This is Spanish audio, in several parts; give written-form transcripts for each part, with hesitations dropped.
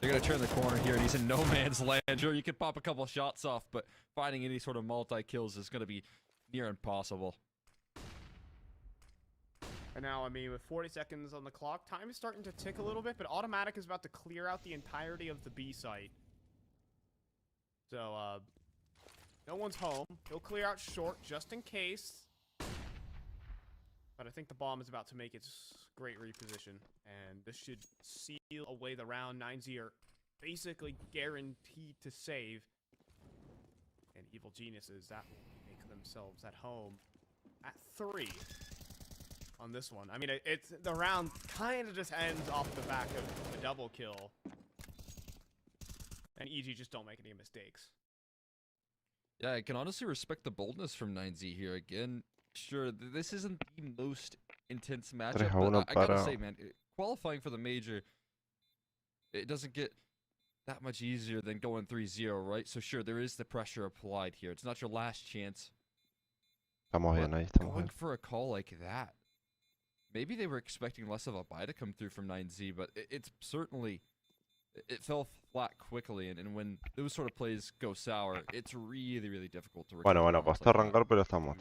They're gonna turn the corner here, and he's in no man's land. Sure, you can pop a couple shots off, but finding any sort of multi-kills is gonna be near impossible. And now, I mean, with 40 seconds on the clock, time is starting to tick a little bit, but Automatic is about to clear out the entirety of the B site. So, no one's home. He'll clear out short just in case. But I think the bomb is about to make its great reposition. And this should seal away the round. 9Z are basically guaranteed to save. And Evil Geniuses, that will make themselves at home at 3 on this one. I mean, it's the round kind of just ends off the back of a double kill. And EG just don't make any mistakes. Yeah, I can honestly respect the boldness from 9Z here. Again, sure, this isn't the most intense matchup, but I gotta say, man, qualifying for the major, it doesn't get that much easier than going 3-0, right? So sure, there is the pressure applied here. It's not your last chance. Going for a call like that, maybe they were expecting less of a buy to come through from 9Z, but it's certainly... It fell flat quickly, and when those sort of plays go sour, it's really, really difficult to recover. Bueno, costó arrancar, pero estamos.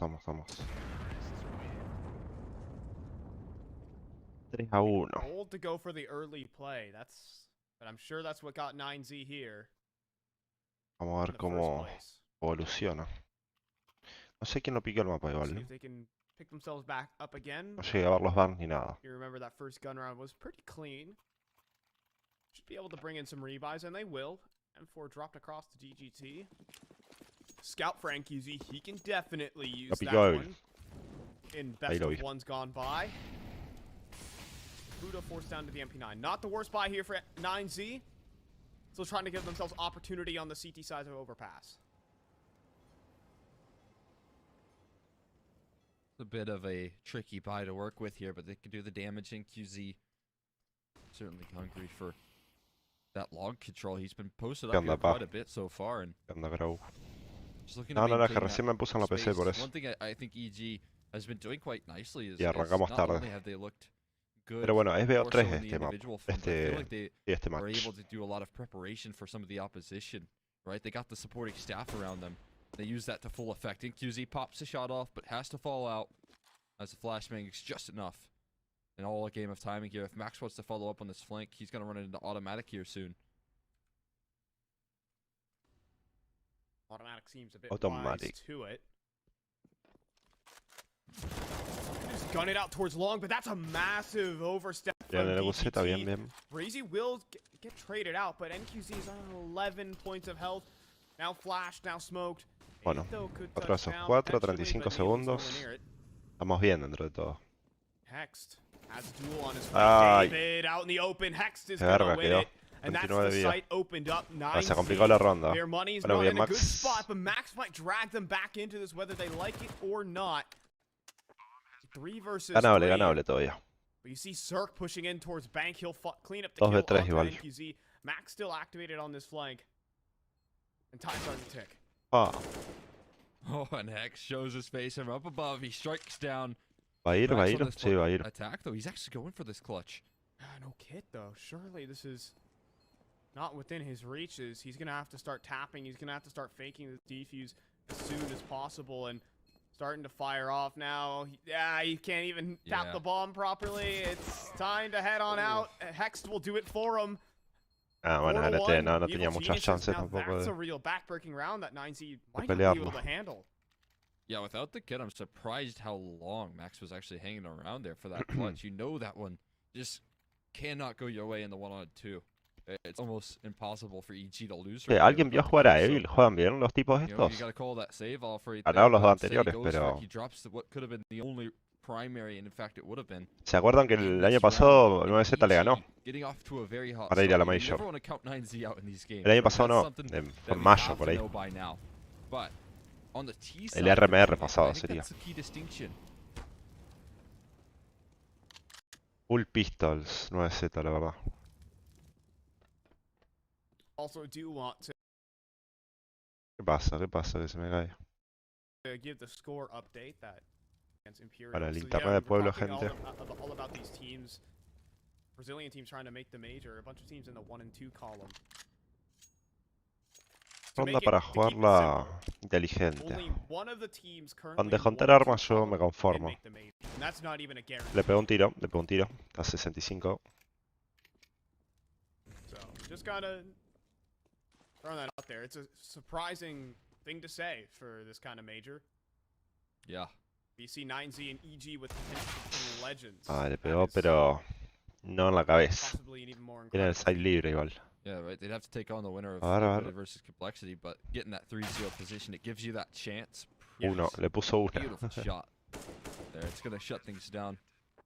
3-1. Bold to go for the early play. But I'm sure that's what got 9Z here. Vamos a ver cómo evoluciona. No sé quién lo pica el mapa igual, ¿no? If they can pick themselves back up again. No llegué a ver los bans ni nada. You remember that first gun round was pretty clean. Should be able to bring in some rebuys, and they will. M4 dropped across to DGT. Scout for NQZ, he can definitely use that one. In best of ones gone by. Buddha forced down to the MP9. Not the worst buy here for 9Z. Still trying to give themselves opportunity on the CT side of overpass. A bit of a tricky buy to work with here, but they can do the damage. NQZ certainly hungry for that long control. He's been posted up here quite a bit so far, and just looking no, que recién me puse en la PC por eso. One thing I think EG has been doing quite nicely is, arrancamos not tarde. only have they looked good, pero bueno, es BO3 the este map. Este match. Are able to do a lot of preparation for some of the opposition, right? They got the supporting staff around them. They use that to full effect. NQZ pops a shot off, but has to fall out as the flashbang is just enough. And all a game of timing here. If Max wants to follow up on this flank, he's going to run into Automatic here soon. Automatic seems a bit wise to it. Just gun it out towards long, but that's a massive overstep from DGT. Brazy will get traded out, but NQZ is on 11 points of health. Now flashed, now smoked. Bueno, otro de esos 4, 35 segundos. Estamos bien dentro de todo. Hext has a duel on his way. David out in the open. Hext is gonna win it. And that's the site opened up. 9. Se complicó la ronda. Their money's not in a good spot, but Max might drag them back into this whether they like it or not. 3 versus 3. Ganable todavía. But you see Cirque pushing in towards Bank. He'll clean up the 2v3 kill on igual. NQZ. Max still activated on this flank. And time starting to tick. Oh, and Hex shows his face from up above. He strikes down. Va a ir. Sí, va a ir. Attack, though. He's actually going for this clutch. No kit, though. Surely this is not within his reaches. He's going to have to start tapping. He's going to have to start faking this defuse as soon as possible. And starting to fire off now. He can't even tap the bomb properly. It's time to head on out. Hex will do it for him. Bueno, GNT no tenía muchas chances tampoco. That's a real backbreaking round that 9Z might not be able to handle. Yeah, without the kit, I'm surprised how long Max was actually hanging around there for that clutch. You know that one just cannot go your way in the 1-on-2. It's almost impossible for EG to lose. ¿Alguien vio jugar a Evil? ¿Juegan bien los tipos estos? Ganaron los dos anteriores, pero... ¿Se acuerdan que el año pasado 9Z le ganó? Para ir a la Major. El año pasado no, por mayo por ahí. El RMR pasado sería. Full pistols, 9Z la verdad. ¿Qué pasa? Que se me cae. Para el internet de pueblo, gente. Brazilian teams trying to make the major. A bunch of teams in the 1 and 2 column. Ronda para jugarla inteligente. Con descontar armas yo me conformo. Le pegó un tiro, Está 65. So, just gotta throw that out there. It's a surprising thing to say for this kind of major. Yeah. BC 9Z and EG with legends. Ah, le pegó, pero no en la cabeza. Tiene el side libre igual. Yeah, right. They'd have to take on the winner of Complexity versus Complexity, but getting that 3-0 position, it gives you that chance. Uno, le puso una. Beautiful shot. There, it's gonna shut things down.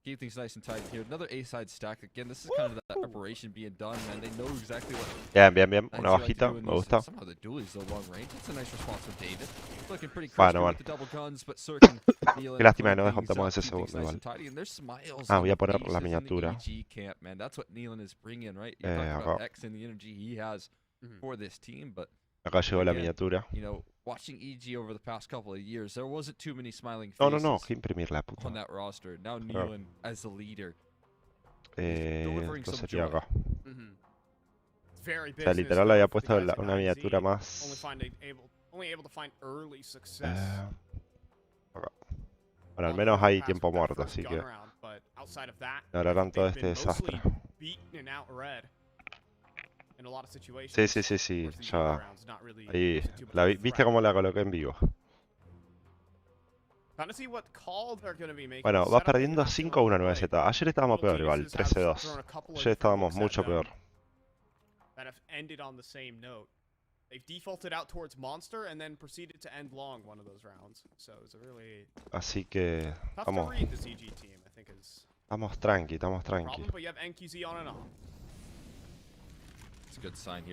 Keep things nice and tight here. Another A-side stack. Again, this is kind of that preparation being done, man. They know exactly what. Bien. Una bajita, me gusta. Somehow the dualies though long range. It's a nice response from David. Looking pretty crispy with the double guns, but Cirkin. Qué lástima que no descontamos ese segundo igual. Ah, voy a poner la miniatura. Man, that's what Nealon is bringing, right? You're talking about X and the energy he has for this team, but acá llegó la miniatura. You know, watching EG over the past couple of years, there wasn't too many smiling faces. No, que imprimirla, puta. On that roster. Now Nealon as the leader. Esto sería acá. O sea, literal había puesto una miniatura más. Acá. Bueno, al menos hay tiempo muerto, así que ignorarán todo este desastre. Sí, ya. Ahí, ¿viste cómo la coloqué en vivo? Bueno, va perdiendo 5-1 9Z. Ayer estábamos peor igual, 13-2. Ayer estábamos mucho peor. Así que estamos tranqui.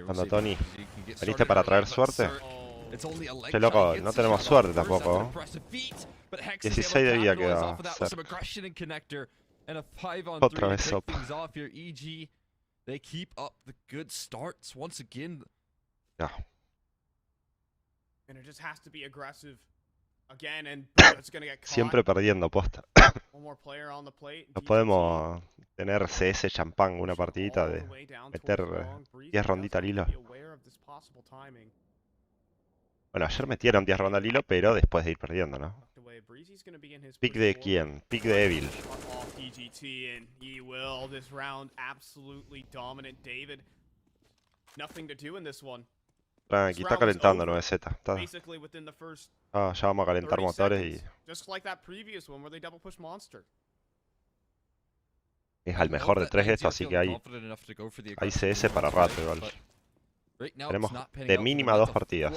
Cuando Tony, ¿veniste para traer suerte? Che loco, no tenemos suerte tampoco. 16 de vida queda. Otra vez sopa. They keep up the good starts once again. Yeah. And it just has to be aggressive again and it's going to get caught. Siempre perdiendo posta. One more player on the plate. No podemos tener CS champán una partidita de meter 10 ronditas al hilo. Bueno, ayer metieron 10 rondas al hilo, pero después de ir perdiendo, ¿no? ¿Pick de quién? Pick de Evil. Tranqui, está calentando 9Z. Ya vamos a calentar motores y... Es al mejor de 3 esto, así que hay CS para rato igual. Tenemos de mínima 2 partidas.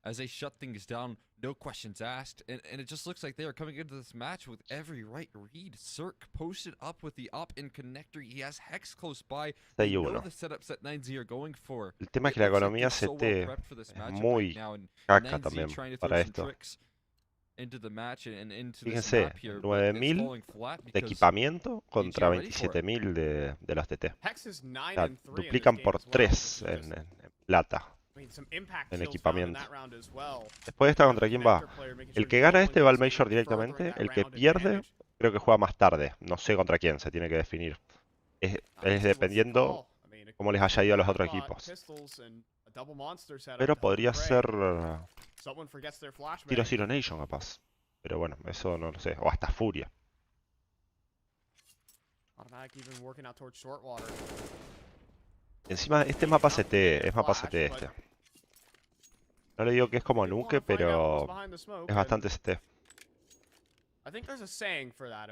As they shut things down, no questions asked, and it just looks like they are coming into this match with every right read. Circ posted up with the up-in connector. He has Hex close by. They know the setups that 9Z are going for. El tema es que la economía CT es muy caca también para esto. Fíjense, 9.000 de equipamiento contra 27.000 de los TT. O sea, duplican por 3 en plata. En equipamiento. Después de esta, ¿contra quién va? El que gana este va al Major directamente. El que pierde, creo que juega más tarde. No sé contra quién, se tiene que definir. Es dependiendo cómo les haya ido a los otros equipos. Pero podría ser Tiro Zero Nation capaz. Pero bueno, eso no lo sé. O hasta Furia. Encima, este mapa CT, es mapa CT este. No le digo que es como Nuke, pero es bastante CT.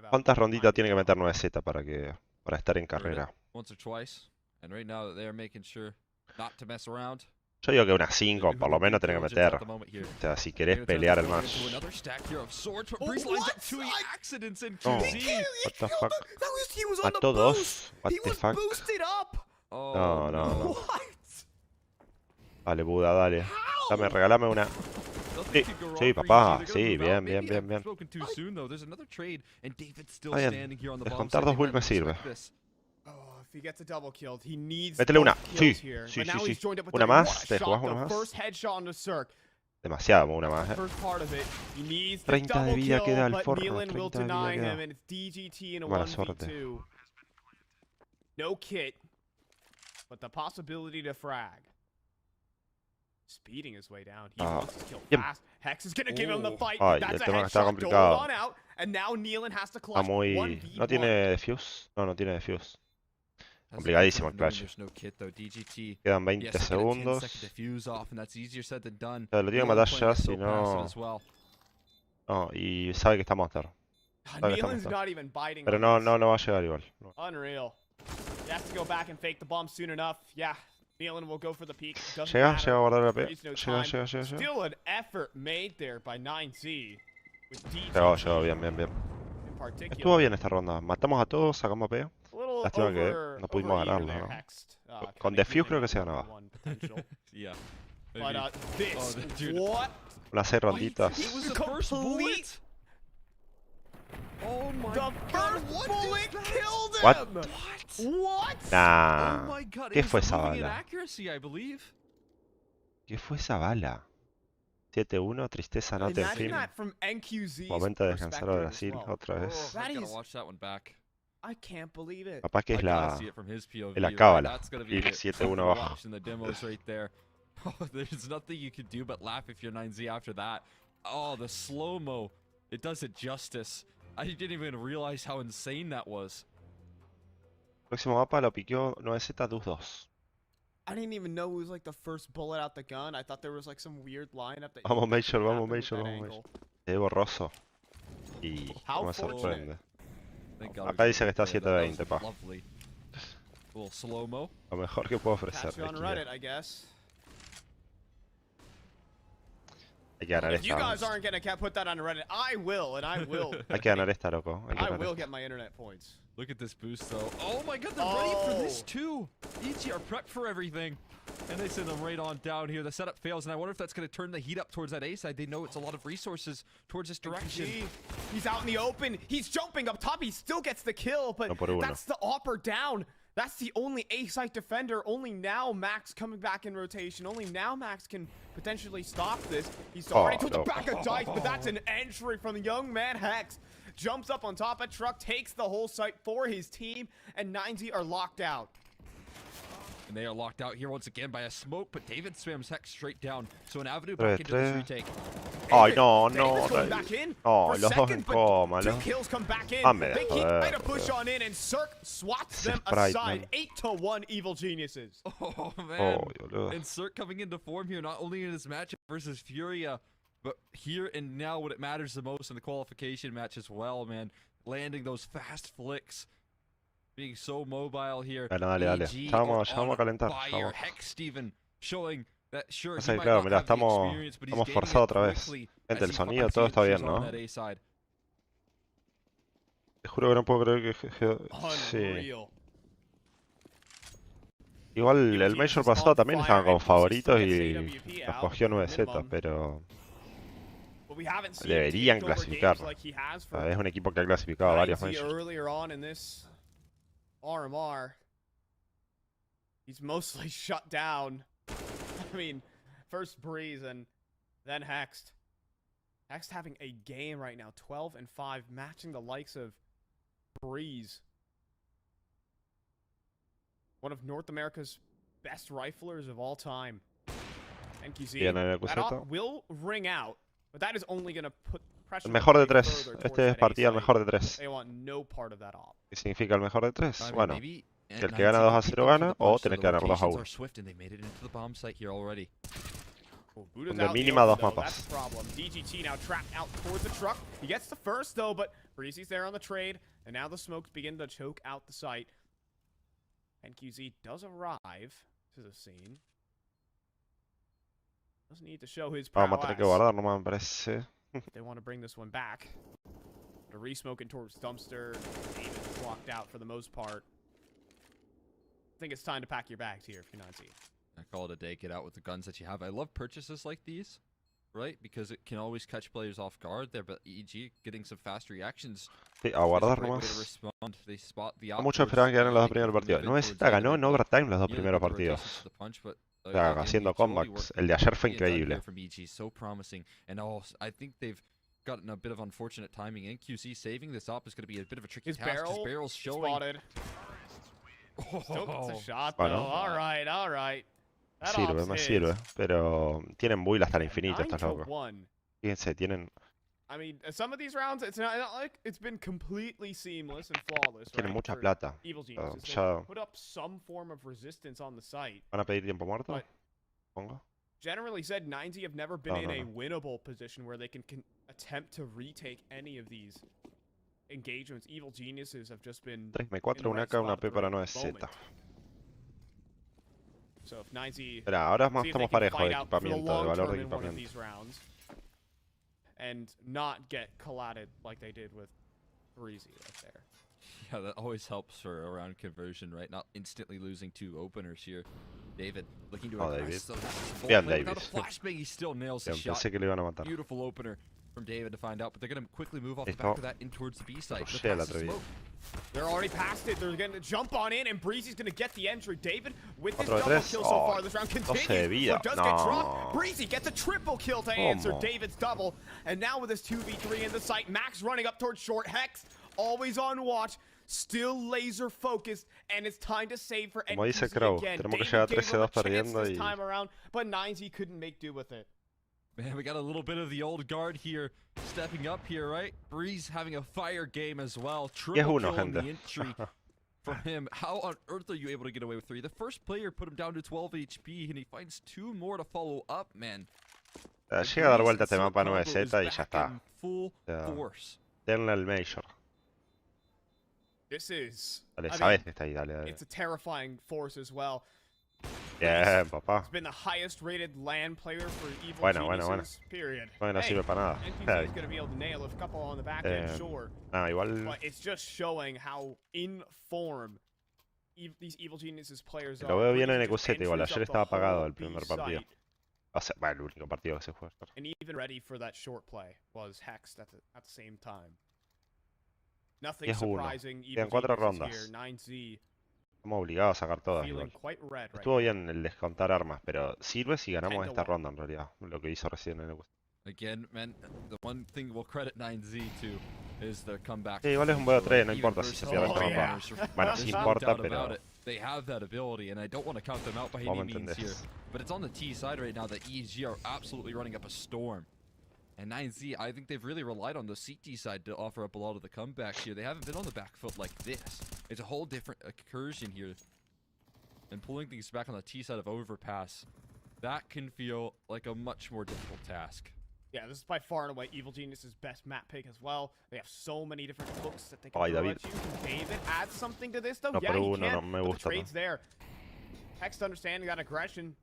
¿Cuántas ronditas tiene que meter 9Z para estar en carrera? Yo digo que unas 5 por lo menos tiene que meter. O sea, si querés pelear el match. No, what the fuck. ¿Mató 2? What the fuck. No. Dale, Buda, dale. Regálame una. Sí, papá. Sí, bien. Está bien. Descontar 2 builds me sirve. Métele una. Sí. Una más. Te jugás una más. Demasiado, una más, First part of it, he needs the 30 de double vida kill, queda el but forro, Nealon will 30 de deny vida him, queda. and it's DGT in a Mala 1v2. suerte. No kit, but the possibility to frag. Speeding his way down. He wants to kill fast. Hex is gonna give him the fight. Ay, That's el a tema que está headshot. complicado. Hold on out, and now Nealon has to Está clutch muy... 1v1. ¿No tiene defuse? No, no tiene defuse. Has Complicadísimo el the comfort of knowing clutch. there's no kit, though. DGT, Quedan he 20 has to get a 10-second segundos. defuse off, and that's easier said than done. O sea, lo tiene que Nealon matar playing ya, it so si passive no... as well. No, y sabe que está Monster. Sabe que está Nealon's Monster. not even biting. Pero no va a llegar igual. No. Unreal. He has to go back and fake the bomb soon enough. Yeah, Nealon will go for the peak. Doesn't Llega matter. a guardar la P. There's no Llega. time. Still an effort made there by 9Z. With DGT Llegó, bien. in Estuvo particular. bien esta ronda. Matamos a todos, sacamos P. A little Lástima que no pudimos over ganarlo, there, ¿no? Hext. Con Kinda defuse giving creo que up se on ganaba. one potential. Yeah. But Maybe. this, Dude. what? Unas 6 ronditas. It was the first bullet. Oh my The god, first what bullet is that? killed him! What? What? Nah. Oh my god, ¿Qué it was fue the esa moving bala? inaccuracy, I believe. ¿Qué fue esa bala? 7-1, tristeza, no te Imagine film. that from NQZ's Momento de descansar a perspective Brasil, as well. otra vez. That I gotta is- watch that one back. I can't believe it. Capaz que es I gotta la... see it from his POV, la right? cábala. That's gonna be Ir it. 7-1 abajo. Watching the demos right there. Oh, there's nothing you can do but laugh if you're 9Z after that. Oh, the slow-mo. It does it justice. I didn't even realize how insane that was. Próximo mapa lo piqueó 9Z2. I didn't even know it was like the first bullet out the gun. I thought there was like some weird lineup that Vamos Major, could vamos happen with Major, that vamos angle. Major. Se ve borroso. Y How no me fortunate. sorprende. Thank God Acá we dice que está did that. That 720, pa. was lovely. A little slow-mo. Lo mejor que puedo Catch ofrecer. you on Reddit, I guess. Hay que ganar If you esta. guys aren't gonna put that on Reddit, I will, and I will. Hay que ganar esta, loco. Hay que I ganar will esta. get my internet points. Look at this boost, though. Oh my god, they're ready for this, too. EG are prepped for everything. And they send them right on down here. The setup fails, and I wonder if that's going to turn the heat up towards that A side. They know it's a lot of resources towards this direction. He's out in the open. He's jumping up top. He still gets the kill, but No por uno. that's the upper down. That's the only A-site defender. Only now Max coming back in rotation. Only now Max can potentially stop this. He's already to the no. back of Dice, but that's an entry from the young man Hex. Jumps up on top of truck, takes the whole site for his team, and 9Z are locked out. And they are locked out here once again by a smoke, but David spams Hex straight down. So an avenue back into this retake. Ay, no, David's no. going back in No, for los dos en second, but coma. two kills come back in. Dame de They keep joder, trying to push bro. on in, and Cirque swats Ese them sprite, aside. man. 8-1 Evil Geniuses. Oh, man. Oh, boludo. Insert coming into form here, not only in his matchup versus Furia, but here and now when it matters the most in the qualification match as well, man. Landing those fast flicks. Being so mobile here. Bueno, dale. AG Ya vamos are a calentar. on fire. Vamos. Hex Steven showing that sure Pasa he que, might claro, not mirá, have the estamos experience, but he's estamos getting forzados it otra vez. quickly Gente, as el he sonido, finds todo the está bien, entries on ¿no? that A side. Te juro que no puedo creer que... Sí. Unreal. Igual el Major pasado también estaban como favoritos y los cogió 9Z, pero But we haven't seen deberían takeover clasificar. games like he has O for sea, es un equipo que ha clasificado a varios 9Z Majors. earlier on in this RMR. He's mostly shut down. I mean, first Breeze and then Hext. Hext having a game right now, 12-5, matching the likes of Breeze. One of North America's best riflers of all time. NQZ. Bien en el That Cuseta. op will ring out, but that is only going to put pressure El mejor de way 3. further towards Este es that partida el A mejor de site. 3. They want no part of that op. ¿Qué significa el mejor de 3? I mean, Bueno, maybe que el que gana 2-0 gana o tener que ganar 2-1. are swift and they made it into the bomb site here already. Oh, Buddha's De out in the mínima open, dos though. mapas. That's the problem. DGT now trapped out towards the truck. He gets the first, though, but Breezy's there on the trade, and now the smokes begin to choke out the site. NQZ does arrive to the scene. Doesn't need to show his prowess. Vamos a tener que guardar nomás, me parece. They want to bring this one back. The re-smoking towards dumpster. David's locked out for the most part. I think it's time to pack your bags here if you're 9Z. I call it a day. Get out with the guns that you have. I love purchases like these, right? Because it can always catch players off guard there. But EG getting some fast reactions. Sí, a guardar is a great way to nomás. respond. They spot the Muchos outbursts, esperaban que ganen los dos they primeros can partidos. move it 9Z towards ganó en David, but overtime los dos yeah, primeros the rotations partidos. to the punch, but O sea, haciendo comebacks. El de ayer fue increíble. So promising, and also I think they've gotten a bit of unfortunate timing. And QC saving this up is going to be a bit of a tricky task. His barrel's showing. Spotted. Still gets a shot though. All right. Sirve, me sirve. Pero tienen build hasta el infinito estos locos. Fíjense, tienen. I mean, some of these rounds, it's not like it's been completely seamless and flawless. Tienen mucha plata. Ya put up some form of resistance on the site. ¿Van a pedir tiempo muerto? Pongo. Generally said, 9Z have never been in a winnable position where they can attempt to retake any of these engagements. Evil Geniuses have just been 3M4, una AK, una P para 9Z. So if 9Z, espera, ahora estamos parejos de equipamiento, de valor de equipamiento. And not get collided like they did with Breezy right there. Yeah, that always helps for a round conversion, right? Not instantly losing two openers here. David looking to David. Bien, David. Without a flashbang, he still nails the shot. Pensé que le iban a matar. Beautiful opener from David to find out, but they're going to quickly move off the back of that in towards the B side. They're already past it. They're going to jump on in, and Breezy's going to get the entry. David, with this double kill so far this round, continues. Does get dropped. Breezy gets a triple kill to answer David's double. And now with his 2v3 in the site, Max running up towards short. Hex, always on watch. Still laser focused, and it's time to save for Como dice Crow, tenemos que llegar 13-2 perdiendo y... time around, but 9Z couldn't make do with it. Man, we got a little bit of the old guard here, stepping up here, right? Breeze having a fire game as well. Triple kill on the entry from him. How on earth are you able to get away with 3? The first player put him down to 12 HP, and he finds 2 more to follow up, man. Llega a dar vuelta este mapa 9Z y ya está. Denle el Major. This is... Dale, sabes que está ahí, dale. It's a terrifying force as well. Bien, papá. It's been the highest rated LAN player for Evil Geniuses, period. No sirve para nada. NPC is going to be able to nail a couple on the back end, sure. Igual... But it's just showing how in form these Evil Geniuses players are. Lo veo bien en EQZ, igual. Ayer estaba apagado el primer partido. Bueno, el único partido que se juega. And even ready for that short play was Hexed at the same time. Nothing surprising. Quedan 4 rondas. 9Z. Estamos obligados a sacar todas. Estuvo bien el descontar armas, pero sirve si ganamos esta ronda en realidad. Lo que hizo recién en el Again, man, the one thing we'll credit 9Z to is their comeback. Sí, igual es un Bo3, no importa si se pierde este mapa. Bueno, sí importa, pero... They have that ability, and I don't want to count them out by any means here. But it's on the T side right now that EG are absolutely running up a storm. And 9Z, I think they've really relied on the CT side to offer up a lot of the comebacks here. They haven't been on the back foot like this. It's a whole different incursion here. And pulling things back on the T side of Overpass, that can feel like a much more difficult task. Yeah, this is by far and away Evil Genius's best map pick as well. They have so many different hooks that they can throw at you. Can David add something to this, though? Yeah, he can. The trade's there. Hex understanding that aggression.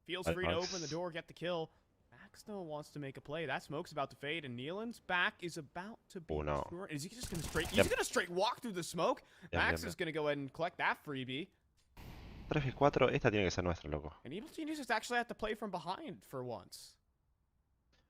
Feels free to open the door, get the kill. Max, though, wants to make a play. That smoke's about to fade, and Nealon's back is about to be destroyed. Is he just going to straight... He's going to straight walk through the smoke. Max is going to go ahead and collect that freebie. 3v4, esta tiene que ser nuestra, loco. And Evil Geniuses actually have to play from behind for once.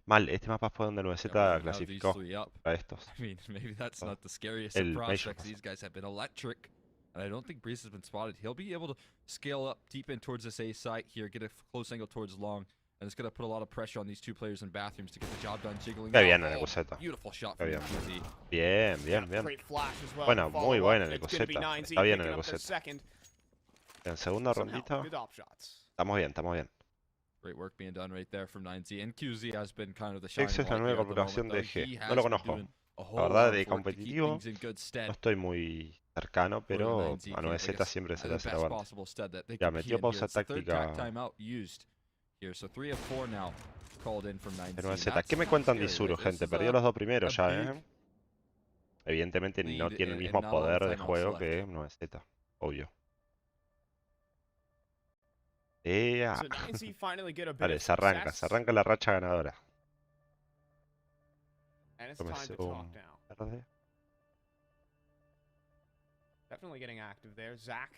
Mal, este mapa fue donde 9Z clasificó a estos. I mean, maybe that's not the scariest of prospects. These guys have been electric. And I don't think Breeze has been spotted. He'll be able to scale up deep in towards this A site here, get a close angle towards long. And it's going to put a lot of pressure on these two players in bathrooms to get the job done, jiggling. Qué bien en el EQZ. Beautiful shot from QZ. Bien, bien, bien. Bueno, muy buena en el EQZ. Está bien en el EQZ. En segunda rondita. Estamos bien, estamos bien. Great work being done right there from 9Z. And QZ has been kind of the shining light. Es la nueva configuración de G. No lo conozco. La verdad, de competitivo no estoy muy cercano, pero a 9Z siempre se le hace la banda. Ya metió pausa táctica. Here, so 3 of 4 now called in from 9Z. ¿Qué me cuentan de Isuru, gente? Perdió los dos primeros ya, ¿eh? Evidentemente no tiene el mismo poder de juego que 9Z. Obvio. Vale, se arranca la racha ganadora. Verde. Definitely getting active there. Zach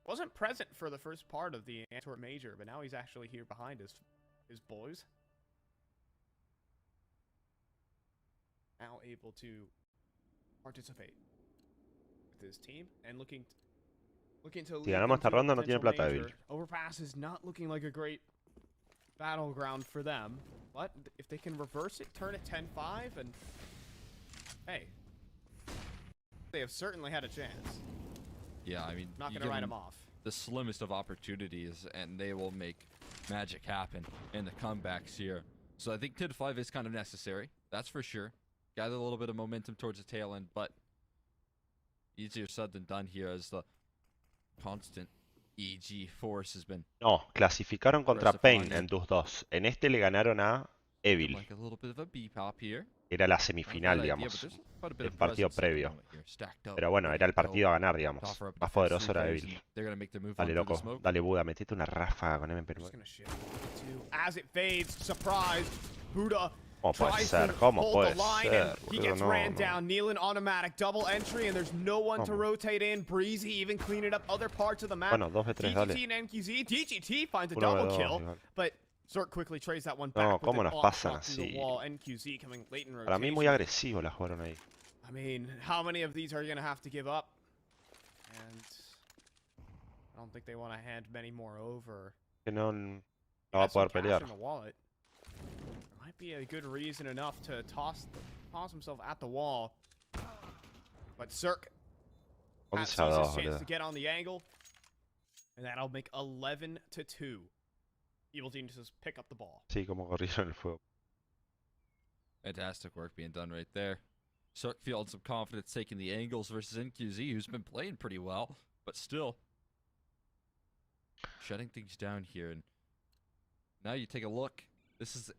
wasn't present for the first part of the Antwerp Major, but now he's actually here behind his boys. Now able to participate with his team and looking Si ganamos esta ronda no tiene plata débil. Overpass is not looking like a great battleground for them, but if they can reverse it, turn it 10-5, and hey, they have certainly had a chance. Yeah, I mean, not gonna write them off. The slimmest of opportunities, and they will make magic happen in the comebacks here. So I think 10-5 is kind of necessary, that's for sure. Gather a little bit of momentum towards the tail end, but easier said than done here as the constant EG force has been. No, clasificaron contra Pain en tus dos. En este le ganaron a Evil. Like a little bit of a B-pop here. Era la semifinal, digamos, el partido previo. Pero bueno, era el partido a ganar, digamos. Más poderoso era Evil. Dale, loco. Dale, Buda. Metete una ráfaga con MP9. ¿Cómo puede ser? ¿Cómo puede ser? He gets ran down. Nealon automatic double entry, and there's no one to rotate in. Breezy even cleaning up other parts of the map. Bueno, 2v3, dale. DGT and NQZ. DGT finds a double kill, but Zerk quickly trades that one back. No, ¿cómo nos pasan así? NQZ coming late in rotation. Para mí muy agresivo la jugaron ahí. I mean, how many of these are you going to have to give up? And I don't think they want to hand many more over. Que no va a poder pelear. Might be a good reason enough to toss himself at the wall. But Zerk has his chance to get on the angle. And that'll make 11-2. Evil Team just pick up the ball. Sí, como corrieron el fuego. Fantastic work being done right there. Zerk feeling some confidence taking the angles versus NQZ, who's been playing pretty well, but still shutting things down here. And now you take a look. This is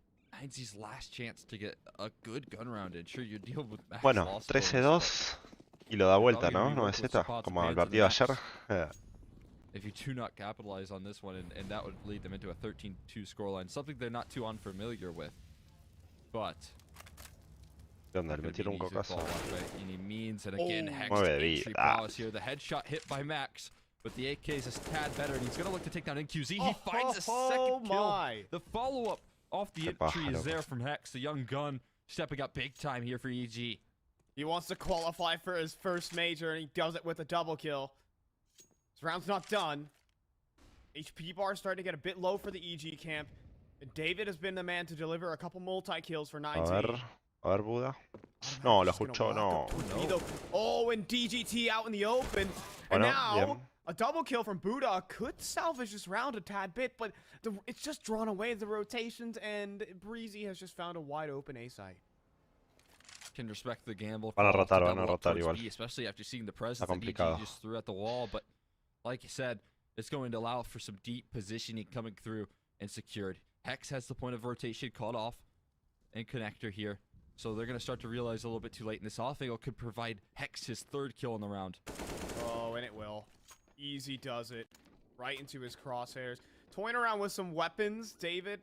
NZ's last chance to get a good gun round in. Sure, you deal with max bueno, loss 13-2 y lo da vuelta, ¿no? 9Z, como el partido de ayer. If you do not capitalize on this one, and that would lead them into a 13-2 scoreline, something they're not too unfamiliar with. But ¿Qué onda? Le metieron un cocazo. Any means, and again, Hex entry prowess here. The headshot hit by Max, but the AK is a tad better, and he's going to look to take down NQZ. He finds a second kill. The follow-up off the entry is there from Hex, the young gun, stepping up big time here for EG. He wants to qualify for his first major, and he does it with a double kill. This round's not done. HP bar starting to get a bit low for the EG camp. And David has been the man to deliver a couple multi-kills for 19. A ver, Buda. No, lo escuchó, no. Oh, and DGT out in the open. And now, a double kill from Buda could salvage this round a tad bit, but it's just drawn away the rotations, and Breezy has just found a wide open A site. Can respect the gamble. Van a rotar igual. Especially after seeing the presence that EG just threw at the wall, but like you said, it's going to allow for some deep positioning coming through and secured. Hex has the point of rotation cut off and connector here. So they're going to start to realize a little bit too late in this off angle could provide Hex his third kill in the round. Oh, and it will. Easy does it. Right into his crosshairs. Toying around with some weapons, David.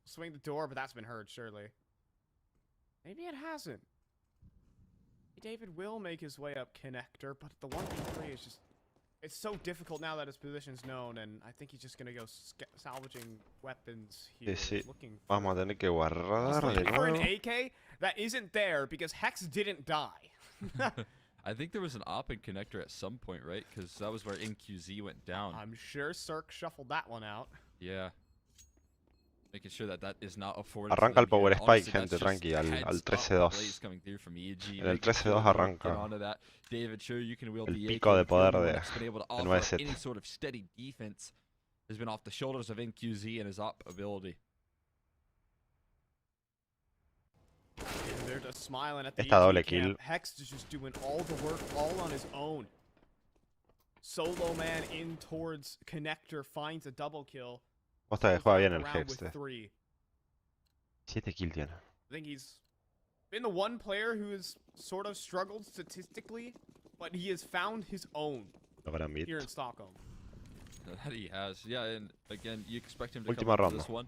Swing the door, but that's been heard, surely. Maybe it hasn't. David will make his way up connector, but the 1v3 is just... It's so difficult now that his position's known, and I think he's just going to go salvaging weapons here. Sí, sí. Vamos a tener que guardar de nuevo. For an AK that isn't there because Hex didn't die. I think there was an op in connector at some point, right? Because that was where NQZ went down. I'm sure Zerk shuffled that one out. Yeah. Making sure that is not afforded. Arranca el power spike, gente, tranqui, al 13-2. En el 13-2 arranca el pico de poder de 9Z. Any sort of steady defense has been off the shoulders of NQZ and his op ability. They're just smiling at the Esta doble kill. Hex is just doing all the work all on his own. Solo man in towards connector, finds a double kill. Posta que juega bien el Hex. 7 kills tiene. I think he's been the one player who has sort of struggled statistically, but he has found his own here in Stockholm. That he has. Yeah, and again, you expect him to come up this one.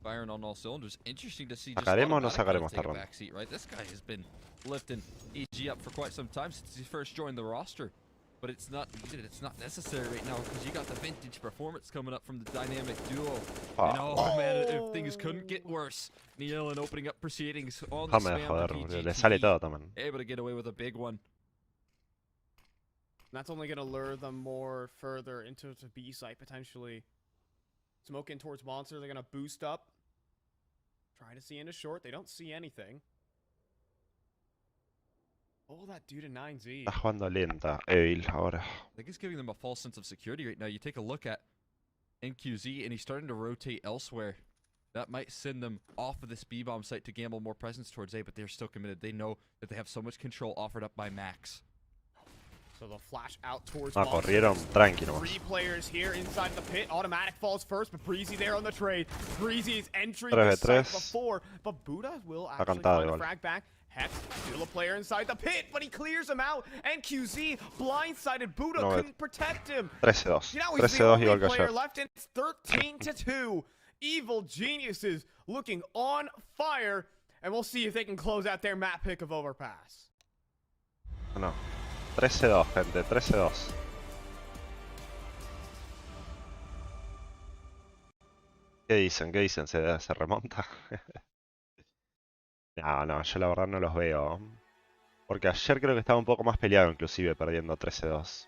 Firing on all cylinders. Interesting to see just ¿Sacaremos o no sacaremos esta ronda? Backseat, right? This guy has been lifting EG up for quite some time since he first joined the roster. But it's not needed, it's not necessary right now because you got the vintage performance coming up from the dynamic duo. And oh man, if things couldn't get worse. Nealon opening up proceedings on the spam. Joder, le sale todo también. Able to get away with a big one. that's only going to lure them more further into the B site, potentially. Smoke in towards Monster. They're going to boost up. Try to see into short. They don't see anything. Oh, that dude in 9Z. Está jugando lenta, Evil, ahora. I think he's giving them a false sense of security right now. You take a look at NQZ, and he's starting to rotate elsewhere. That might send them off of this B-bomb site to gamble more presence towards A, but they're still committed. They know that they have so much control offered up by Max. So they'll flash out towards corrieron, tranqui nomás. 3 players here inside the pit. Automatic falls first, but Breezy there on the trade. Breezy's entry 3v3. before, but Buddha will actually find a frag back. Hex, still a player inside the pit, but he clears him out. And QZ blindsided Buddha, couldn't protect him. 13-2. Now he's the 13-2 only igual que player ayer. left, and it's 13-2. Evil Geniuses looking on fire, and we'll see if they can close out their map pick of Overpass. No. 13-2, gente. 13-2. ¿Qué dicen? ¿Qué dicen? ¿Se remonta? No, yo la verdad no los veo. Porque ayer creo que estaba un poco más peleado, inclusive, perdiendo 13-2.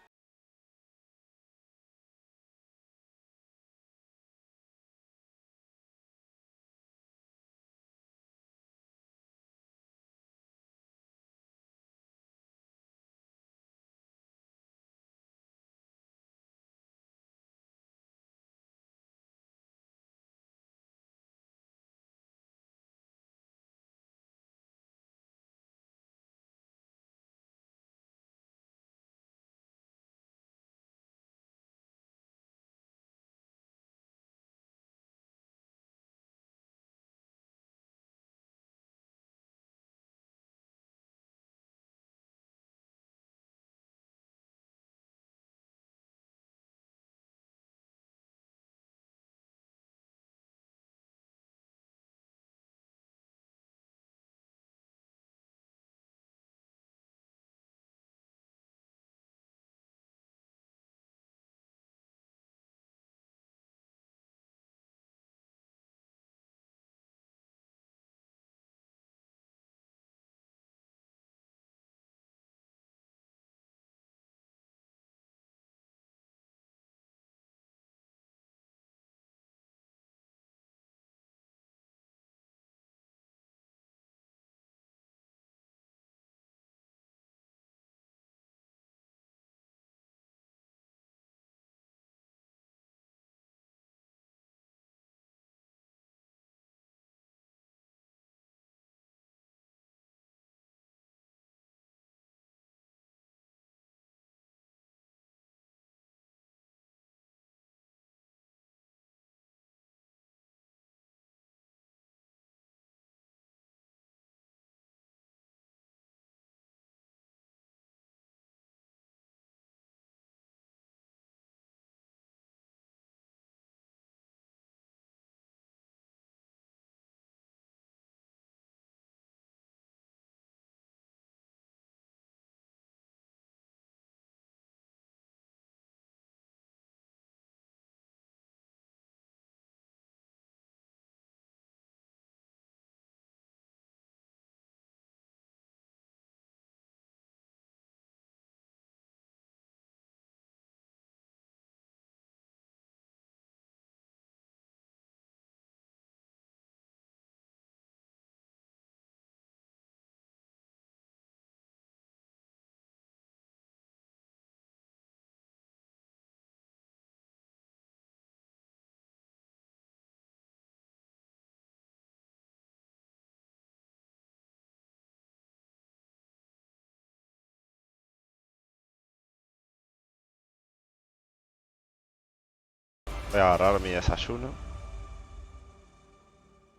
Voy a agarrar mi desayuno.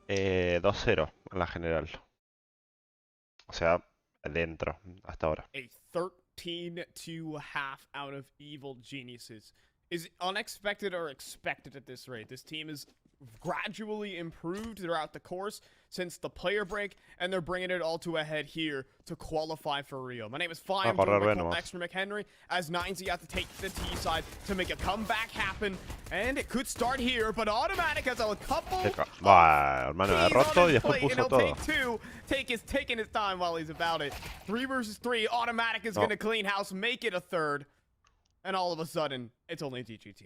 2-0 en la general. O sea, dentro, hasta ahora. A 13-2 half out of Evil Geniuses is unexpected or expected at this rate. This team is gradually improved throughout the course since the player break, and they're bringing it all to a head here to qualify for Rio. My name is Fine, extra McHenry, as 9Z got to take the T side to make a comeback happen, and it could start here, but Automatic has a couple hermano, derroto y después puso todo. Taking his time while he's about it. 3 versus 3, Automatic is going to clean house, make it a third. and all of a sudden, it's only DGT.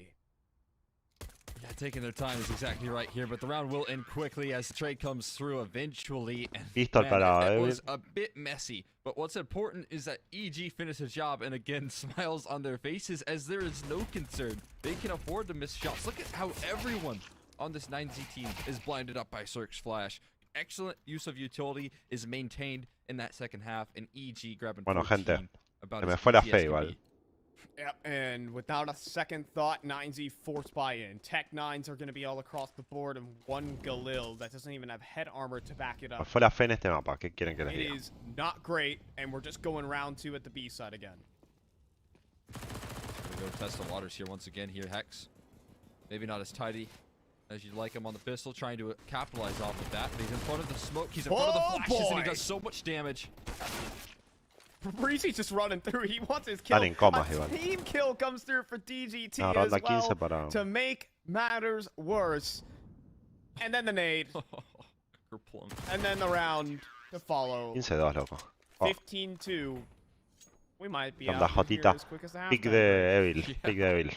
Yeah, taking their time is exactly right here, but the round will end quickly as the trade comes through eventually. And man, it was a bit messy, but what's important is that EG finished the job, and again, smiles on their faces as there is no concern. They can afford to miss shots. Look at how everyone on this 9Z team is blinded up by Cirque's flash. Excellent use of utility is maintained in that second half, and EG grabbing 14. Gente, about se me fue la fe igual. Yep, and without a second thought, 9Z forced buy-in. Tech 9s are going to be all across the board, and one Galil that doesn't even have head armor to back it up. Me fue la fe en este mapa. ¿Qué quieren que les diga? diga? It is not great, and we're just going round 2 at the B side again. Gonna go test the waters here once again here, Hex. Maybe not as tidy as you'd like him on the pistol, trying to capitalize off of that. But he's in front of the smoke, he's in front of the flashes, and he does so much damage. Breezy's just running through. He wants his kill. A team kill comes through for DGT as well to make matters worse. And then the nade. And then the round to follow. 15-2, loco. 15-2. We might be out of here as quick as the halftime. Pick the evil. Yeah. Pick the evil.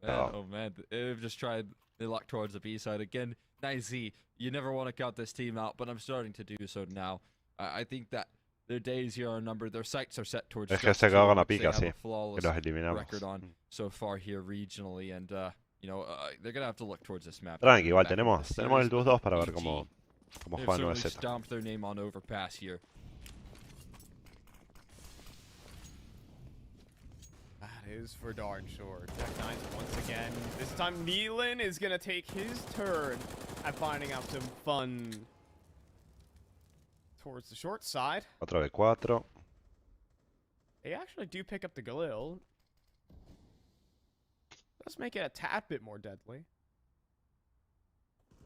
Oh man, they've just tried. They lock towards the B side again. 9Z, you never want to count this team out, but I'm starting to do so now. I think that their days here are numbered. Their sights are set towards. Es que se cagan a pica, sí. Que los eliminamos. Record on so far here regionally, and you know they're gonna have to look towards this map. Tranqui, igual tenemos el 2-2 para ver cómo juegan 9Z. Stomped their name on overpass here. That is for darn sure. Tech 9s once again. This time Nealon is gonna take his turn at finding out some fun towards the short side. 4v4. They actually do pick up the Galil. Does make it a tad bit more deadly.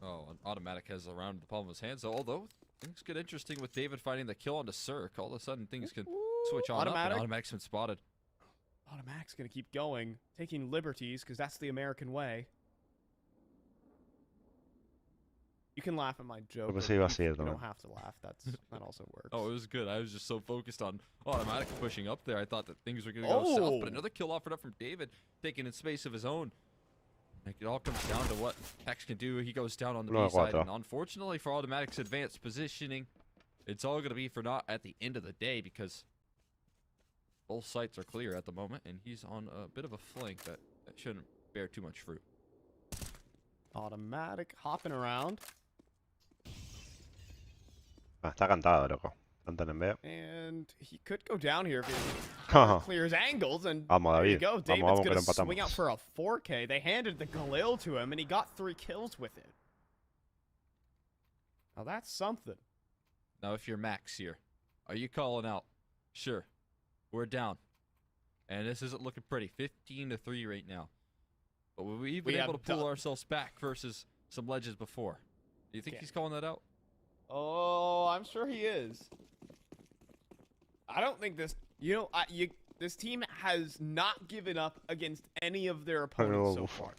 Oh, an automatic has the round in the palm of his hand. So although things get interesting with David finding the kill onto Cirque, all of a sudden things can switch on automatic. up, and automatic's been spotted. Automatic's gonna keep going, taking liberties because that's the American way. You can laugh at my joke. You don't have to laugh. That also works. Oh, it was good. I was just so focused on automatic pushing up there. I thought that things were going to go south, but another kill offered up from David, taking in space of his own. Like, it all comes down to what Hex can do. He goes down on the B side, and unfortunately for automatic's advanced positioning, it's all going to be for naught at the end of the day because both sites are clear at the moment, and he's on a bit of a flank that shouldn't bear too much fruit. Automatic hopping around. Está cantado, loco. Cantan en B. And he could go down here if he clears angles. And there you go. David's going to swing out for a 4K. They handed the Galil to him, and he got 3 kills with it. Now that's something. Now if you're Max here, are you calling out? Sure. We're down. And this isn't looking pretty. 15-3 right now. But were we even able to pull ourselves back versus some ledges before? Do you think he's calling that out? Oh, I'm sure he is. I don't think this... this team has not given up against any of their opponents so far.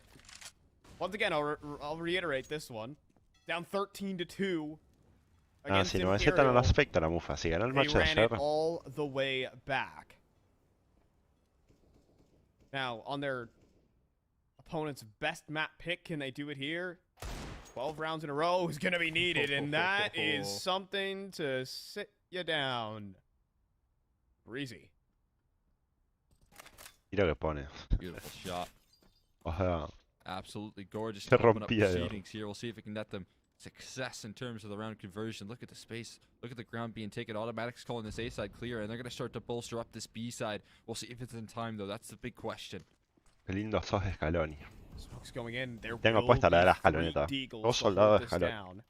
Once again, I'll reiterate this one. Down 13-2. Si no, ese no lo afecta la mufa. Si gana el match de ayer. They ran it all the way back. Now, on their opponent's best map pick, can they do it here? 12 rounds in a row is going to be needed, and that is something to sit you down. Breezy. Mira que pone. Beautiful shot. O sea, absolutely gorgeous. Se rompía here. We'll see if we can net them success in terms of the round conversion. Look at the space. Look at the ground being taken. Automatic's calling this A side clear, and they're going to start to bolster up this B side. We'll see if it's in time, though. That's the big question. Qué lindo sos de Scaloni. Smoke's going in. There Tengo puesta la de la escaloneta. 2 soldados de Scaloni.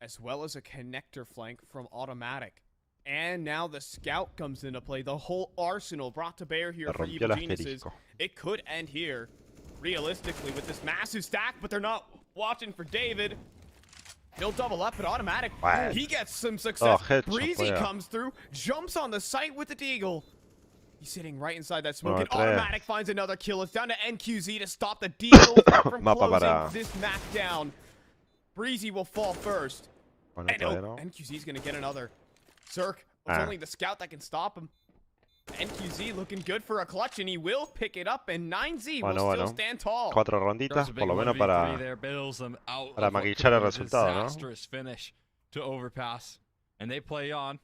As well as a connector flank from automatic. And now the scout comes into play. The whole arsenal brought to bear here for Evil Geniuses. It could end here, realistically, with this massive stack, but they're not watching for David. He'll double up, but automatic. He gets some success. Breezy comes through, jumps on the site with the deagle. He's sitting right inside that smoke, and automatic finds another kill. It's down to NQZ to stop the deagle from closing this map down. Breezy will fall first. And NQZ's going to get another. Cirque, it's only the scout that can stop him. NQZ looking good for a clutch, and he will pick it up, and 9Z will still stand tall. 4 ronditas, por lo menos para maquillar el resultado, ¿no? Finish to overpass, and they play on.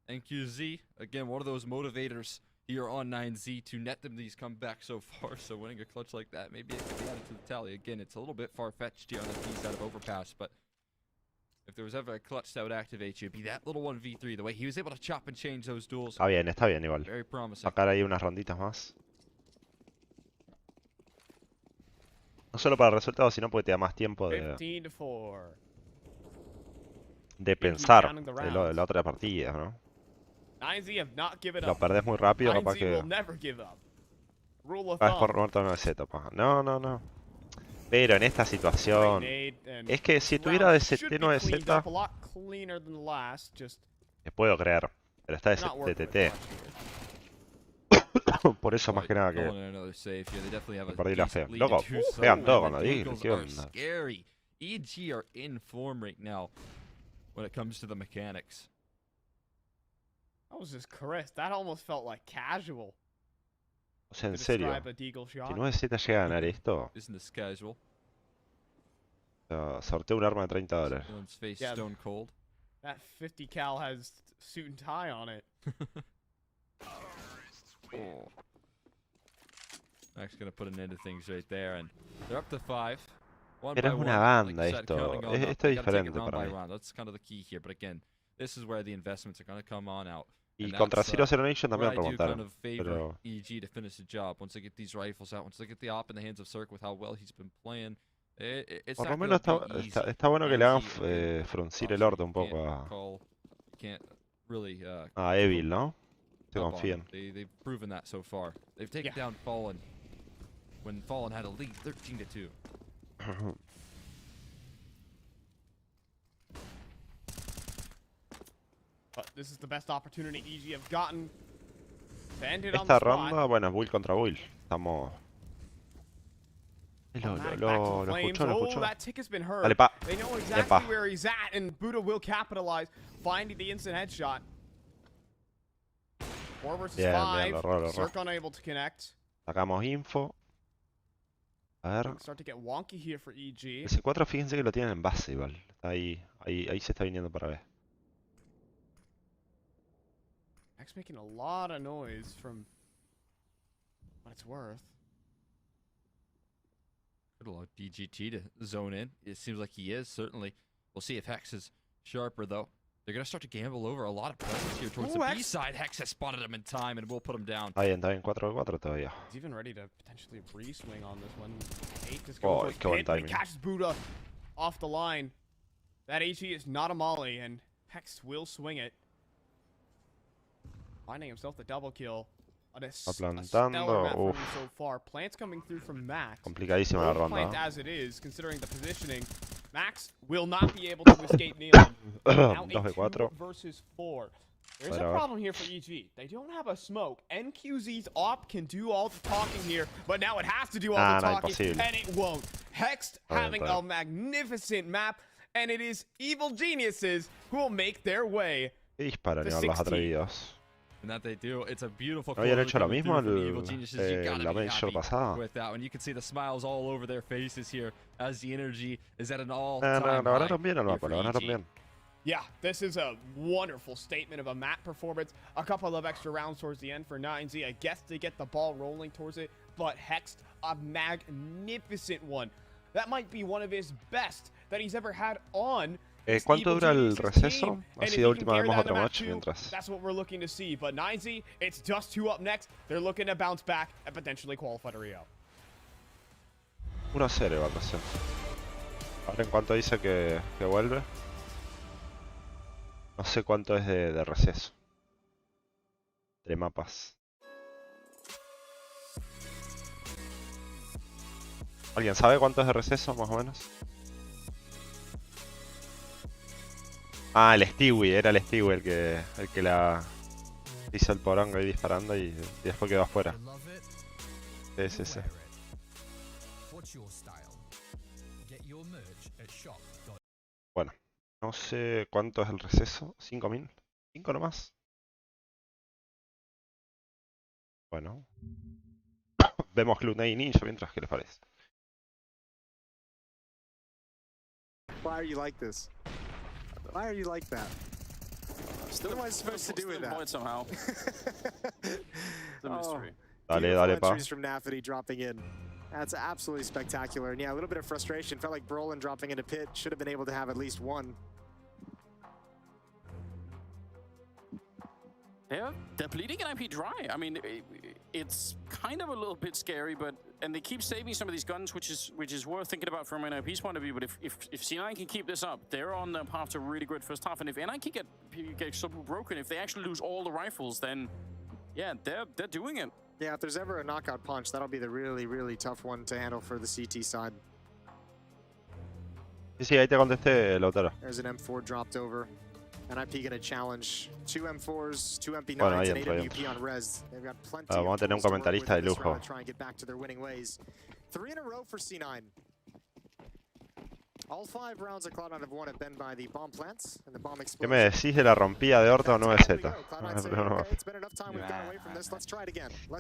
NQZ, again, one of those motivators here on 9Z to net them these comebacks so far. So winning a clutch like that, maybe it could be added to the tally. Again, it's a little bit far-fetched here on the B side of overpass, but if there was ever a clutch that would activate you, it'd be that little 1v3. The way he was able to chop and change those duels. Está bien igual. Very promising. Sacar ahí unas ronditas más. No solo para el resultado, sino porque te da más tiempo de pensar de la otra partida, ¿no? Lo perdés muy rápido, capaz que... Es por muerto no es papá. No. Pero en esta situación... Es que si tuviera DCT no DZ... Te puedo creer. Pero está DTT. Por eso más que nada que... Me perdí la fe. Loco, pegan todo con la Deagle. ¿Qué onda? EG are in form right now when it comes to the mechanics. That was just caress. That almost felt like casual. O sea, en serio, si 9Z llega a ganar esto, sorteo un arma de $30. Yeah, that 50 cal has suit and tie on it. Oh. Max gonna put an end to things right there, and they're up to 5. Pero es una banda esto. Esto es diferente para mí. That's kind of the key here, but again, this is where the investments are gonna come on out. Y contra 0-0 Nation también remontaron. Pero... EG to finish the job once they get these rifles out, once they get the op in the hands of Cirque with how well he's been playing. Por lo menos está bueno que le hagan fruncir el orto un poco a Evil, ¿no? Se confían. They've proven that so far. They've taken down Fallen when Fallen had a lead 13-2. But this is the best opportunity EG have gotten. Esta ronda, bueno, es Bull contra Bull. Estamos... Lo escuchó. That tick has been heard. Dale, pa. They know exactly where he's at, and Buddha will capitalize, finding the instant headshot. 4 versus 5. Cirque unable to connect. Sacamos info. A ver. Start to get wonky here for EG. Ese 4, fíjense que lo tienen en base igual. Ahí se está viniendo para ver. X making a lot of noise from what it's worth. Could allow DGT to zone in. It seems like he is, certainly. We'll see if Hex is sharper, though. They're going to start to gamble over a lot of presence here towards the B side. Hex has spotted him in time, and will put him down. Está bien, 4-4 todavía. He's even ready to potentially re-swing on this one. 8 just goes for hit, but he catches Buddha off the line. That HE is not a molly, and Hex will swing it. Finding himself the double kill. Plantando, so far. Plants coming through from Max. Complicadísima la ronda. Plant as it is, considering the positioning. Max will not be able to escape Neon. Now 2 versus 4. There's a problem here for EG. They don't have a smoke. NQZ's op can do all the talking here, but now it has to do all the talking, and it won't. Hex having a magnificent map, and it is evil geniuses who will make their way to 16. And that they do. It's a beautiful. ¿No habían hecho lo mismo la major pasada? With that one, you can see the smiles all over their faces here as the energy is at an No, all-time la ganaron bien el mapa, la ganaron bien. Yeah, this is a wonderful statement of a map performance. A couple of extra rounds towards the end for 9Z. I guess they get the ball rolling towards it, but Hex, a magnificent one. That might be one of his best that he's ever had on. ¿Cuánto dura el receso? Así de última vemos otro match mientras. That's what we're looking to see. But 9Z, it's just 2 up next. They're looking to bounce back and potentially qualify to Rio. 1-0 evaluación. Ahora en cuánto dice que vuelve. No sé cuánto es de receso. De mapas. ¿Alguien sabe cuánto es de receso más o menos? Ah, el Stewie, era el Stewie el que la hizo el porongo ahí disparando y después quedó afuera. Sí. Bueno, no sé cuánto es el receso. 5.000. 5 nomás. Bueno. Vemos Cloud9 y Ninja mientras, ¿qué les parece? Why are you like this? Why are you like that? What am I supposed to do with that? Somehow. The mystery. Dale, pa. From Nafity dropping in. That's absolutely spectacular. And yeah, a little bit of frustration. Felt like Brolin dropping into pit should have been able to have at least one. Yeah, they're bleeding an IP dry. I mean, it's kind of a little bit scary, and they keep saving some of these guns, which is worth thinking about from an IP's point of view. But if C9 can keep this up, they're on the path to a really good first half. And if N9 can get super broken, if they actually lose all the rifles, then yeah, they're doing it. Yeah, if there's ever a knockout punch, that'll be the really, really tough one to handle for the CT side. Sí, ahí te contesté, Lautaro. There's an M4 dropped over. And IP gonna challenge 2 M4s, 2 MP9s, bueno, ahí and entro, 8 WP on res. They've got plenty vamos a tener un comentarista de lujo. Try and get back to their winning ways. 3 in a row for C9. All 5 rounds that Cloud9 have won have been by the bomb plants and the bomb explosion. ¿Qué me decís de la rompida de Horta o 9Z?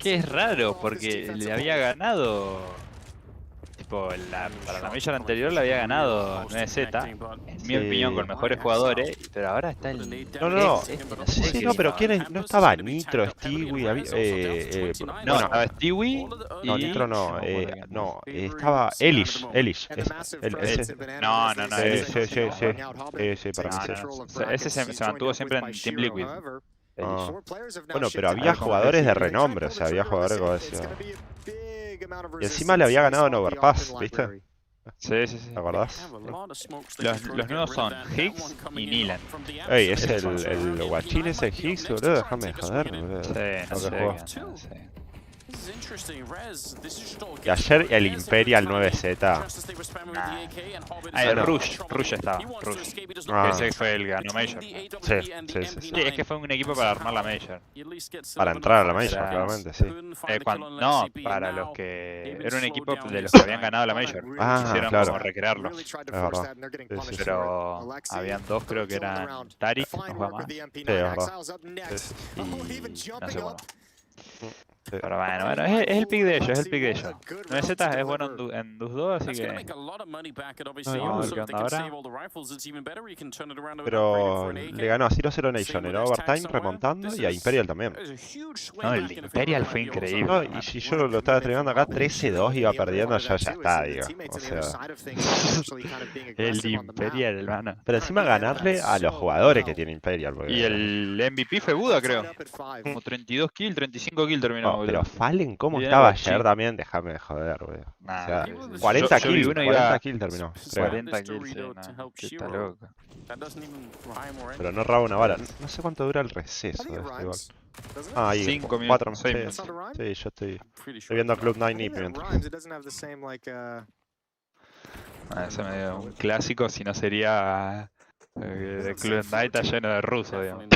Que es raro porque le había ganado. Tipo, para la Major anterior le había ganado 9Z, en mi opinión, con mejores jugadores, pero ahora está el... No, sí, no, pero ¿quién es? No estaba Nitro, Stewie, no, estaba Stewie y... No, Nitro no, estaba Elish. No, Sí, para mí sí. Ese se mantuvo siempre en Team Liquid. Bueno, pero había jugadores de renombre, o sea, había jugadores como decía. Y encima le había ganado en Overpass, ¿viste? Sí. ¿Te acordás? Los nuevos son Higgs y Nilan. Ey, es el guachín ese Higgs, boludo, déjame de joder, boludo. Sí, no sé. Y ayer el Imperial 9Z. El Rush estaba. Ese fue el que ganó Major. Sí. Es que fue un equipo para armar la Major. Para entrar a la Major, claramente, sí. No, para los que... Era un equipo de los que habían ganado la Major. Quisieron como recrearlo. Es verdad. Pero habían dos, creo que eran Tarik, no juega más. Sí, es verdad. Y no sé bueno. Pero bueno, es el pick de ellos, 9Z es bueno en Dus 2, así que... Vamos a ver qué onda ahora. Pero le ganó a 0-0 Nation en Overtime remontando y a Imperial también. No, el Imperial fue increíble. No, y si yo lo estaba entregando acá 13-2 iba perdiendo, ya está, digo. O sea... El Imperial, hermano. Pero encima ganarle a los jugadores que tiene Imperial. Porque... Y el MVP fue Buda, creo. Como 32 kills, 35 kills terminó. No, pero Fallen, ¿cómo estaba ayer también? Déjame de joder, boludo. O sea, 40 kills, 40 kills terminó. 40 kills, está loco. Pero no roba una bala. No sé cuánto dura el receso de este igual. Ah, ahí, 5 4 minutos. Sí, yo estoy viendo a Cloud9 y mientras. Ese me dio un clásico, si no sería... de Cloud9 está lleno de rusos, digamos.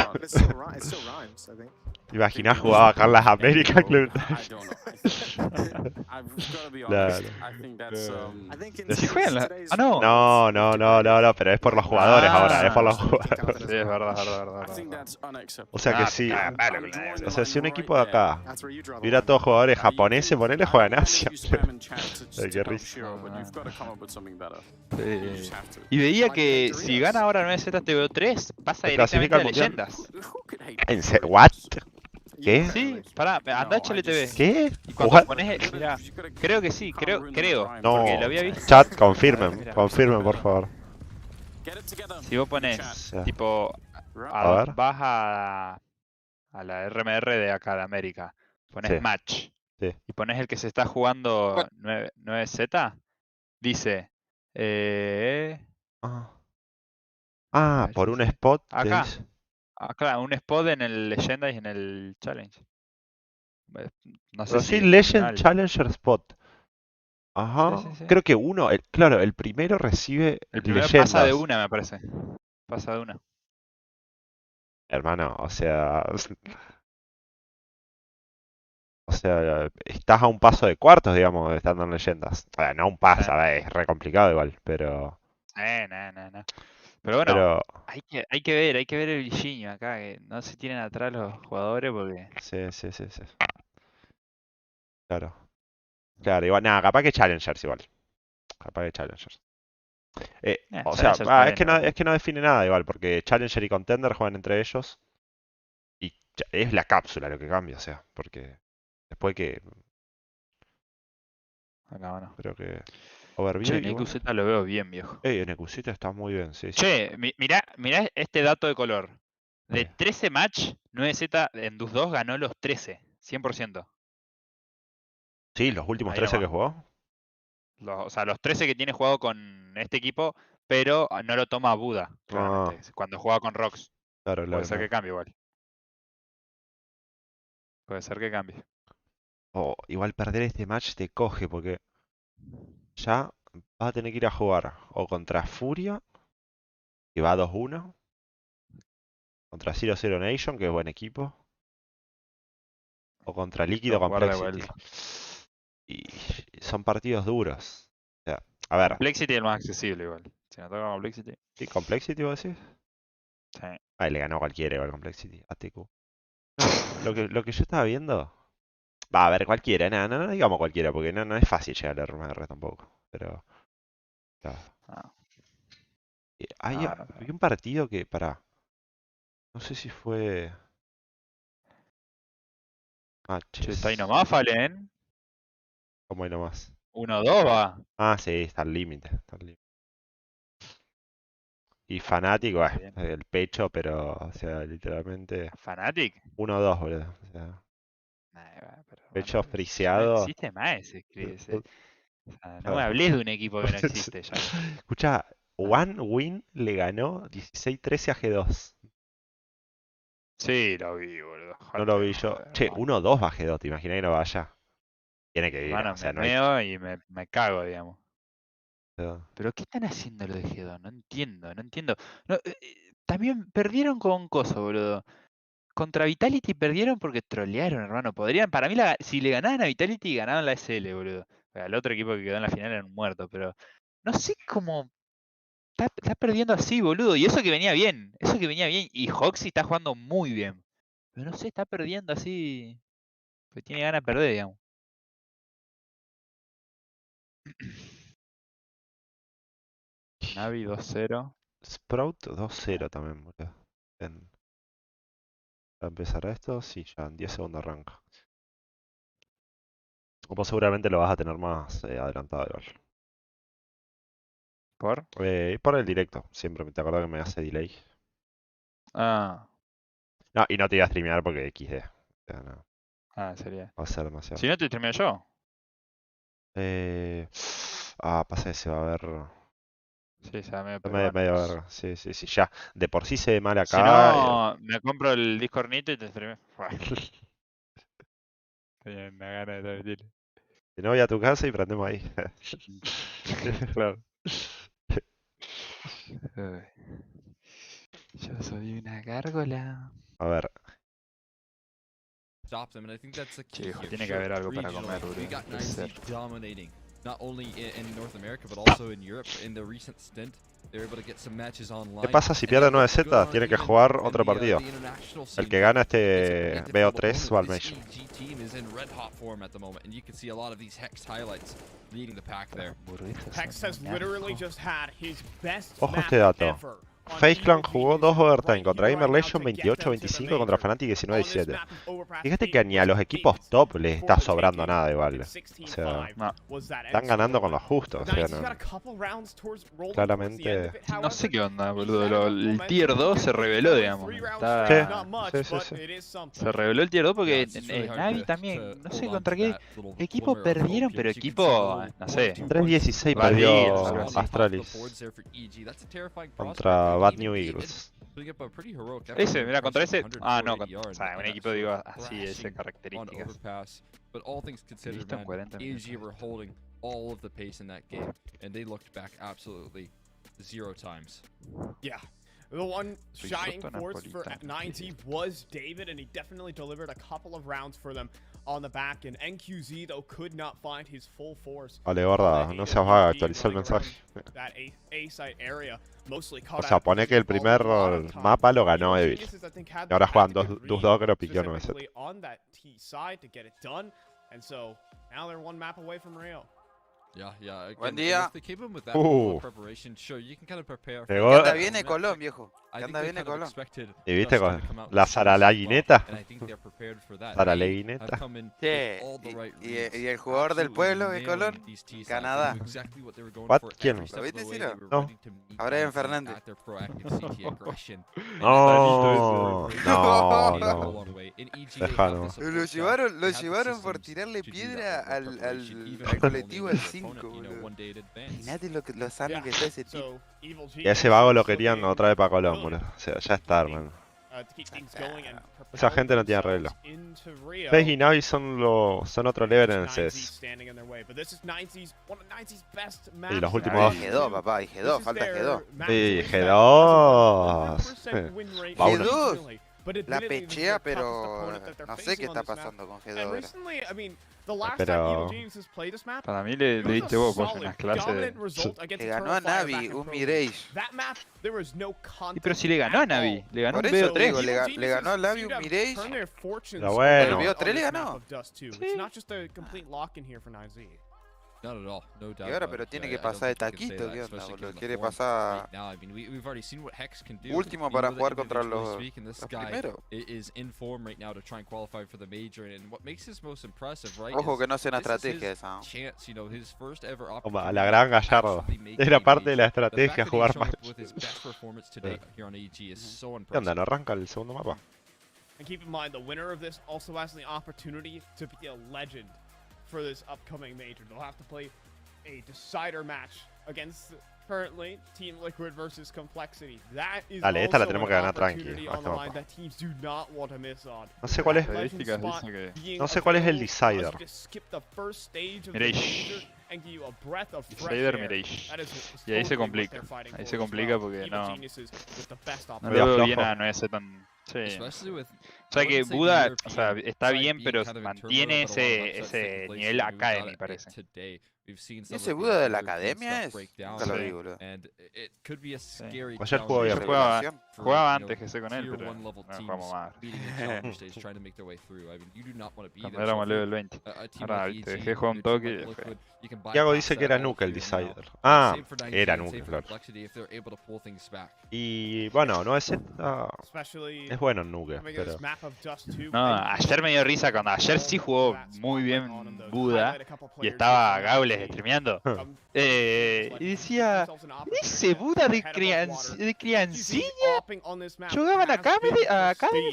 Imaginás jugaba Carlas América Club. ¿Sí juegan? Ah, no. No, pero es por los jugadores ahora, es por los jugadores. Sí, es verdad. O sea que sí. O sea, si un equipo de acá hubiera todos jugadores japoneses, ponele juega en Asia. Qué risa. Y veía que si gana ahora 9Z TVO3, pasa directamente a leyendas. ¿What? ¿Qué? Sí, pará, anda a HLTV. ¿Qué? Y cuando pones, mirá, creo que sí, creo. No, porque lo había visto. Chat, confirmen por favor. Si vos pones, tipo, ver. vas a la RMR de acá de América, pones match, y pones el que se está jugando 9Z, dice, por un spot. Acá. Claro, un spot en el Leyenda y en el Challenge. No sé si Legend Challenger Spot. Ajá. Sí. Creo que uno, el primero recibe el primero leyendas. Pasa de una, me parece. Pasa de una. Hermano, o sea, estás a un paso de cuartos, digamos, estando en leyendas. O sea, no un paso, es re complicado igual, pero... No. Pero bueno, hay que ver el brilliño acá, que no se tienen atrás los jugadores porque... Sí. Claro. Claro, igual, nada, capaz que Challengers igual. Capaz que Challengers. O sea, es que no define nada igual, porque Challenger y Contender juegan entre ellos. Y es la cápsula lo que cambia, o sea, porque después que... Acá, bueno. Creo que... Overview Che, igual. NQZ lo veo bien, viejo. NQZ está muy bien, sí. Che, mirá este dato de color. De Sí. 13 match, 9Z en DUS 2 ganó los 13, 100%. Sí, los últimos Ahí 13 que nomás. jugó. O sea, los 13 que tiene jugado con este equipo, pero no lo toma Buda, claramente. Cuando juega con Rox. Claro, Puede ser que cambie igual. Puede ser que cambie. Igual perder este match te coge, porque ya vas a tener que ir a jugar o contra Furia, que va 2-1, contra 0-0 Nation, que es buen equipo, o contra Líquido Complexity. Y son partidos duros. O sea, a ver. Complexity es el más accesible igual. Si no toca Complexity. ¿Sí, Complexity vos decís? Sí. Ahí le ganó cualquiera igual Complexity, ATQ. No, lo que yo estaba viendo. Va, a ver, cualquiera, no digamos cualquiera, porque no es fácil llegar al RMR tampoco. Pero. Claro. Vi un partido que, no sé si fue. Che, está ahí nomás, Fallen. ¿Cómo hay nomás? 1-2 va. Ah, sí, está al límite. Y Fanático, el pecho, pero, o sea, literalmente. ¿Fanatic? 1-2, boludo. O sea, pecho No friseado. existe más ese. O sea, no me hables de un equipo que no existe ya. Escucha, One Win le ganó 16-13 a G2. Sí, lo vi, boludo. No lo vi yo. Che, 1-2 va G2, te imaginas que no vaya. Tiene que ir. Bueno, O sea, me meo y me cago, digamos. No. Pero ¿qué están haciendo los de G2? No entiendo. No, también perdieron con Coso, boludo. Contra Vitality perdieron porque trolearon, hermano. Podrían, para mí, si le ganaban a Vitality, ganaban la SL, boludo. El otro equipo que quedó en la final era un muerto, pero no sé cómo está perdiendo así, boludo. Y eso que venía bien. Y Hoxie está jugando muy bien. Pero no sé, está perdiendo así. Porque tiene ganas de perder, digamos. Navi 2-0. Sprout 2-0 también, boludo. Para empezar esto, sí, ya en 10 segundos arranca. Vos seguramente lo vas a tener más adelantado igual. ¿Por? Por el directo, siempre te acuerdo que me hace delay. Ah. No, y no te iba a streamear porque XD. O sea, no. Ah, sería. Va a ser demasiado. Si no te streameo yo. Pasa que se va a ver. Sí, se va medio Medio peruano. verga. Sí, ya. De por sí se ve mal acá. Si no, me compro el Discordnito y te streameo. Tenía una gana de transmitir. Si no, voy a tu casa y prendemos ahí. Claro. Yo soy una gárgola. A ver. Stop them, and I think that's the key here. Tiene que haber algo para comer, We got boludo. 9Z dominating, not only in North America, but also in Europe. In the recent stint, they were able to get some matches online. ¿Qué pasa si pierde 9Z? Tiene que jugar otro partido. El que gana este Bo3 va al Major. Team is in red hot form at the moment, and you can see a lot of these Hex highlights leading the pack there. Hex has literally just had his best Ojo map este dato. ever. FaZe Clan jugó 2 overtime contra Gamer Legion 28-25 contra Fnatic 19-17. Fíjate que ni a los equipos top les está sobrando nada igual. O sea, están ganando con lo justo. O sea, no. Claramente. No sé qué onda, boludo. El tier 2 se reveló, digamos. Sí. Se reveló el tier 2 porque Navi también, no sé contra qué equipo perdieron, pero equipo, no sé. 3-16 perdió Astralis contra Bad New Eagles. Ese, mira, contra ese. Ah, no, o sea, un equipo, digo, así de esas características. But all things considered, man, AG were holding all of the pace in that game, and they looked back absolutely 0 times. Yeah. The one shining force for 9Z was David, and he definitely delivered a couple of rounds for them on the back end. NQZ, though, could not find his full force. Vale, gorda, no seas vaga, actualiza el mensaje. O sea, pone que el primer mapa lo ganó Evil. Y ahora juegan 2-2, creo, piqueó 9-7. And so now they're one map away from Rio. Yeah, yeah. Again, Buen día. if they keep him with that level of preparation, sure, you can kind of prepare for Llegó- Anda viene Colón, viejo. I think Anda they viene kind of Colón. expected ¿Y viste Dust to con come out la with speed as well, zaralaguineta? and I think they're prepared for that. Zaralaguineta. They have come in Sí, with all the right y reads, el jugador del absolutely pueblo de nailing Colón, these T sides. Canadá. They knew exactly what they were going What? for ¿Quién? every step ¿Lo of the viste, way. Ciro? They were No. ready to meet Abraham Nancy Fernández. at their proactive CT aggression. No, no, no. no. Dejalo. Lo llevaron por tirarle piedra al colectivo al 5, boludo. Imagínate lo sano que está ese tipo. Y a ese vago lo querían otra vez para Colón, boludo. O sea, ya está, hermano. Esa gente no tiene arreglo. Face y Navi son otro level en el CS. Y los últimos dos. G2, papá, y G2, falta G2. Sí, G2. G2 la pechea, pero no sé qué está pasando con G2 ahora. Pero Para mí le diste vos en las clases. Le ganó a Navi un Mirage. Sí, pero si le ganó a Navi, le ganó Por un eso te digo, BO3. le ganó a Navi un Mirage. Pero bueno. ¿El BO3 le ganó? Not at all, no doubt. Y ahora, about pero it. tiene I que don't pasar de think you can say taquito, that, ¿qué onda, especially boludo? given the Quiere form pasar right now. I mean, we've already seen what Hex can do. último We para know that jugar contra individually los speaking, this guy primero. is in form right now to try and qualify for the major, and what makes this most impressive, right? Ojo is que no sea una this is estrategia his esa, ¿no? chance, you know, his first ever Como a opportunity la gran to Gallardo. actually make Era a parte de la major. The fact estrategia that he's jugar shown up mal. with his best performance today here on AG is so ¿Qué onda? impressive. ¿No arranca el segundo mapa? And keep in mind, the winner of this also has the opportunity to be a legend for this upcoming major. They'll have to play a decider match against currently Team Liquid versus Complexity. That is Dale, esta la also tenemos an que ganar tranqui, opportunity a on este the line mapa. that teams do not want to miss on. No sé cuál es. Estadísticas dicen que No sé cuál es el Decider. Mirage. Decider Mirage. Y ahí se complica. Ahí se complica porque no Medio lo veo flojo. bien a 9Z tan... Sí. Especially with, O sea I que wouldn't say the Buda, o European sea, está side bien, being pero kind of in mantiene turmoil, but a lot of upsets ese taking place nivel in academy, Buda parece. today. We've seen ¿Y some ese of the Buda de la European academia stuff es? break down, Nunca lo vi, boludo. and it could be a scary Ayer jugó challenge bien. Yo jugaba, for, jugaba you antes know, que sé con él, tier pero one level no teams jugamos más. beating the challenger stage, trying to make their way through. I mean, you do not want to be Cuando there. éramos So if level you're 20. a team Ahora, like viste, EG, dejé de jugar un a team toque y like dejé. Liquid, you can Tiago bypass dice que that era all Nuke el here now. Decider. Ah, Same for 9Z, era same Nuke, for claro. Complexity if they're able to pull things back. Y bueno, 9Z es bueno en Nuke, pero... No, ayer me dio risa cuando ayer sí jugó muy bien Buda y estaba Gaules streameando. Y decía, ese Buda de criancilla jugaban acá,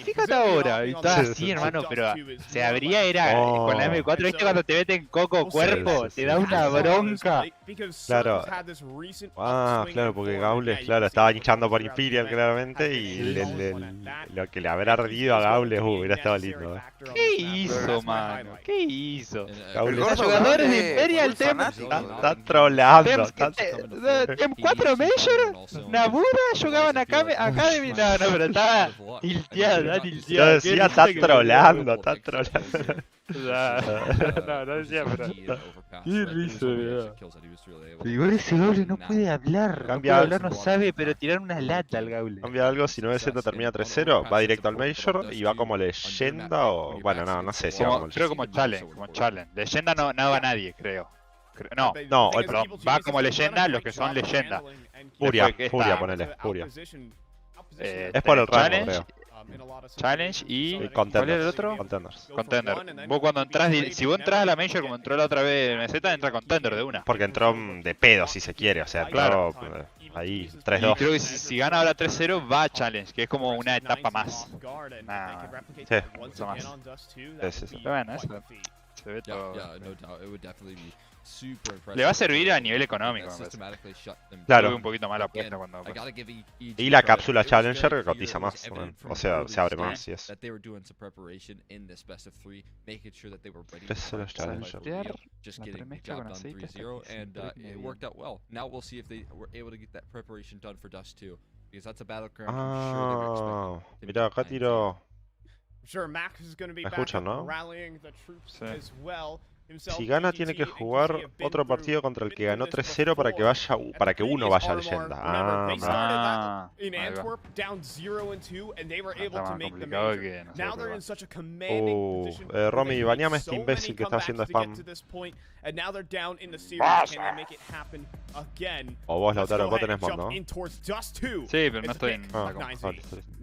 fíjate ahora. Y estaba así, hermano, pero se abría, era con la M4, ¿viste cuando te meten coco cuerpo? Te da una bronca. Claro. Ah, claro, porque Gaules, claro, estaba hinchando por Imperial claramente y lo que le habrá ardido a Gaules, hubiera estado lindo. ¿Qué hizo, mano? ¿Qué hizo? Gaules Los jugadores de Imperial están troleando. Tem 4 Major, Nabuda jugaban acá Academy. No, pero estaba tilteado, Yo tilteado. decía, está troleando, está troleando. No decía, pero... Qué risa, igual ese Gaule no puede hablar. No puede hablar, no sabe, pero tirar una lata al Gaule. Cambia algo, si 9Z termina 3-0, va directo al Major y va como leyenda o... Bueno, no sé si va como Creo como challenge. Leyenda no va nadie, creo. No, perdón, va como leyenda los que son leyenda. Furia, Después que Furia, está- ponele, Furia. Es por el rango, creo. Challenge y... ¿Cuál Contenders. era el otro? Contenders. Contender. Vos cuando entras, si vos entras a la Major como entró la otra vez MZ, entra Contender de una. Porque entró de pedo, si se quiere, o sea, entró ahí, Y 3-2. creo que si gana ahora 3-0 va a Challenge, que es como una etapa más. Sí. Mucho más. Sí. Pero bueno, eso se ve todo. Yeah, no doubt. It would definitely be super impressive. Le va a servir a nivel económico, me parece. Systematically shut them Claro. Tuve un poquito más la apuesta Again, cuando... I gotta give EG Y la credit. cápsula It was Challenger very cotiza clear, más, it was evident from o sea, early se abre stage más y eso. that they were doing some preparation in this best of 3, making sure that they were ready Tres to ceros fight for Challenger. Rio, just La getting the premezcla job con done aceite hasta 3-0, que se and impregne it bien. worked out well. Now we'll see if they were able to get that preparation done for Dust 2, because that's a battleground I'm sure they were Ah, expecting to mirá, meet acá 9Z. tiro... Sure, Max is going to be Me back escuchan, up ¿no? rallying the troops Sí. as well. Si gana tiene que jugar otro partido contra el que ganó 3-0 para que vaya, para que uno vaya a leyenda. Ah, in ahí va. Antwerp down 0-2 and they were Está able to más make the complicado major. que no sé Now qué they're va. in such a commanding position. Romy, where they baneame made este so imbécil many que está haciendo comebacks to spam. get to this point, and now they're down in the series. Can they make it happen again? O vos, Let's Lautaro, go vos ahead tenés and mod, jump ¿no? in towards Dust 2. Sí, pero no It's a estoy pick en Ah, la of comp. 9Z. listo, listo.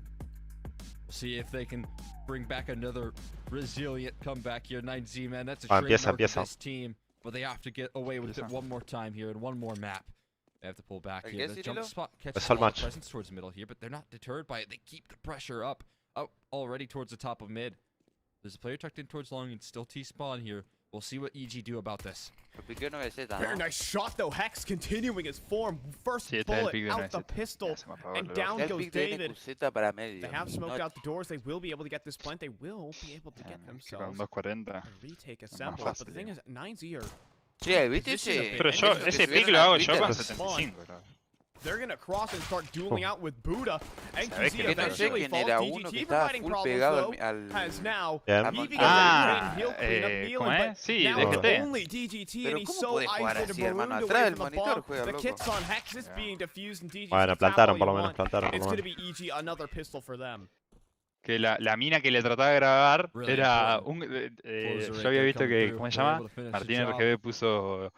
See if they can bring back another resilient comeback here. 9Z, man, that's a Empieza, trademark of empieza. this team. But they have to get away with it one more time here and one more map. They have to pull back here. The jump spot catches Es all a lot of match. presence towards middle here, but they're not deterred by it. They keep the pressure up already towards the top of mid. There's a player tucked in towards long and still T-spawn here. We'll see what EG do about this. Very nice shot though. Hex continuing his form. First Sí, este es el bullet pick de out the 9Z. pistol. Ya se me apagó And el down reloj. goes David. para medio. They have smoked out the doors. They will be able to get this plant. They will be able to get Que con themselves 240. a retake assembled. But the thing is, 9Z are Che, ¿viste position ese? a Pero yo, bit. ese que pick subieron lo a hago yo Twitter. con 75, bro. they're gonna cross and start dueling out with Buddha. And ¿Sabés QZ que Que no sé eventually quién falls. era uno que DGT estaba providing full problems pegado though. al... Has now Bien. heaving Ah, he'll clean up ¿cómo Nealon, es? but Sí, now DGT. it's only DGT Pero and he's ¿cómo so podés jugar isolated, así, hermano? marooned Atrás away del from the monitor bomb. juega, The loco. kits on Hex is being diffused and DGT Bueno, can tap plantaron all por lo you menos, want. plantaron por It's lo gonna menos. be EG, another pistol for them. Que la mina que le trataba de grabar Really era important. un... Closer right yo había there visto coming que, through. ¿cómo se They're llama? able to finish the Martín job. RGB puso...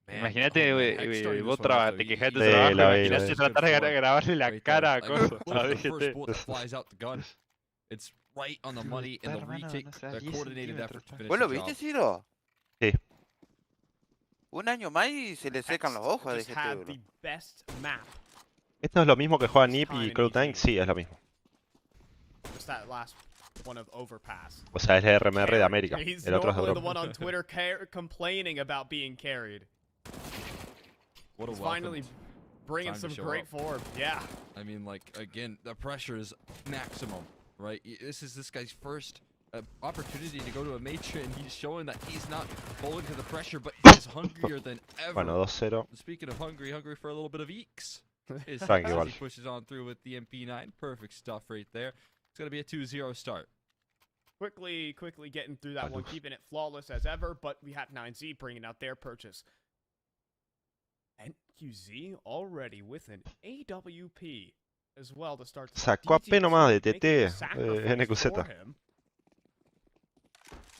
Man, Imagínate, oh, man, Hex starting vos this one off, te though. quejas de tu Sí, trabajo, la vi, imagínate la vi. tratar de grabarle la Right cara a there. cosas. What A if the first DGT. bullet that flies out the gun? It's right on the money in the Hermano, retake, no sé, the 10 coordinated effort to centímetros. finish ¿Vos lo the viste, job. Ciro? Sí. Un año más y se le secan los ojos a Just DGT, had bro. the best map. ¿Esto es lo mismo que juega Nip y Cloud9? Sí, es lo mismo. Just that last one of Overpass. O sea, es el RMR de América. He's El otro es de normally the Europa. one on Twitter complaining about being carried. What a He's welcome finally bringing time to some show great up. form. Yeah. I mean, like, again, the pressure is maximum, right? This is this guy's first opportunity to go to a major, and he's showing that he's not falling to the pressure, but he's hungrier than ever. Bueno, 2-0. Speaking of hungry for a little bit of eeks. Is Tranqui, as igual. he pushes on through with the MP9. Perfect stuff right there. It's going to be a 2-0 start. Quickly getting through that one, keeping it flawless as ever, but we have 9Z bringing out their purchase. And QZ already with an AWP as well to start. Sacó apenas más de DGT TT, making a sacrifice NQZ. for him.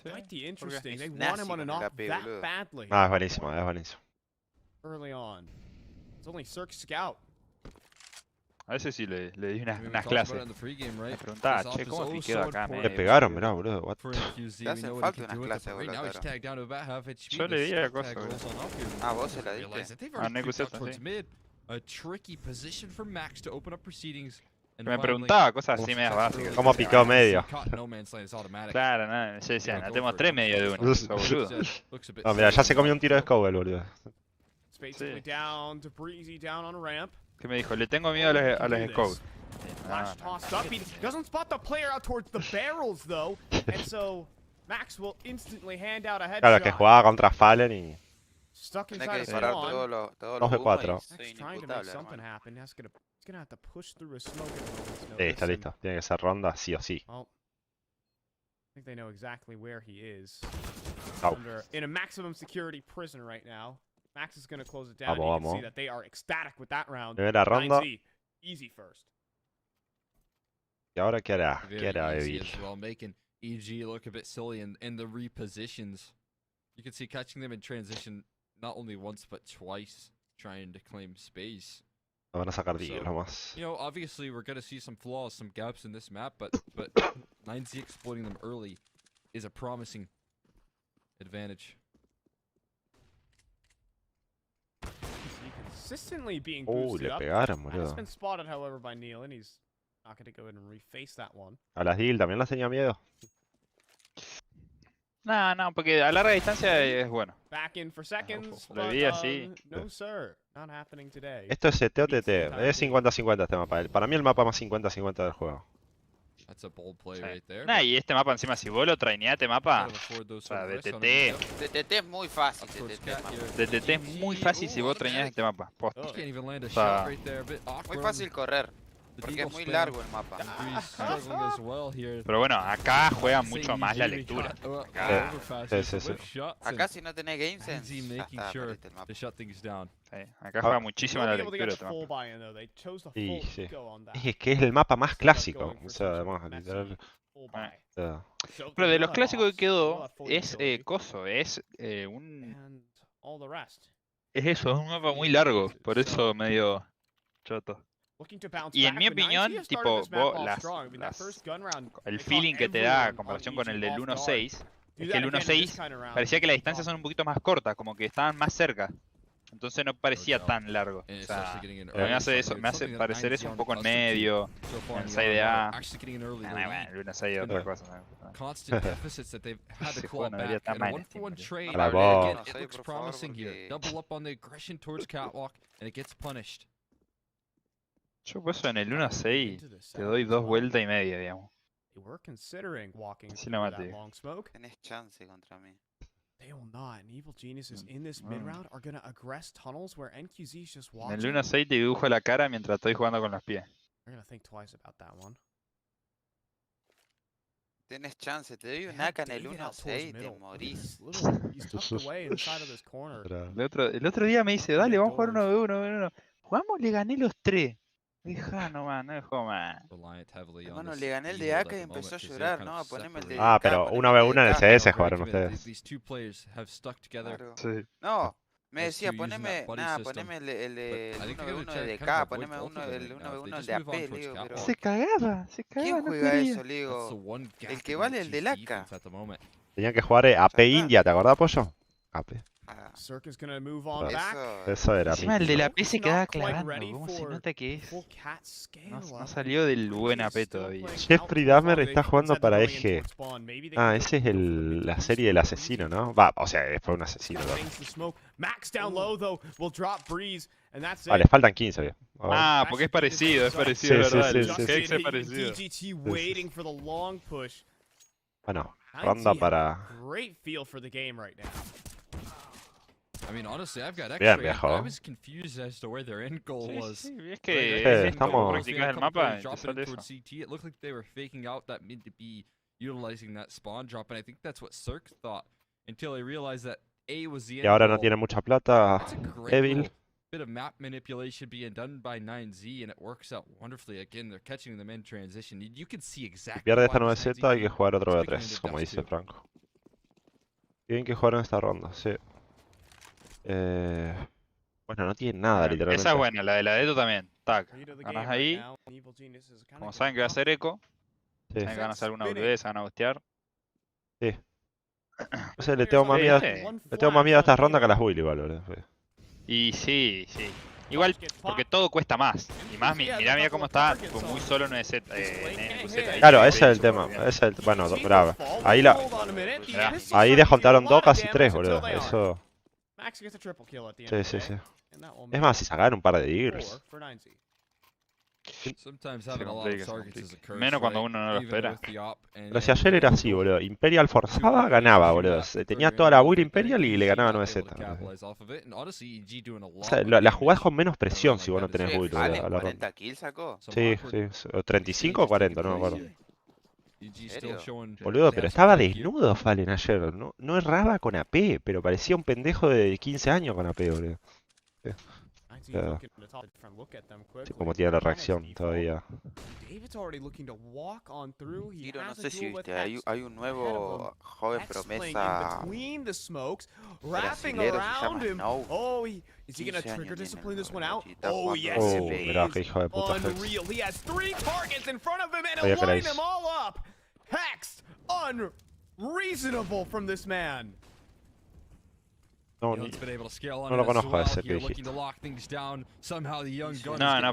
Mighty interesting. They Es want him nazi on an con el off AP, that boludo. badly Ah, es buenísimo, es buenísimo. early on. It's only Cirque Scout. A veces sí le di I mean, we unas talked about it clases. in the pregame, right? Me preguntaba, This off che, is ¿cómo oh piqueo so acá? Le important pegaron, mirá, boludo. What? for NQZ. Te We hacen know what falta he can unas do with it, clases, but right boludo, now he's Lautaro. tagged down to about half HP. Yo le The di spec cosas, tag rolls on up here. Ah, vos se la Realize diste. that they've Ah, already creeped NQZ, out towards sí. mid. A tricky position for Max to open up proceedings. And Me finally, preguntaba cosas así medias básicas. ¿Cómo picó medio? caught no man's land is automatic. Claro, no, yo decía, Go tenemos for it. 3 medio de uno. sos boludo. Looks a bit No, mira, ya se silly. comió un tiro de Scoville, boludo. It's basically down to Breezy down on ramp. ¿Qué me dijo? Le tengo miedo a los scouts. Flash tossed up. He doesn't spot the player out towards the barrels though, and so Max will instantly hand out a Claro, que headshot. jugaba contra Fallen y... Stuck Tenés que inside a disparar spawn. todos los Dos de humos y cuatro. soy Max trying to make inimputable, something hermano. happen. He's gonna have to push through a smoke at a moment's Sí, notice, está and, listo. Tiene que ser ronda sí o sí. well, I think they know exactly where he is. Au. In a maximum security prison right now. Max is gonna close it down. Vamos, You can vamos. see that they are ecstatic with that round. Primera ronda. 9Z, easy first. ¿Y ahora qué hará? Very ¿Qué hará easy Evil? as well, making EG look a bit silly in the repositions. You can see catching them in transition not only once but twice, trying to claim space. Lo van a sacar So, Diego más. You know, obviously we're gonna see some flaws, some gaps in this map, but 9Z exploiting them early is a promising advantage. Consistently being Uy, boosted le up. pegaron, Has boludo. been spotted, however, by Neil, and he's not going to go ahead and reface that one. A las Deal también las tenía miedo. No, porque a larga distancia es bueno. Back in for seconds, Lo but vi así. no sir, not happening today. Esto es CT o TT. Es 50-50 este mapa. Para mí el mapa más 50-50 del juego. That's a bold play Sí. right there. Nah, y este mapa encima, si vos lo traineás, este mapa, Gotta afford those o sea, sort of de risks on TT. himself. De TT es muy fácil, Up de towards TT, Cat hermano. here. de TT es muy fácil si vos traineás este mapa. Posta. He can't even land a sea, shot right there, a bit Muy awkward. fácil correr. Porque es muy largo el mapa. Pero bueno, acá juega mucho más la lectura. Acá, Acá si no tenés game sense, ya está, perdiste el mapa. acá juega muchísimo la lectura. Sí, sí. Es que es el mapa más clásico. O sea, además, literal. Pero de los clásicos que quedó es coso, es un... Es eso, es un mapa muy largo, por eso medio choto. Y en mi opinión, tipo, el feeling que te da en comparación con el del 1.6 es que el 1.6 parecía que las distancias son un poquito más cortas, como que estaban más cerca. Entonces no parecía tan largo. O sea, me hace eso, me hace parecer eso un poco en medio, en el side A. Bueno, el 1.6 es otra cosa. Ese juego no debería estar más en Steam. A la voz. Yo pues en el 1.6 te doy 2 vueltas y media, digamos. Sí lo maté. Tenés chance contra mí. They will not. And Evil Geniuses in this mid-round are gonna aggress tunnels where NQZ's just En watching. el 1.6 te dibujo la cara mientras estoy jugando con los pies. They're gonna think twice about that one. Tenés chance, te doy un AK en el 1.6 te morís. He's tucked away inside of this corner. El otro día me dice, dale, vamos a jugar 1v1. Jugamos, le gané los 3. Deja nomás, no dejó más. Hermano, le gané el de AK y empezó a llorar, ¿no? A ponerme el de Ah, AK, pero poneme 1v1 en el AK. CS jugaron ustedes. Claro. Sí. No, me decía, poneme el de 1v1 de DK, poneme el 1v1 el de AP, le digo, pero... Se cagaba. ¿Quién No juega quería. eso, le digo? El que vale el del AK. Tenían que jugar AP India, ¿te acordás, Pollo? AP. Circus gonna move on back. Eso era Encima el de la mítico. P se quedaba clavando. ¿Cómo se nota que es? No salió del buen AP todavía. Jeffrey Dahmer está jugando para EG. Ah, ese es la serie del asesino, ¿no? Va, o sea, fue un asesino. Vale, faltan 15, bien. Ah, porque es parecido, Sí, ¿verdad? sí, El sí, Hex sí. es parecido. Bueno, ronda para... Great feel for the game right now. I mean, honestly, I've got Bien, X-ray. viejo. I was confused as to where their end goal was. Sí, es Right, que Sí, es como estamos- practicas el mapa y te dropping sale it eso. towards CT. It looked like they were faking out that mid to be utilizing that spawn drop, and I think that's what Cirque thought until they realized that A was the Y end ahora no goal. tiene mucha plata. That's a great Evil. little bit of map manipulation being done by 9Z, and it works out wonderfully. Again, they're catching them in transition. You can see Si exactly pierde why esta this 9Z 9Z hay que team jugar otro is B3, picking como into dice depth Franco. Tienen que jugar en esta ronda, sí. Bueno, no tiene nada, literalmente. Esa es buena, la de la Deto también. Tac, Lead of the ganas game ahí. right now, and Evil Genius is kinda Como saben que va a ser eco, Sí. saben que van a hacer alguna boludez, se van a bustear. No sé, le tengo más miedo, le tengo más miedo a estas rondas que a las Willy, igual, boludo. Y sí. Igual, porque todo cuesta más. Y más, mirá cómo está, tipo, muy solo en NQZ. ahí. Claro, ese es el tema. Bueno, bravo. Ahí descontaron 2, casi 3, boludo. Eso. Max gets a triple kill at the end. Sí. And that will Es make más, si sacaron un par de it Eagles. 4 for 9Z. Sometimes having a lot of targets is a curse, Menos cuando right? uno no lo Even espera. with the op and Pero si ayer era así, boludo. Imperial forzaba, ganaba, boludo. Tenía toda la Will Imperial y le ganaba 9Z. O sea, la jugás con menos presión si vos no tenés Will, boludo. Fallen, a la ronda. 40 kills sacó. Sí. O 35 o 40, no me acuerdo. serio? Boludo, pero estaba desnudo Fallen ayer. No erraba con AP, pero parecía un pendejo de 15 años con AP, boludo. 9Z Yeah. looking to take a different look at them Sí, quickly. como tiene la Almost reacción default. todavía. David's already looking to walk on through. He Tiro, no has a sé si duel with viste, hay Hex un ahead of nuevo him. joven Hex playing in promesa between the smokes, wrapping brasilero, se around llama him. Snow. Oh, is he gonna 15 trigger años discipline tiene this el one out? y está Oh, jugando yes, Oh, it mirá, is. qué hijo de puta Hex. Unreal. He has 3 targets in front of him and Sabía he'll que era line eso. them all up. Hex, unreasonable from this man. No, No lo conozco a ese que dijiste. No,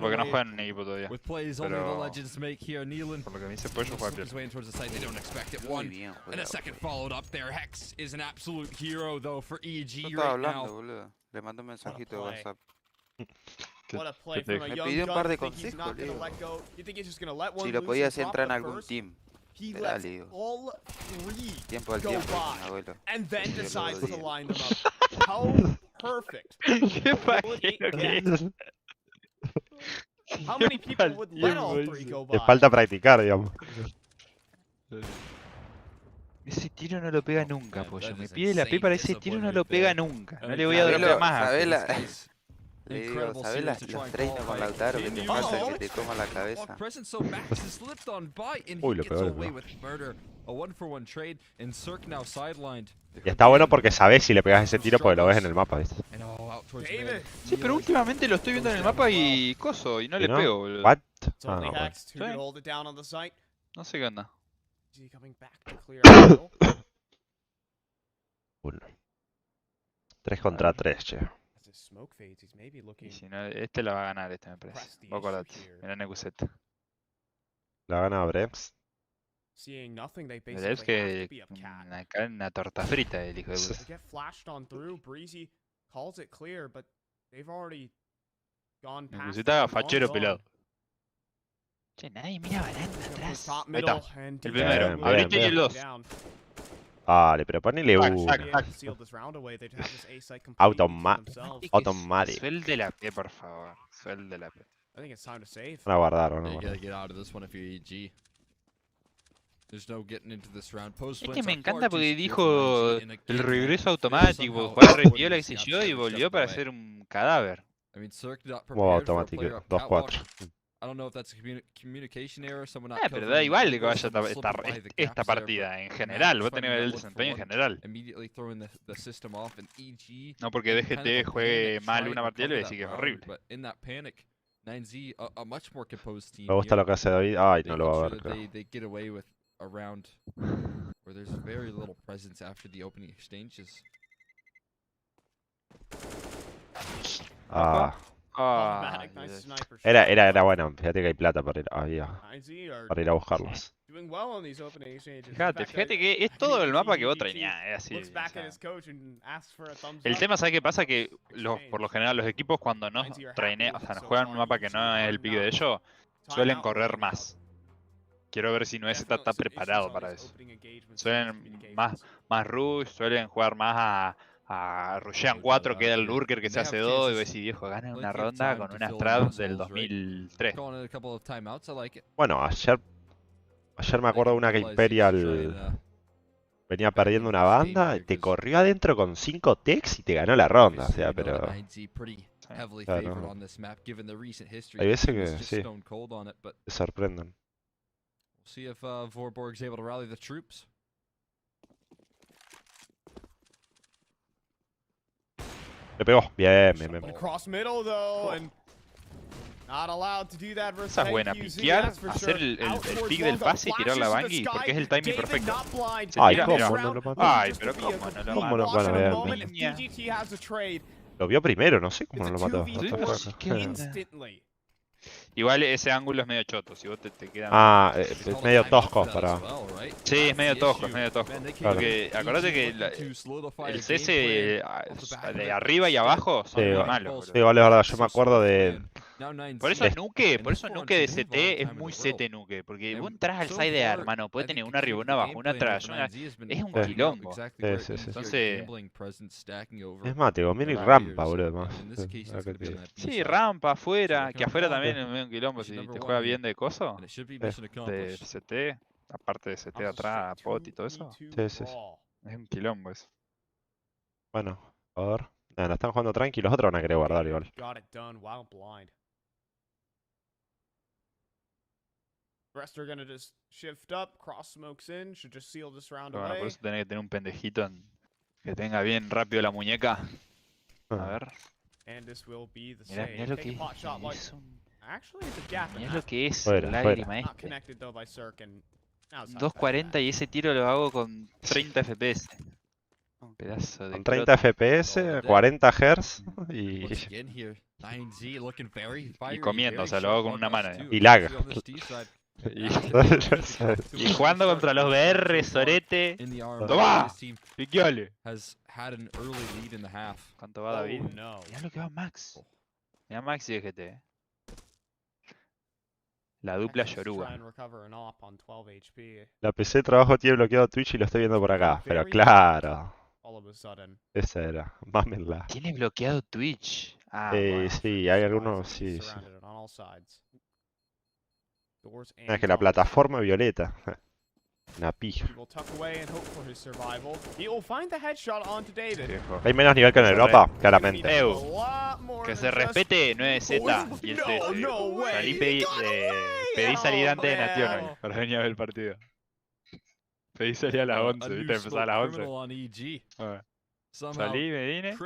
porque no juegan en equipo todavía. With plays only the legends make here. Nealon Por lo que me dice Pollo, juega his way in towards the site. They don't expect it. muy One bien and a jugado. second followed up there. Hex is an absolute hero though for EG Yo estaba right hablando, now. boludo. Le mandé un mensajito de play. WhatsApp. What a play ¿Qué te from a Me young pidió un gun. par de You think he's not consejos, gonna Leo. let go? You think he's just gonna let one Si lo loose podías and drop entrar en the algún first? team. He Esperá, lets Leo. all 3 Tiempo al go tiempo, dice mi by abuelo. and then Yo lo decides to odio. line them up. How perfect. Qué will it pajero que get? es. How many people would let all three go Le by? falta practicar, digamos. Ese tiro no lo pega nunca, Man, pollo. that Me is pide la P para ese insane tiro, no discipline lo right pega there. nunca. No And le voy a incredible dar más. ¿Sabés la- guys. Le digo, Incredible ¿sabés series to try los and 30 con qualify Lautaro que te continues. pasa que te toma la While cabeza? present, so Max is slipped on by and Uy, he lo gets pegó, lo away pegó. with murder. A 1-for-1 trade and Cirque now sidelined. Y está bueno porque sabés si le pegas ese tiro porque lo ves en el mapa, ¿viste? And out towards David. mid. Sí, pero últimamente lo estoy viendo en el mapa y coso, y no ¿Y le no? pego, boludo. ¿What? It's Ah, only bueno. Hex who can hold it down on the site. No sé qué onda. Is he coming back to clear out middle? 1. 3 contra 3, che. As his smoke fades, he's maybe Y looking si no, este la va a ganar, este me parece. Vos acordate, mirá NQZ. La gana Brems. seeing nothing. They Pero es basically have to que be up cat. una torta frita el hijo de puta. They get flashed on through. Breezy calls it clear, but they've already gone past. NQZ it and fachero gone pelado. zone. Che, nadie mira baranda Goes atrás. top Ahí está. middle, and El DK primero. Bien, Abriste y bien. el 2. down. Dale, pero ponele Sac, uno. sac, Be sac. able to seal this round away. They'd have this A site completely to themselves. Automatic. Suelte la P, por favor. Suelte la P. I think it's time to save. Van a guardar, van a Yeah, you guardar. gotta get out of this one if you're EG. There's no getting into this round. Post Es wins que me are encanta far too porque secure dijo for 9G, and el again, regreso man, automático, somehow jugar avoiding retiola, qué these sé snaps yo, y every volvió step para of the ser way. un cadáver. I mean, Cirque not Modo prepared for a automático. player up 2-4. catwalk. I don't know if that's a communication error, someone not Pero da covering igual que angles, vaya someone esta, slipping by the esta gaps there, partida en but general. Max Vos tenés que ver finding el that desempeño en 1-for-1, general. immediately throwing the system off, and EG No porque in kind of DGT a juegue panic mal trying una to partida le voy a recover decir que es that horrible. round, but in that panic, 9Z, a much more composed team Me gusta here, lo que hace David. Ay, no making lo va a sure ver, that creo. they get away with a round where there's very little presence after the opening exchanges. Ah, Automatic, nice Dios. sniper shot. era bueno. Fíjate que hay plata para ir, 9Z are para ir a buscarlos. doing well in these opening exchanges. In Fíjate, fact, fíjate I que es can todo even el see mapa que vos DGT trañás, es así. looks o back at sea. his coach and asks for a thumbs El up tema, ¿sabes qué pasa? Que post-exchange. por lo general los equipos cuando no 9Z are happy trainean, o with sea, it no so juegan far. un mapa que DGT no es are el pique de not. ellos, suelen Timeout correr remaining más. Quiero ver si no ese está Definitely some issues preparado on para these eso. opening engagements, Suelen communications. más rush, suelen jugar más a rushean 4, que era el lurker que se hace 2, y ves si viejo ganan una ronda con una strat del 2003. Calling it a couple of timeouts, I like it. Bueno, ayer me acuerdo de una que Imperial venía perdiendo una banda, te corrió adentro con 5 techs y te ganó la ronda. O sea, pero claro, hay veces que sí, te sorprenden. See if Vorborg's able to rally the troops. Le pegó. Bien, bien, bien. Across middle though, and not allowed to do that versus Esa es buena, NQZ, piquear, that's for hacer sure. el Out towards pick del long, pase y tirar la flashes bangui, to the porque sky. es el timing David perfecto. not blind. Se Ay, tira, ¿cómo mira. no lo mató? Ay, Just pero to be a cómo no lo complete ¿Cómo no? watch Bueno, at the bien, moment, bien. if DGT has a trade, Lo vio primero, no sé cómo it's no a lo mató. 2v4 ¿Qué onda? instantly. Igual ese ángulo es medio choto, si vos te quedas... Ah, es medio tosco para... Sí, es medio tosco, es medio tosco. Claro. Porque acordate que el CS de arriba y abajo son Sí, muy va- malos. Sí, boludo. vale, es verdad, yo me acuerdo de... Por eso nuke de CT es muy CT nuke. Porque vos entras al side, hermano, podés tener una arriba, una abajo, una atrás, es un quilombo. Sí. Entonces... Es más, te conviene ir rampa, boludo. Sí, rampa afuera, que afuera también es medio un quilombo si te juega bien de coso. De CT, aparte de CT atrás, pot y todo eso. Sí. Es un quilombo eso. Bueno, a ver. Nada, están jugando tranqui, los otros van a querer guardar igual. Got it done while blind. Rest are gonna just shift up, cross smokes in, should just seal this round Bueno, por away. eso tenés que tener un pendejito que tenga bien rápido la muñeca. A Ah. ver, And this will be the mirá, save. mirá lo Take que a pot shot like es. actually it's a gap and Mirá a lo half. que es Fuera, el fuera. lágrima Not este. connected though by Cirque and outside 240 y ese tiro lo hago con 30 FPS. Un pedazo de Con 30 FPS, 40 Hz y... Y comiendo, o sea, lo hago con una mano. Y lag. Y jugando contra los BR, Sorete. ¡Toma! ¡Piqueale! ¿Cuánto va David? Oh, no. Mirá lo que va Max. Mirá Max y DGT. La dupla Try Yoruba. and recover an op on 12 HP. La PC de trabajo tiene bloqueado Twitch y lo estoy viendo por acá. Pero claro, All of a sudden. esa era. Mámenla. Tiene bloqueado Twitch. Sí, hay algunos, sí. Es que la plataforma violeta. Una pija. Hay menos nivel que en Europa, claramente. Que se respete 9Z y el CS. Pedí salir antes de Nation hoy para venir a ver el partido. Pedí salir a las 11, viste, empezaba a las 11. Salí, me vine.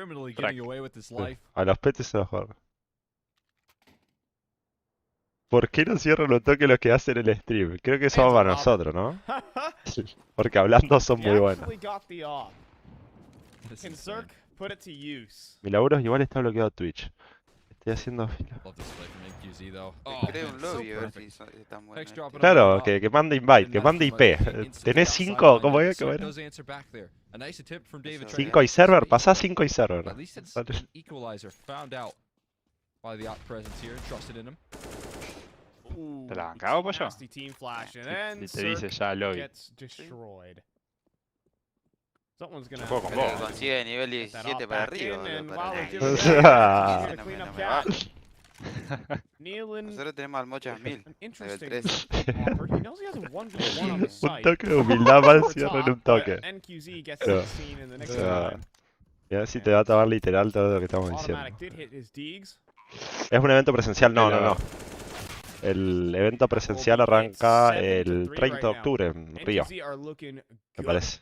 A los petes se los juegan. ¿Por qué no cierran los toques los que hacen el stream? Creo que eso va para nosotros, ¿no? Porque hablando son muy buenos. Mi laburo igual está bloqueado Twitch. Estoy haciendo fila. Creo un lobby a ver si están buenos. Claro, que mande invite, que mande IP. ¿Tenés 5? ¿Cómo es? ¿Cómo era? 5 y server, pasá 5 y server. ¿Te la bancaba, pollo? Te dice ya lobby. Juego con vos. Consigue nivel 17 para arriba. Nosotros tenemos al Mochas 1000, nivel 3. Un toque de humildad más cierra en un toque. Y a ver si te va a tomar literal todo lo que estamos diciendo. ¿Es un evento presencial? No. El evento presencial arranca el 30 de octubre en Río, me parece.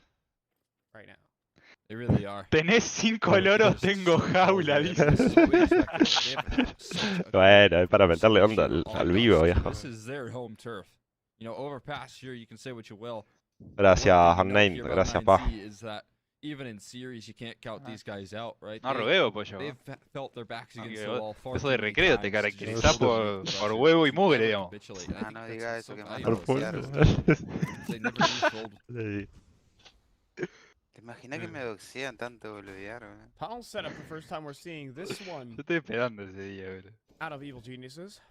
Tenés 5 loros, tengo jaula, dice. Bueno, es para meterle onda al vivo, viejo. Gracias, Unnamed, gracias, pa. No rodeo, pollo. Eso de recreo te caracteriza por huevo y mugre, digamos. No diga eso que me van a Por doxear. Sí. ¿Te imaginas que me doxean tanto boludear? Paul set up the first time we're seeing this one Yo estoy esperando ese día, bro. out of Evil Geniuses.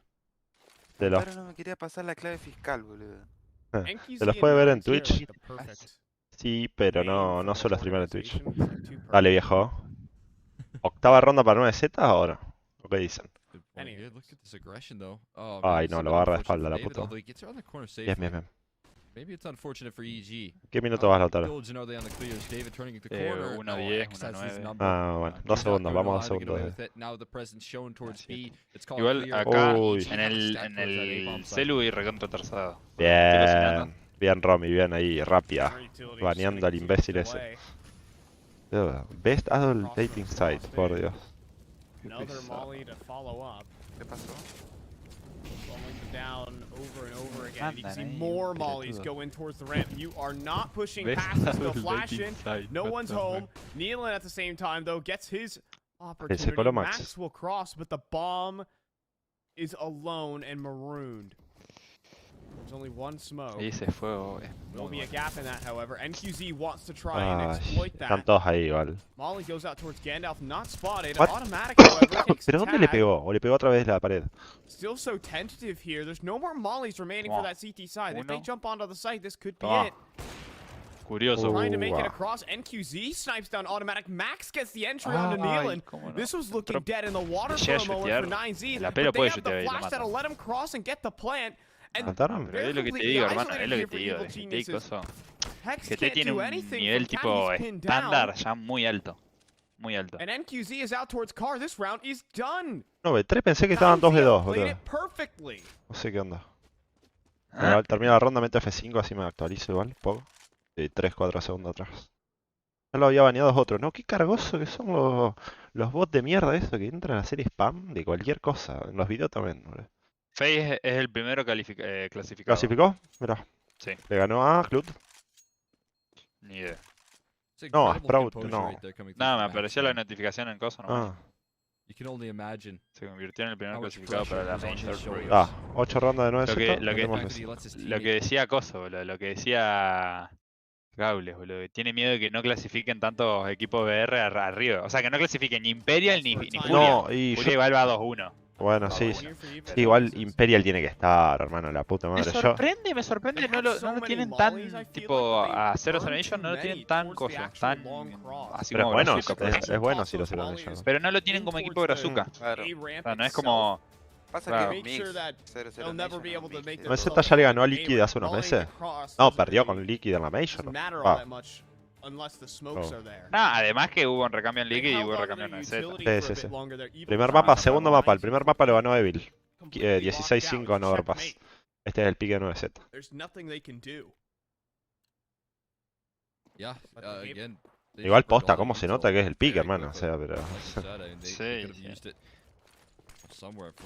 De los, Ahora no me quería pasar la clave fiscal, boludo. se los puede ver en Twitch. Sí, pero no suelo streamar en Twitch. Dale, viejo. ¿Octava ronda para 9Z o no? ¿O qué dicen? Ay, no, lo agarra de espalda la puta. Bien. ¿Qué minuto vas, Lautaro? 1:10, 1:09. Ah, bueno, 2 segundos, vamos a 2 segundos. Igual acá Uy. en el celu y recontra tercado. Bien, Romy, bien ahí, rápida. Baneando al imbécil ese. Best Adult Dating Site, por Dios. ¿Qué pasó? Down over and over again. You can see more mollies go in towards the ramp. You are not pushing past this, they'll flash in. No one's home. Nealon at the same time, though, gets his opportunity. Max will cross, but the bomb is alone and marooned. There's only one smoke. Ese fuego There'll be a gap in that, however. NQZ wants to try and exploit that. Están todos ahí igual. Molly goes out towards Gandalf, not spotted. Automatic, however, takes ¿Pero dónde le pegó? ¿O le pegó otra vez la pared? Still so tentative here. There's no more mollies remaining for that CT side. If they jump onto the site, this could be it. Curioso. Trying to make it across. NQZ snipes down automatic. Max gets the entry onto Nealon. This was looking dead in the water for a moment for 9Z. But they have the flash that'll let him cross and get the plant. ¿Mataron? Es lo que te digo, hermano, es lo que te digo. GT tiene un nivel tipo estándar ya muy alto. Muy alto. And NQZ is out towards car. This round is done. No, B3 pensé que estaban 2 de 2, boludo. No sé qué onda. Bueno, termina la ronda, meto F5, así me actualizo igual, poco. 3-4 segundos atrás. Ya lo había baneado otro. No, qué cargoso que son los bots de mierda eso, que entran a hacer spam de cualquier cosa. En los videos también, boludo. FaZe es el primero clasificado. ¿Clasificó? Mirá. Sí. Le ganó a Clut. Ni idea. No, a Sprout, no. Nada, me apareció la notificación en cosa nomás. Ah. Se convirtió en el primer clasificado para la main third pro. Ah, 8 rondas de 9 lo que decía Coso, boludo, lo que decía Gaules, boludo, que tiene miedo de que no clasifiquen tantos equipos BR arriba. O sea, que no clasifiquen ni Imperial ni Furia. No, y Furia igual va 2-1. Bueno, sí. Igual Imperial tiene que estar, hermano, la puta madre. Me sorprende, no lo tienen tan, tipo, a Zero Nation no lo tienen tan coso, tan así pero como es bueno, Brazuca. es bueno si lo Zero Nation. Pero no lo tienen como equipo de Brazuca. Claro. O sea, no es como... Pasa Claro. que Mix, 0-0 Nation, Mix, ¿No Z ya le ganó a Liquid hace unos meses? No, perdió con Liquid en la Major. Además que hubo un recambio en Liquid y hubo recambio en Z. Sí. Primer mapa, segundo mapa. El primer mapa lo ganó Evil. 16-5 en Overpass. Este es el pique de 9Z. Igual posta, ¿cómo se nota que es el pique, hermano? O sea, pero... Sí.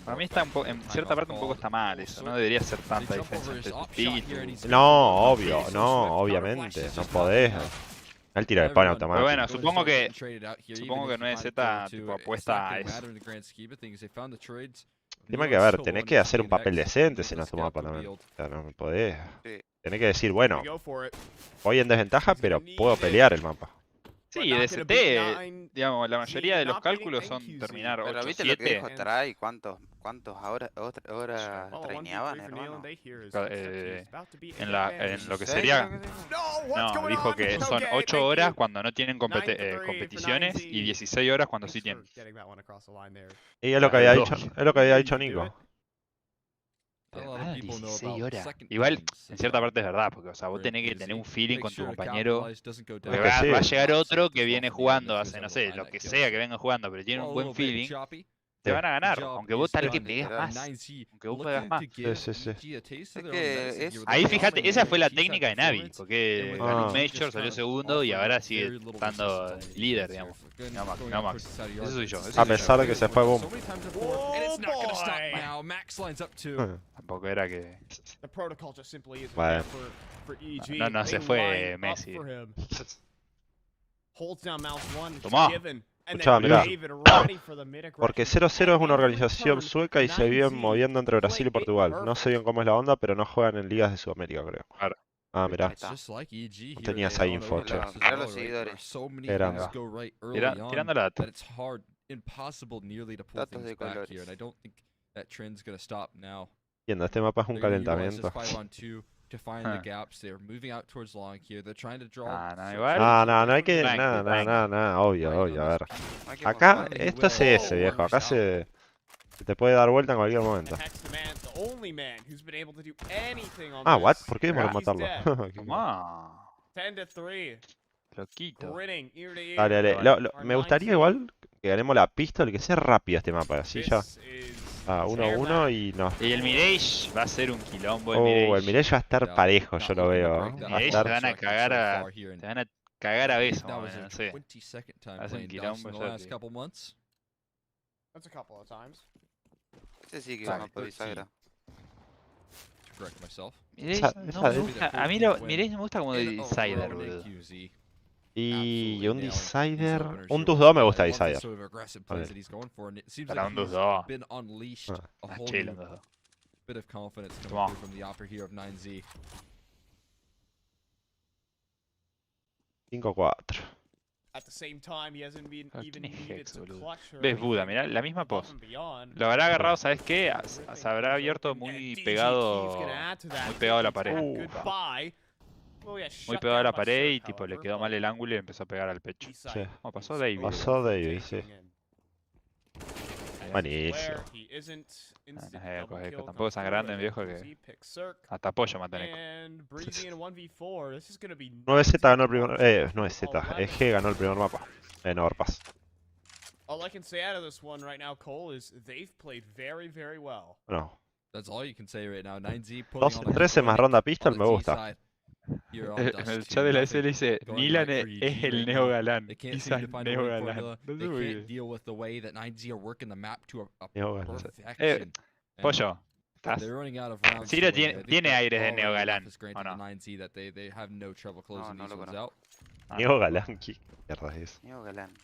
Para mí está en cierta parte un poco está mal eso, no debería ser tanta diferencia entre tu pique y tu... No, obviamente, no podés. Él tira de pan automático. Pero bueno, supongo que 9Z tipo apuesta a eso. Tiene que ver, tenés que hacer un papel decente si no es tu mapa también. O sea, no podés. Tenés que decir, bueno, voy en desventaja, pero puedo pelear el mapa. Sí, DST, digamos, la mayoría de los cálculos son terminar 8, Pero viste 7. lo que dijo Try, ¿cuántos horas traineaban, hermano? En lo que sería... No, dijo que son 8 horas cuando no tienen competiciones y 16 horas cuando sí tienen. Y es lo que había dicho Nico. 16 horas. Igual, en cierta parte es verdad, porque o sea, vos tenés que tener un feeling con tu compañero. Porque va a llegar otro que viene jugando hace, no sé, lo que sea que venga jugando, pero tiene un buen feeling. Te van a ganar, aunque vos tal que pegues más. Aunque vos pegas más. Sí. Ahí fíjate, esa fue la técnica de Navi, porque ganó Major, salió segundo y ahora sigue estando líder, digamos. No Max. Eso soy yo. A pesar de que se fue Boom. Tampoco era que... Bueno. No se fue Messi. Tomá. Escuchá, mirá. Porque 0-0 es una organización sueca y se viven moviendo entre Brasil y Portugal. No sé bien cómo es la onda, pero no juegan en ligas de Sudamérica, creo. Claro. Ah, mirá. No tenía esa info, che. Mirá los seguidores. Tirando la data. Datos de colores. Entiendo, este mapa es un calentamiento. Igual. No hay que... Nada, obvio, a ver. Acá, esto es ese, viejo. Acá se te puede dar vuelta en cualquier momento. Ah, what? ¿Por qué demoró en matarlo? Tomá. Loquito. Dale. Me gustaría igual que ganemos la pista, que sea rápido este mapa, así ya. 1-1 y no. Y el Mirage va a ser un quilombo. El Mirage va a estar parejo, yo lo veo. Te van a cagar a besos, no sé. Hace un quilombo ya. Ese sí que es una bisagra. A mí Mirage me gusta como Decider, boludo. Y un Decider... Un 2-2 me gusta Decider. Para un 2-2. Chelo, 2-2. Tomá. ¿Ves Buda? Mirá, la misma pose. Lo habrá agarrado, ¿sabes qué? Se habrá abierto muy pegado a la pared. Muy pegado a la pared y tipo le quedó mal el ángulo y empezó a pegar al pecho. Sí. Pasó David. Sí. Buenísimo. Tampoco es tan grande, viejo, que hasta apoyo mata a Neko. 9Z ganó el primer... 9Z. EG ganó el primer mapa. En Overpass. No. 2-13 más ronda pistol me gusta. En el chat de la SL dice, Nilan es el Neo Galán. Quizás Neo Galán. Pollo. Ciro tiene aires de Neo Galán, ¿o no? No lo conozco. Neo Galán, ¿qué mierda es eso? Neo Galán.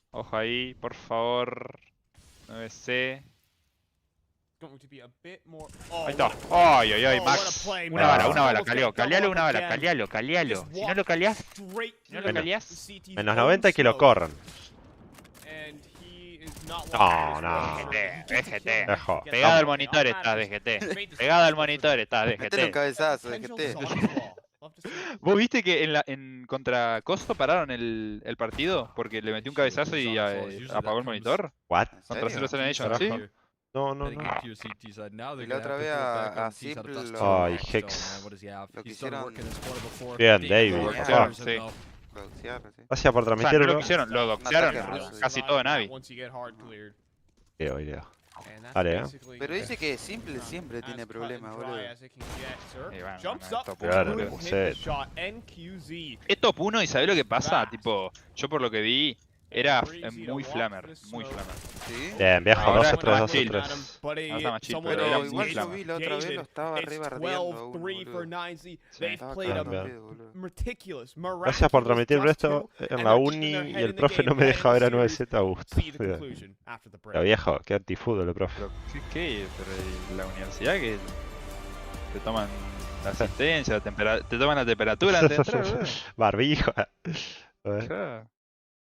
Ojo ahí, por favor. 9C. Ahí está. Ay, Max. Una bala, calealo una bala, calealo. Si no lo caleás, Menos 90 y que lo corran. No. DGT. Dejo. Pegado al monitor estás, DGT. Pegado al monitor estás, Metele un DGT. cabezazo, DGT. ¿Vos viste que en contra Costo pararon el partido? Porque le metió un cabezazo y apagó el monitor. What? Contra Zero Seven Nation, sí. No. Y la otra vez a Simple Ay, Hex. lo quisieron Bien, David. Doxearon, sí. doxear, sí. Gracias por O sea, transmitir, no lo bro. quisieron, lo doxearon casi todo en Abby. Video. Vale, Pero dice que Simple siempre tiene problemas, boludo. Y bueno, no, es top Claro, uno, le boludo. puse. Es top 1 y ¿sabés lo que pasa? Tipo, yo por lo que vi, era muy flamer, muy flamer. ¿Sí? Bien, viejo, Ahora 2 3 2 chill. 3. Ahora está más chill, Pero era muy igual yo flamer. vi la otra vez lo estaba re bardeando a uno, boludo. Estaba cagando Bien. pedo, boludo. Gracias por transmitir esto en la uni y el profe no me deja ver a 9Z a gusto. Pero viejo, qué antifútbol el profe. Pero, ¿qué? Pero ¿y la universidad que te toman la asistencia, te toman la temperatura antes de entrar, boludo? Barbijo. A ver. Claro.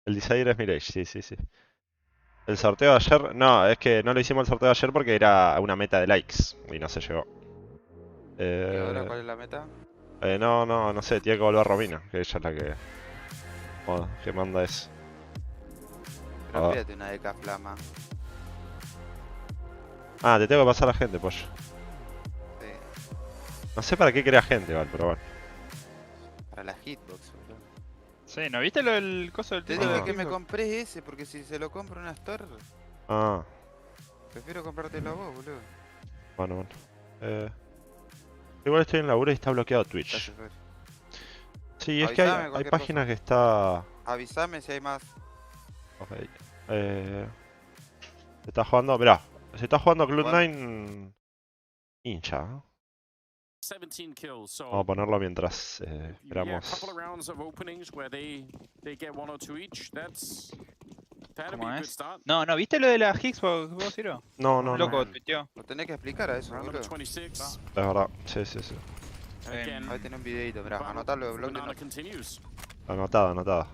El designer es Mirage, sí. El sorteo de ayer, no, es que no lo hicimos el sorteo de ayer porque era una meta de likes y no se llegó. ¿Y ahora cuál es la meta? No sé, tiene que volver Romina, que ella es la que manda eso. Pero pídate una deca flama. Ah, te tengo que pasar a la gente, pollo. Sí, No sé para qué crea gente, igual, pero bueno. para la hitbox, boludo. Sí, ¿no viste lo del coso del Te tipo? dije que me compré ese porque si se lo compro en una store, Ah, prefiero comprártelo a vos, boludo. bueno. Igual estoy en laburo y está bloqueado Twitch. Gracias, Fer. Sí, es que Avisame hay cualquier páginas que está... Avísame si hay más. Ok. Se está jugando, mirá, se está jugando Cloud9 hincha. ¿Eh? 17 kills, so Vamos a ponerlo mientras yeah, a esperamos. couple of rounds of openings where they get 1 or 2 each. That'd be ¿Cómo a good es? start. No, ¿viste lo de la Xbox, vos, Ciro? No, Loco, tuiteó. Lo tenés que explicar a eso, Round number boludo. 26. Es verdad, sí. Again, Ahí tenés un videito, mirá, anotalo de blog. Banana continues. Anotado.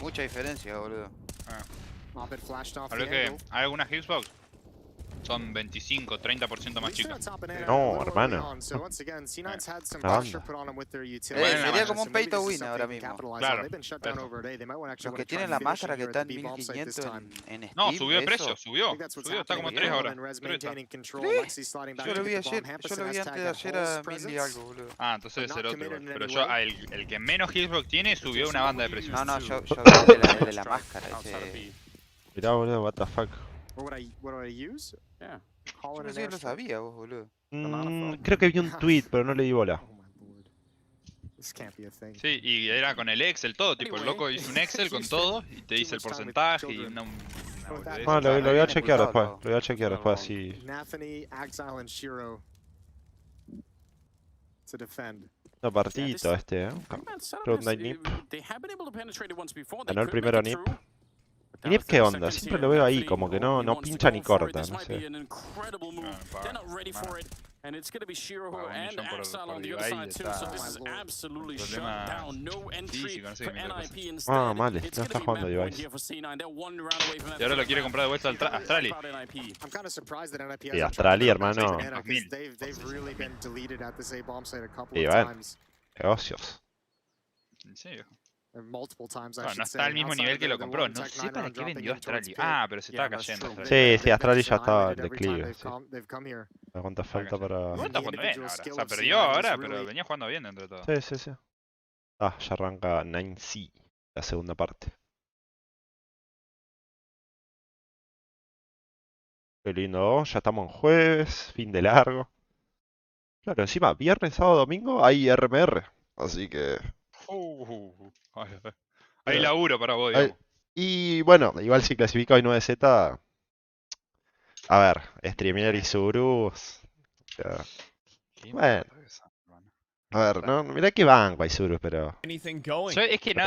Mucha diferencia, boludo. Habló que hay algunas Xbox son 25, 30% más chicas. No, hermano. Sería como un pay to win ahora mismo. Claro. Los que tienen la máscara que está en 1500 en Steam. No, subió de eso, precio, subió, está como 3 ahora. Yo lo vi ayer, yo lo vi antes de ayer a 1000 y algo, boludo. Ah, entonces debe ser otro igual. Pero yo, el que menos Xbox tiene subió una banda de precios. No, yo vi el de la máscara, ese. Mirá, boludo, what the fuck. Yeah. Yo no sé si lo sabía vos, boludo. Creo que vi un tweet, pero no le di bola. Sí, y era con el Excel, todo, tipo, el loco hizo un Excel con todo y te dice el porcentaje y una boludez. Ah, lo voy a chequear después, así. No, partidito este, Cloud9 Nip. Ganó el primero Nip. ¿Y Nip qué onda? Siempre lo veo ahí, como que no pincha ni corta, no sé. And it's going to be Shiro Paga and 1 millón Axel por on the other Ibai, side too, so this is está absolutely shut problemas down. No entry físicos, no sé for qué mierda NIP pasa. instead. Ah, mal, It's no gonna está be jugando map point Device. here for C9. They're 1 round away from that Y ahora lo first quiere round. comprar de vuelta al Astrali. Proud NIP. Y Astrali, hermano. Y bueno, negocios. ¿En serio? Bueno, no está al mismo nivel que lo compró. No sé para qué vendió Astrali. Ah, pero se estaba cayendo Astrali. Sí, Astrali ya estaba en declive. Sí. ¿Cuánto falta para...? Igual está jugando bien ahora. O sea, perdió ahora, pero venía jugando bien dentro de todo. Sí. Ah, ya arranca 9C, la segunda parte. Qué lindo, ya estamos en jueves, fin de largo. Claro, encima, viernes, sábado, domingo hay RMR. Así que... Hay laburo para vos, Hay- digamos. Y bueno, igual si clasifica hoy 9Z... A ver, streamear y Surus... ya. Qué Bueno. mierda esa, hermano. A ver, no, mirá que banco hay Surus, pero... Yo, es que no,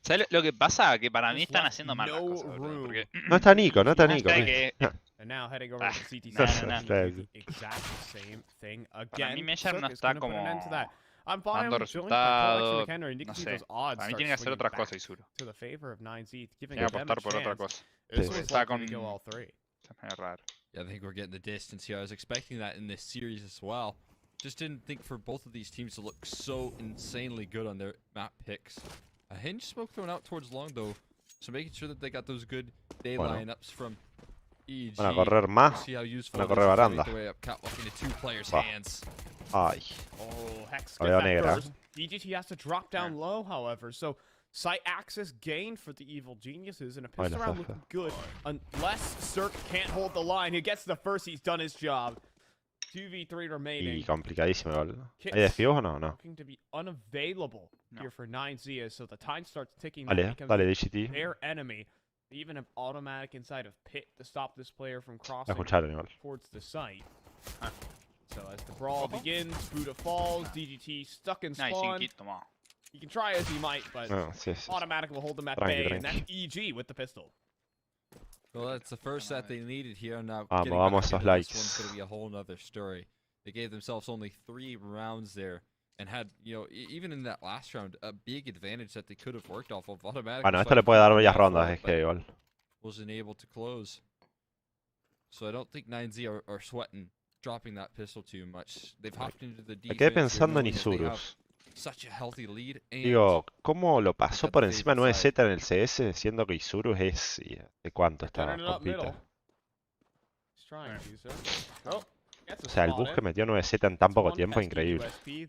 ¿sabes lo que pasa? Que para mí están haciendo mal las cosas, boludo, porque No está Nico, no está Nico. hasta que And now heading over to CT no, side. no, no. The exact same thing again. Para mí Meyer no Sook is está gonna put an end to como that. dando resultados, no sé. A mí tiene que hacer otras cosas, Isuru. Tiene que apostar por otra cosa. Está con... Es medio raro. Yeah, I think we're getting the distance here. I was expecting that in this series as well. Just didn't think for both of these teams to look so insanely good on their map picks. A hinge smoke thrown out towards long though, so making sure that they got those good day lineups from EG. Van a correr más. Van a correr baranda. Ay. Oh, Hex La veo negra. first. DGT has to drop down low, however, so site access gained for the evil geniuses, and a pistol round looking good unless Cirque can't hold the line. He gets the first, he's done his job. 2v3 remaining. Y complicadísimo igual. ¿Hay desfíos o no? No. Looking to be unavailable here for 9Z, so the time starts ticking. Dale, dale, DGT. Their enemy. They even have automatic inside of pit to stop this player from La crossing escucharon igual. towards the site. So as the brawl begins, Buddha falls, DGT stuck in spawn. He can try as he might, but automatic will hold them at bay, and that's EG with the pistol. Well, that's the first set they needed here. Now, vamos a this one's going to be a whole nother story. They gave themselves only 3 rounds there, and had, you know, even in that last round, a big advantage that they could have worked off of. Automatic. Bueno, esto le puede dar varias rondas, es que igual. Wasn't able to close. So I don't think 9Z are sweating dropping that pistol too much. They've hopped into the defense. Me quedé pensando en Isurus. Digo, ¿cómo lo pasó por encima 9Z en el CS, siendo que Isurus es... ¿De cuánto estaba? Poquito. O sea, el bus que metió 9Z en tan poco tiempo, increíble. Es que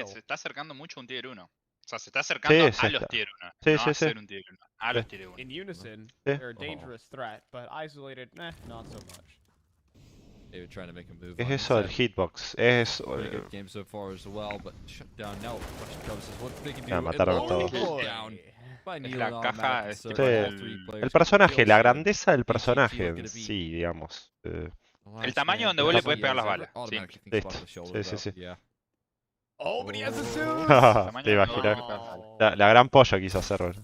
se está acercando mucho a un tier 1. O sea, se está acercando a los tier 1. Sí, no sí, a ser un tier 1. A los tier 1. In unison, they're a dangerous threat, but isolated, not so much. ¿Qué es eso del hitbox? Es... mataron todo. La caja es el personaje, la grandeza del personaje en sí, digamos. El tamaño donde vos le podés pegar las balas. Listo. Sí. Oh, but he has a suit. Te imaginas. La gran polla quiso hacer.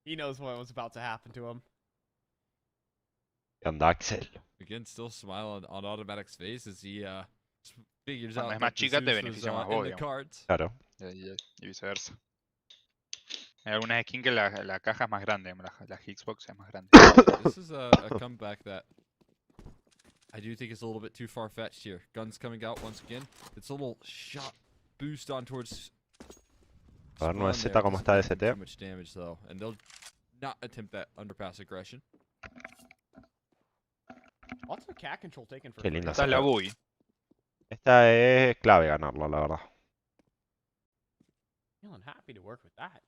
He knows what was about to happen to him. ¿Qué onda, Axel? Again, still smile on Automatic's face as he figures out. Es más chica, te beneficia más vos, Claro. Y viceversa. Hay algunas skins que la caja es más grande, la Xbox es más grande. This is a comeback that I do think is a little bit too far-fetched here. Guns coming out once again. It's a little shot boost on towards. A ver, 9Z cómo está de ST. Much damage though, and they'll not attempt that underpass aggression. What's the cat control taken for? Qué linda. Esta es la bui. Esta es clave ganarla, la verdad. Feeling happy to work with that.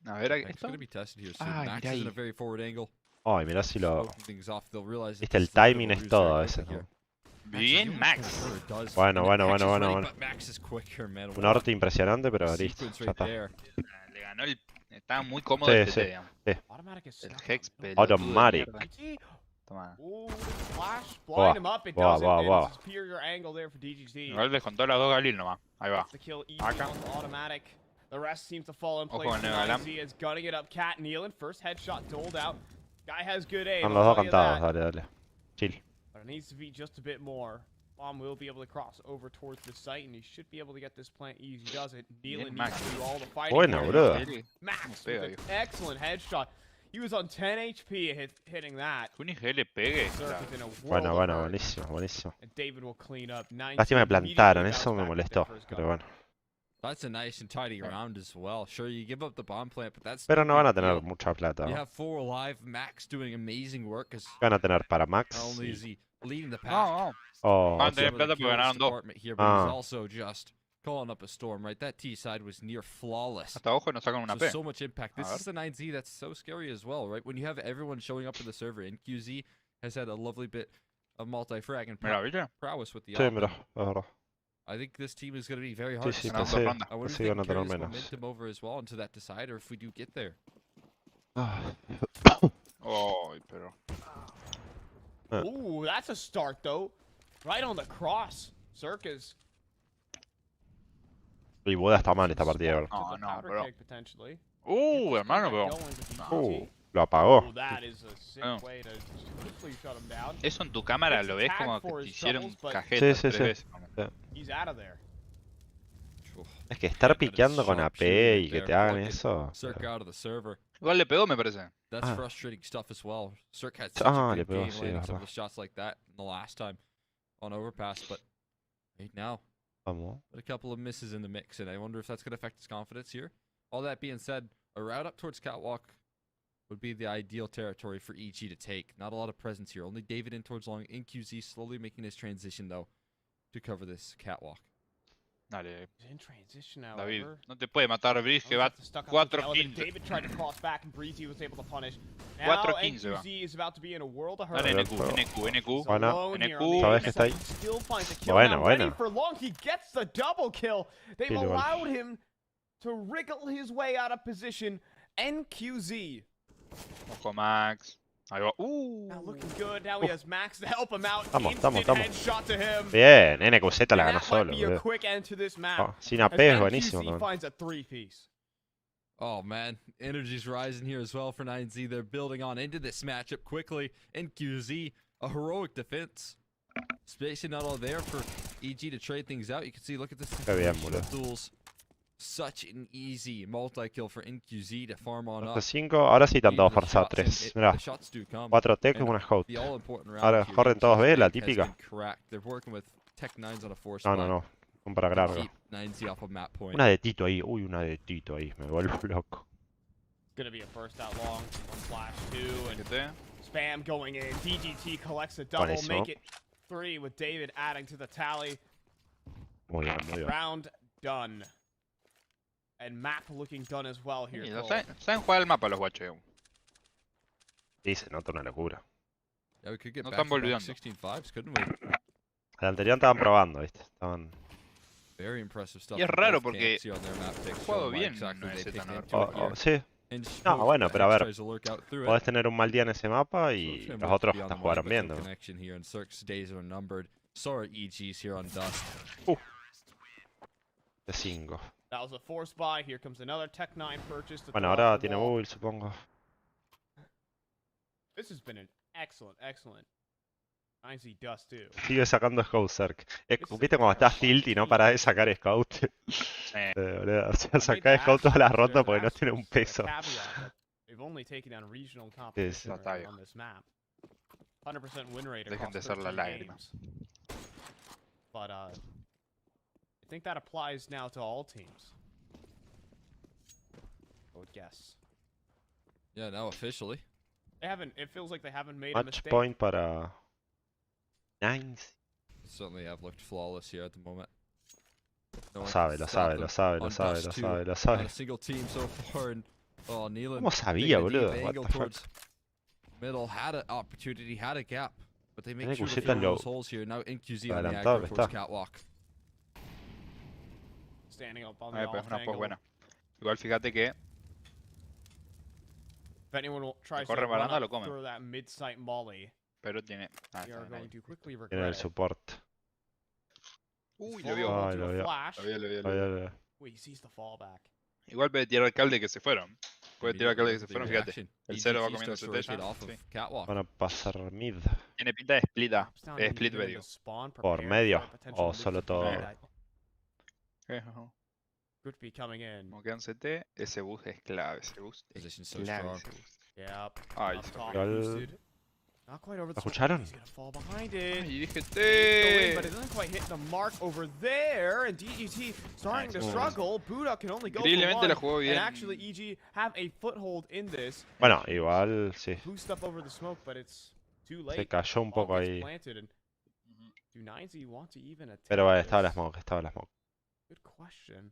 A ver, It's going to be tested here soon. Max is in a very forward angle. Ay, mirá si lo... Viste, el timing es todo a veces, ¿no? Bien, Max. Bueno. Un orte impresionante, pero listo, ya está. Le ganó el... Estaba muy cómodo el TT, digamos. Sí. El Hex Automatic. Toma. Buah. Igual descontó las 2 Galil nomás. Ahí va. Acá. The rest seems to fall in place. Z is gunning it up. Cat kneeling. First headshot doled out. Guy has good aim. Son los dos cantados, dale. Chill. But it needs to be just a bit more. Bomb will be able to cross over towards the site, and he should be able to get this plant easy. He does it. Kneeling needs to do all the fighting. Buena, bro. Max with an excellent headshot. He was on 10 HP hitting that. Un IG le pegue. Bueno, buenísimo. And David will clean up. Lástima me plantaron, eso me molestó, pero bueno. That's a nice and tidy round as well. Sure, you give up the bomb plant, but that's. Pero no van a tener mucha plata. You have 4 alive. Max doing amazing work. Van a tener para Max. Not only is he leading the pack. Van a tener plata porque ganaron 2. Here, but he's also just calling up a storm, right? That T side was near flawless. Hasta ojo nos sacan una P. So much impact. This is the 9Z that's so scary as well, right? When you have everyone showing up in the server, and QZ has had a lovely bit of multi-frag and prowess with the Sí, I think this team is going to be very hard to stop. I wonder if they can carry this momentum over as well into that decider if we do get there. Pero... Ooh, that's a start though. Right on the cross. Circus. Y Buda está mal esta partida, bro. No, bro. Hermano, bro. Lo apagó. Oh, that is a sick Oh. way to quickly shut him down. Eso en tu cámara It's lo ves como tagged que for te his hicieron troubles, but- cajeta Sí, 3 sí. veces. He's out of there. Es que estar piqueando con AP y que te hagan eso. Cirque out of the server. Igual le pegó, me parece. That's Ah. frustrating stuff as well. Cirque had such a Ah, le good pegó, game sí, landing some verdad. of the shots like that in the last time on overpass, but right now, Vamos. a couple of misses in the mix, and I wonder if that's going to affect his confidence here. All that being said, a route up towards Catwalk would be the ideal territory for EG to take. Not a lot of presence here. Only David in towards long. InQZ slowly making his transition, though, to cover this Catwalk. Dale, He's in transition, David. however. No te puede matar Breeze, que va Stuck up 4-15. David tried to cross back and Breezy was able to punish. Now 4-15 va. NQZ is about to be in a world of hurt. Dale, Pero- NQ. Buena. Alone here NQ. on the Sabes que está ahí. inside, he still finds a kill. Buena, Now ready buena. for long, he gets the double kill. They've Kill igual. allowed him to wriggle his way out of position. NQZ Ojo, Max. Ahí va. now looking good. Now he has Max to help him out. Vamos, Instant vamos. headshot to him. Bien, NQZ la And ganó that might solo, be a boludo. quick end to this map. Ah, sin as AP es buenísimo NQZ también. finds a 3-piece. Oh man, energy's rising here as well for 9Z. They're building on into this matchup quickly. NQZ, a heroic defense. Spacing not all there for EG to trade things out. You can see, look at this. Qué bien, separation of boludo. duels. Such an easy multi-kill for NQZ to farm on up. 5, ahora sí están todos The forzados shots, and 3. Mirá, the shots do come. 4 tech, And una scout. the all-important round Ahora here, corren todos B, la has típica. been cracked. They're working with Tech 9s on a force No, no, no. Un para largo. keep 9Z off of map point. Una de Tito ahí. Uy, una de Tito ahí. Me vuelvo loco. Gonna be a first out long. One flash, two, and Fíjate. spam going in. DGT collects a double, Buenísimo. make it 3 with David adding to the tally. Muy bien, muy bien. Round done. And map looking done as well here. Sí, Cole. saben jugar el mapa los guachos. Sí, se nota una locura. Yeah, we could get No back están to back volviendo. 16-5s, couldn't we? El anterior estaban probando, ¿viste? Estaban. Very impressive stuff. Y es from raro both porque camps here on their map picks, jugado showing why bien exactly no they es picked tan into Oh, it here. sí. And No, shows bueno, that pero a Hex ver. tries to lurk out through it. Podés tener un mal día en ese mapa So y it's gonna los work otros to be on hasta the jugaron money, bien, but ¿no? the connection here, and Cirque's days are numbered. So are EG's here on Dust. De 5. That was a force buy. Here comes another Tech 9 purchase. To Bueno, throw ahora off the tiene wall. build, supongo. This has been an excellent 9Z Dust too. Sigue sacando Scout Zerk. This is ¿Viste a cuando estás terrifying tilt y no team. parás de sacar Scout? Boludo, o sea, sacar Scout toda la ronda porque no tiene un peso. They've only taken down regional Sí, competition está bien. on this map. 100% win rate Dejen across de ser la 13 lágrima. games. But I think that applies now to all teams. I would guess. Yeah, now officially. They haven't. It feels like they haven't made a Match mistake. point para 9. Certainly have looked flawless here at the moment. No Lo one sabe, can lo stop sabe, them lo sabe, lo on sabe, Dust lo 2. sabe, lo Not sabe. a single team so far, and Nealon ¿Cómo sabía, taking a deep boludo? What angle the fuck? towards middle, had an opportunity, had a gap, but they make Tiene sure to Guseta fill lo those holes here. Now NQZ on the adelantado aggro que towards está. Catwalk. Standing up on the Pero off es una angle. pos buena. Igual fíjate que If anyone tries to corre run baranda, up lo come. through that mid-sight molly, Pero tiene. Ah, they está are bien ahí. going to quickly Tiene regret el it. support. Uy, Fall lo vio. Ah, into lo a vio. flash. Lo vio, lo vio, lo Ahí, vio. ahí, ahí. Wait, he sees the fallback. Igual puede tirar cable que se fueron. Puede tirar cable que se Immediately fueron, the fíjate. reaction. El cero va EGT comiendo starts to CT rotate ya. off of Sí. Catwalk. Van a pasar mid. Tiene pinta de splita. Drops down Split even in medio. the spawn, ¿Por prepared medio? for a potential ¿O mid solo to todo? defend. Ajá. Could be coming in. Como quedan CT, ese boost es clave. Ese boost es Position so clave. strong. Ese boost. Yep. Ay, Up se top, fue. boosted. Not quite over the ¿Lo smoke. escucharon? He's gonna fall behind it. Ay, dije Go in, but T. it doesn't quite hit the mark over there. And DGT starting to Nice. struggle. Buddha can only go for Increíblemente la one. jugó bien. And actually, EG have a foothold in this. Bueno, igual sí. Boost up over the smoke, but it's too Se late. cayó un Ball poco gets ahí. planted, and do 9Z want to even attempt Pero bueno, estaba la this? smoke, estaba la smoke. Good question.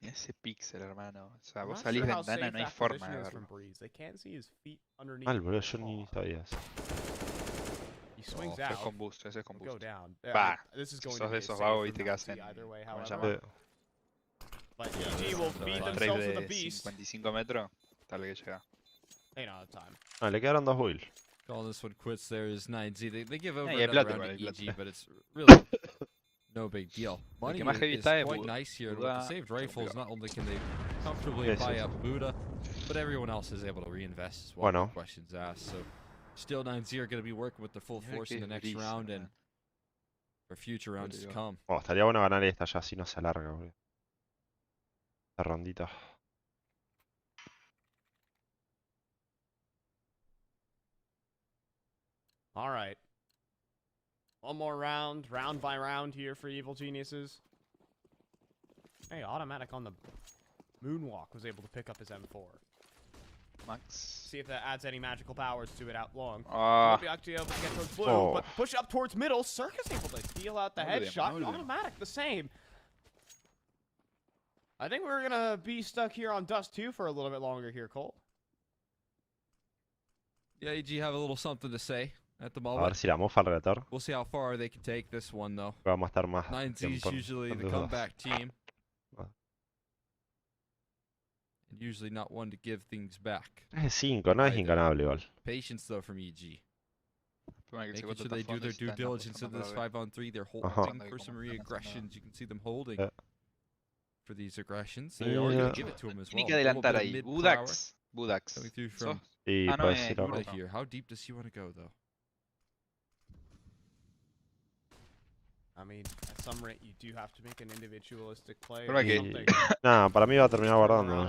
Mira ese pixel, hermano. O sea, I'm vos not salís sure how ventana, safe no hay that forma position de is verlo. from Breeze. They can see his feet underneath. Mal, boludo, the yo ni wall. sabía eso. He swings Ese es out. con boost, ese es con Will go boost. down. Va, This is going sos to de be a esos save vagos, from viste, que 9Z hacen- either way, ¿cómo se however. llama? But EG will feed Rave themselves Rave with a de beast. 55 metros, tal vez que llega. Ain't out of time. No, le quedaron 2 builds. Calling this one quits there is 9Z. They give over y hay another plata round igual, to hay EG, plata. but it's really no big deal. Money que más heavy is está es quite Buda. nice here. and With the Buda, saved se lo rifles, pegó. not only can they comfortably Yes, buy yes. up Buddha, But everyone else is able to reinvest as well. No questions asked. So still 9Z are going to be working with the full force in the next round and for future rounds to come. Oh, estaría bueno ganar esta ya, así no se alarga, boludo. Esta rondita. All right. One more round by round here for Evil Geniuses. Hey, Automatic on the moonwalk was able to pick up his M4. Max. See if that adds any magical powers to it out long. Won't be actually able to get towards blue, but push up towards middle. Circus able to deal out the headshot. Automatic the same. I think we're gonna be stuck here on Dust 2 for a little bit longer here, Cole. Yeah, EG have a little something to say at the A moment. ver si la mofa al retor. We'll see how far they can take this one, though. Vamos a estar más 9Z is usually the comeback team. And usually not one to give things back. 5, no es inganable igual. Patience, though, from EG. Making sure they do their due diligence in this 5-on-3. They're holding for some re-aggressions. You can see them holding for these aggressions. They are going to give it to him as well. Tiene que adelantar ahí. Budax. Coming through from Buda here. How deep does he want to go, though? I mean, at some rate, you do have to make an individualistic play. Nah, para mí va a terminar guardando.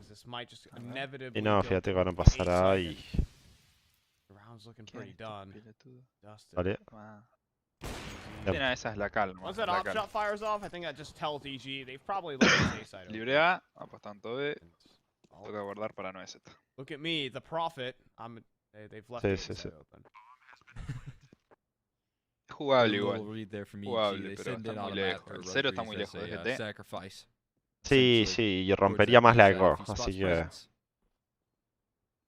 This might just inevitably Y no, fíjate que van a pasar ahí. The round's looking pretty done. Vale. Esa es la calma. Once that op shot fires off, I think that just tells EG they've probably left the A side. Libre A, apostando B. Toca guardar para 9Z. Look at me, the prophet. They've left the A side open. Jugable igual. Jugable, pero está muy lejos. El 0 está muy lejos de GT. Sí, sí, yo rompería más la eco, así que...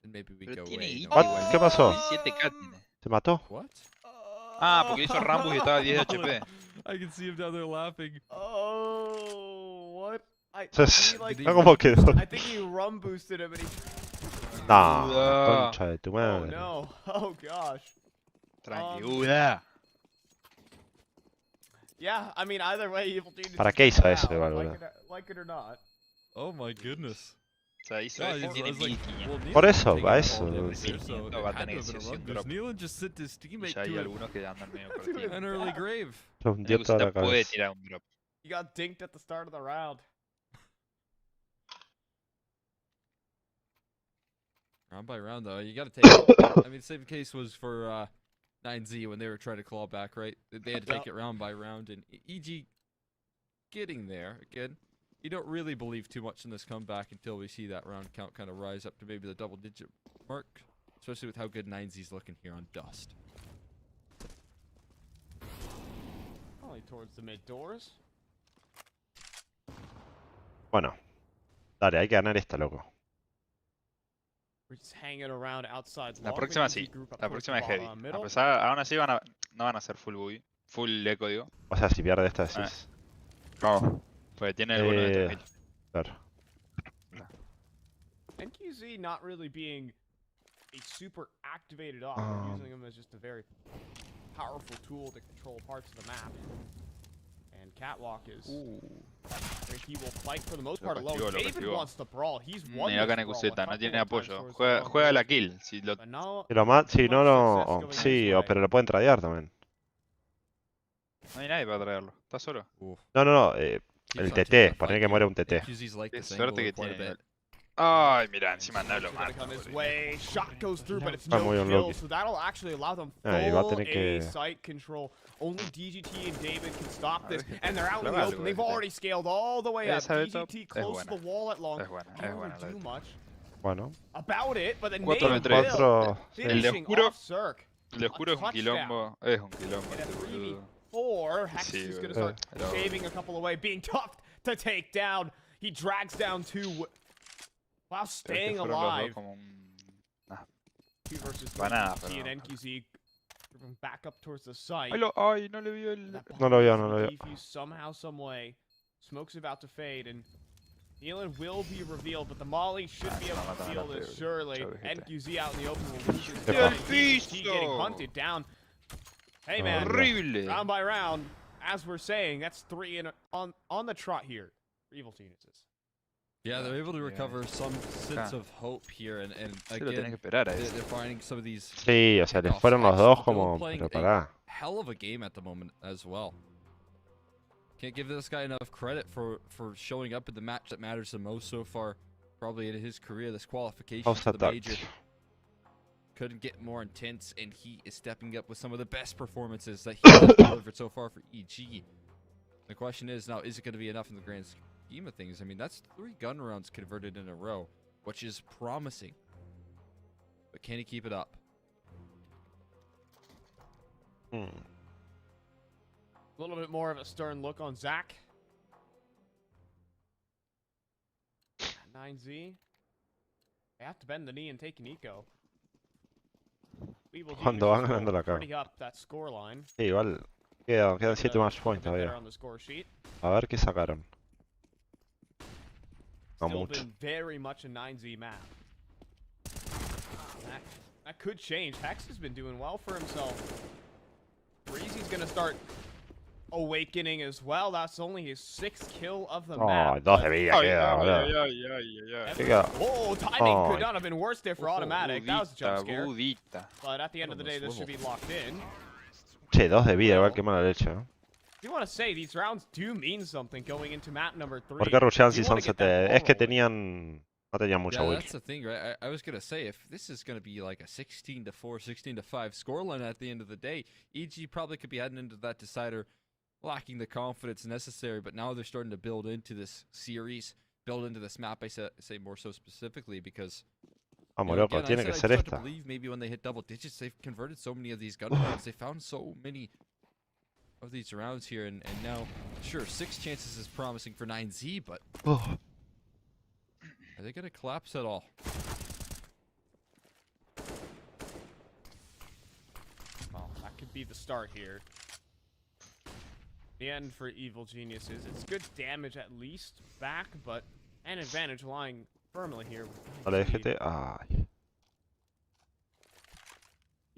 Pero tiene ¿Qué pasó? 7K tiene. ¿Se mató? Ah, porque hizo Rambo y estaba a 10 de HP. I can see him down there laughing. Oh, what? ¿Cómo quedó? I think he rum boosted him and he... No, concha de tu madre. Oh no, oh gosh. Tranquila. Yeah, I mean, either way, Evil Genius. ¿Para qué hizo eso igual, boludo? Like it or not. Oh my goodness. O sea, hizo eso, tiene 1500. Por eso, va eso. Va a tener 600 drop. Y ya hay algunos que andan medio cortitos. An early grave. Lo hundió toda la puede cabeza. tirar un drop. You got dinked at the start of the round. Round by round, though, you got to take it. I mean, same case was for 9Z when they were trying to claw back, right? They had to take it round by round, and EG getting there. Again, you don't really believe too much in this comeback until we see that round count kind of rise up to maybe the double-digit mark, especially with how good 9Z's looking here on Dust. Only towards the mid doors. Bueno, dale, hay que ganar esta, loco. La próxima sí, la próxima es heavy. A pesar, aún así no van a ser full boogie, full eco, digo. O sea, si pierde esta decís. No, porque tiene el bono de 3000. Claro. NQZ not really being a super activated off, they're using him as just a very powerful tool to control parts of the map. And Catwalk is where he will fight for the most part alone. David wants the brawl. He's won Mira gana Cuseta, no tiene apoyo. Juega la kill. Si lo... Si no lo... Sí, pero lo pueden tradear también. No hay nadie para traerlo. ¿Está solo? No, el TT. Poner que muere un TT. Qué suerte que tiene. Ay, mira, encima no lo mata. Shot goes through, but it's no kill, so that'll actually allow them full A site control. Only DGT and David can stop this, and they're out in the open. They've already scaled all the way up. DGT close to the wall at long. Can't do much about it, but then David finishing off Cirque. El oscuro es un quilombo. Es un quilombo. Or Hex is going to start shaving a couple away, being tough to take down. He drags down 2 while staying alive. 2 versus 3. And NQZ back up towards the site. Ay, no le vio el... No lo vio. Somehow, some way. Smoke's about to fade, and Nealon will be revealed, but the Molly should be able to feel this, surely. NQZ out in the open will lose his DGT getting hunted down. Hey man, horrible. Round by round, as we're saying, that's 3 on the trot here. Evil Geniuses. Yeah, they're able to recover some sense of hope here, and again, they're finding some of these. Sí, o sea, les fueron los dos como, pero pará. Hell of a game at the moment as well. Can't give this guy enough credit for showing up in the match that matters the most so far, probably in his career. This qualification to the major couldn't get more intense, and he is stepping up with some of the best performances that he has delivered so far for EG. The question is now, is it going to be enough in the grand scheme of things? I mean, that's 3 gun rounds converted in a row, which is promising. But can he keep it up? A little bit more of a stern look on Zach. 9Z. They have to bend the knee and take an eco. Cuando van ganando la cara. Sí, igual quedan 7 match points todavía. A ver qué sacaron. No mucho. Very much a 9Z map. That could change. Hex has been doing well for himself. Breezy's gonna start awakening as well. That's only his 6th kill of the map. 2 de vida queda, boludo. Oh, timing could not have been worse there for automatic. That was a jump scare. But at the end of the day, this should be locked in. Che, 2 de vida, igual que mala leche, ¿no? You want to say these rounds do mean something going into map number 3. ¿Por qué rushean si son 7? Es que tenían... No tenían mucha will. That's the thing, right? I was going to say, if this is going to be like a 16-4, 16-5 scoreline at the end of the day, EG probably could be heading into that decider lacking the confidence necessary, but now they're starting to build into this series, build into this map, I say more so specifically, because Vamos, loco, tiene que ser esta. I believe maybe when they hit double digits, they've converted so many of these gun rounds, they found so many of these rounds here, and now, sure, 6 chances is promising for 9Z, but are they going to collapse at all? Well, that could be the start here. The end for Evil Geniuses. It's good damage at least back, but an advantage lying firmly here. EGT, ay.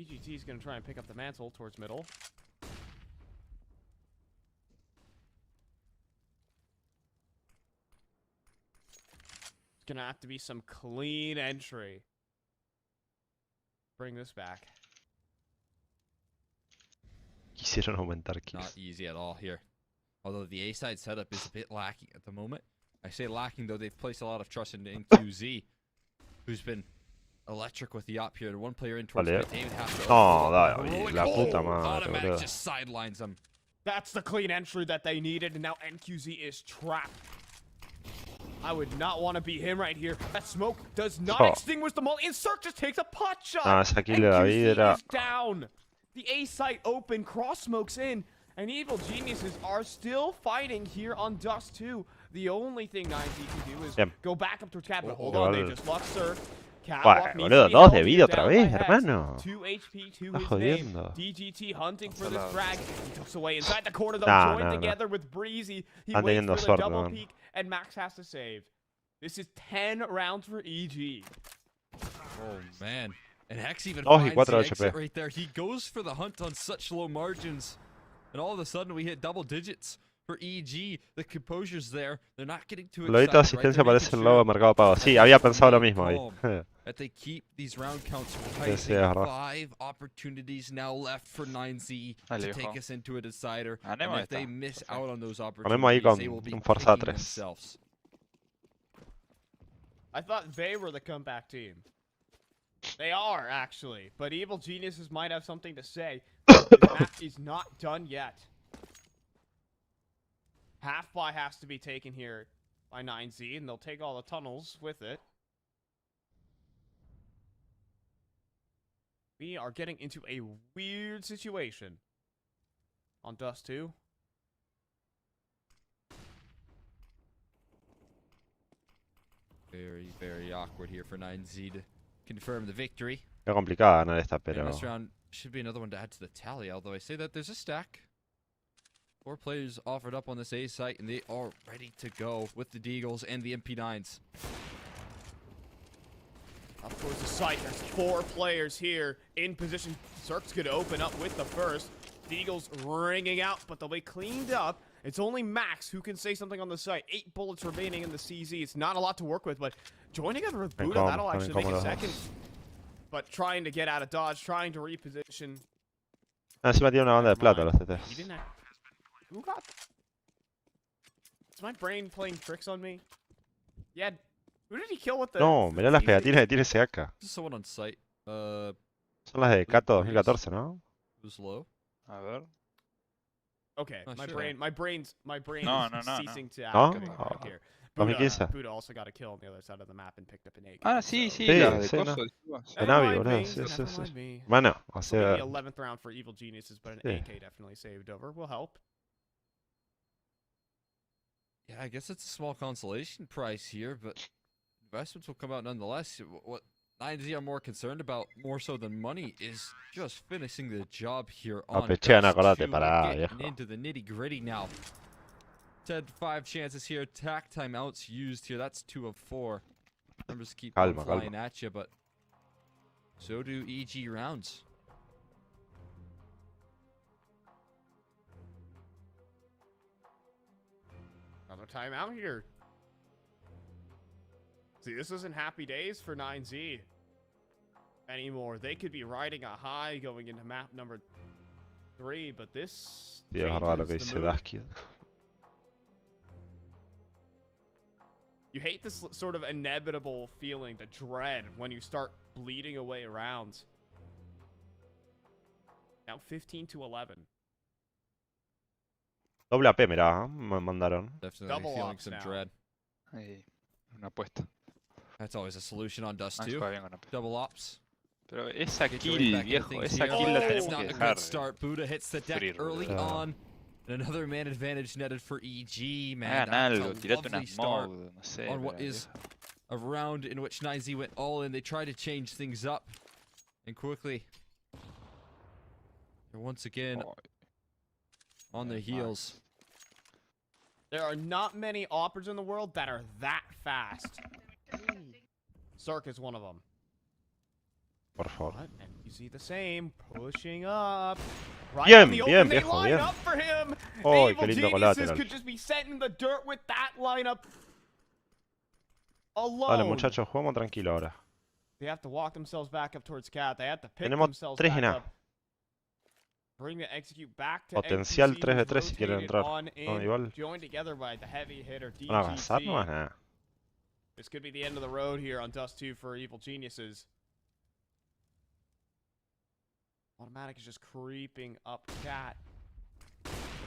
EGT is going to try and pick up the mantle towards middle. It's going to have to be some clean entry. Bring this back. Quisieron aumentar kills. Not easy at all here. Although the A-side setup is a bit lacking at the moment. I say lacking, though they've placed a lot of trust in QZ, who's been electric with the op here. One player in towards mid, David has to... La puta madre, automatic just sidelines him. That's the clean entry that they needed, and now NQZ is trapped. I would not want to be him right here. That smoke does not extinguish the multi. Insert just takes a pot shot. NQZ is down. The A site open, cross smokes in, and Evil Geniuses are still fighting here on Dust 2. The only thing 9Z can do is go back up towards Cat, but hold on, they just lost Sir. Boludo, 2 de vida otra vez, hermano. 2 HP to Estás his name. jodiendo. DGT hunting for this frag. He tucks away inside the corner, though, joined together with Breezy. He waits for the double peek, and Max has to save. This is 10 rounds for EG. Oh, man. And Hex even finds the exit right there. He goes for the hunt on such low margins. And all of a sudden, we hit double digits for EG. The composure's there. They're not getting too excited. Lobito de asistencia aparece en el logo de Mercado Pago. Sí, había pensado lo mismo ahí. That they keep these round counts rising. 5 opportunities now left for 9Z to take us into a decider. And if they miss out on those opportunities, they will be kicking themselves. I thought they were the comeback team. They are, actually. But Evil Geniuses might have something to say. This match is not done yet. Half buy has to be taken here by 9Z, and they'll take all the tunnels with it. We are getting into a weird situation on Dust 2. Very, very awkward here for 9Z to confirm the victory. Es complicada ganar esta, pero... This round should be another one to add to the tally, although I say that there's a stack. 4 players offered up on this A site, and they are ready to go with the Deagles and the MP9s. Up towards the site, there's 4 players here in position. Zerk's going to open up with the first. Deagles ringing out, but they'll be cleaned up. It's only Max who can say something on the site. 8 bullets remaining in the CZ. It's not a lot to work with, but joining together with Buddha, that'll actually make it second. But trying to get out of dodge, trying to reposition. Encima tiene una banda de plata los TTs. Who got? Is my brain playing tricks on me? Yeah. Who did he kill with the? No, mirá las pegatinas que tiene ese AK. Someone on site. Son las de Kato 2014, ¿no? Who's low? A ver. Okay, Oh, my sure. brain No, is ceasing to ¿No? activate right here. 2015. Buddha also got a kill on the other side of the map and picked up an AK. Ah, sí, so- sí, Sí, las de sí, coso, no. dijimos. De Navi, Never boludo. mind Sí, me, sí, never sí. mind me. Bueno, o This will be sea, the 11th round for Evil Geniuses, but an Sí. AK definitely saved over. Will help. Yeah, I guess it's a small consolation prize here, but investments will come out nonetheless. What 9Z are more concerned about, more so than money, is just finishing the job here on pechean, Dust acordate, 2. pará, We're getting viejo. into the nitty-gritty now. 10-5 chances here. Tack timeouts used here. That's 2 of 4. Numbers keep on Calma, flying calma. at you, but so do EG rounds. Another timeout here. See, this isn't happy days for 9Z anymore. They could be riding a high going into map number 3, but this Sí, es verdad lo que changes dice the mood. Dasky. You hate this sort of inevitable feeling, the dread, when you start bleeding away rounds. Now 15-11. Doble AP, mirá, me mandaron. Definitely Double feeling ops some now. dread. Ahí, una apuesta. That's always a solution on Dust Ah, 2. juega bien con AP. Double ops. Pero esa Get your way kill, back into viejo, things esa here. kill la Oh, It's tenemos not que a dejar. good start. Buddha hits the deck Sufrir, early boludo. on. And another man advantage netted for EG, man. Hagan That's algo, a tirate lovely una start smoke, no sé. on what pero, is viejo. a round in which 9Z went all in. They tried to change things up. And quickly, they're once again Oh, on their Max. heels. There are not many operas in the world that are that fast. Cirque is one of them. Por favor. But, and you see the same, pushing up. Right Bien, on the bien, open, they viejo, line bien. up for him. Oh, Evil qué lindo Geniuses collateral. could just be set in the dirt with that lineup alone. Vale, muchachos, jugamos tranquilo ahora. They have to walk themselves back up towards Cat. They have to pick Tenemos themselves 3 back en A. up. Bring the execute back to Potencial NPC, 3v3 si quieren rotate it entrar. on No, in, igual. joined together by the heavy hitter ¿Van a avanzar DGT. nomás? Nada. This could be the end of the road here on Dust 2 for Evil Geniuses. Automatic is just creeping up Cat.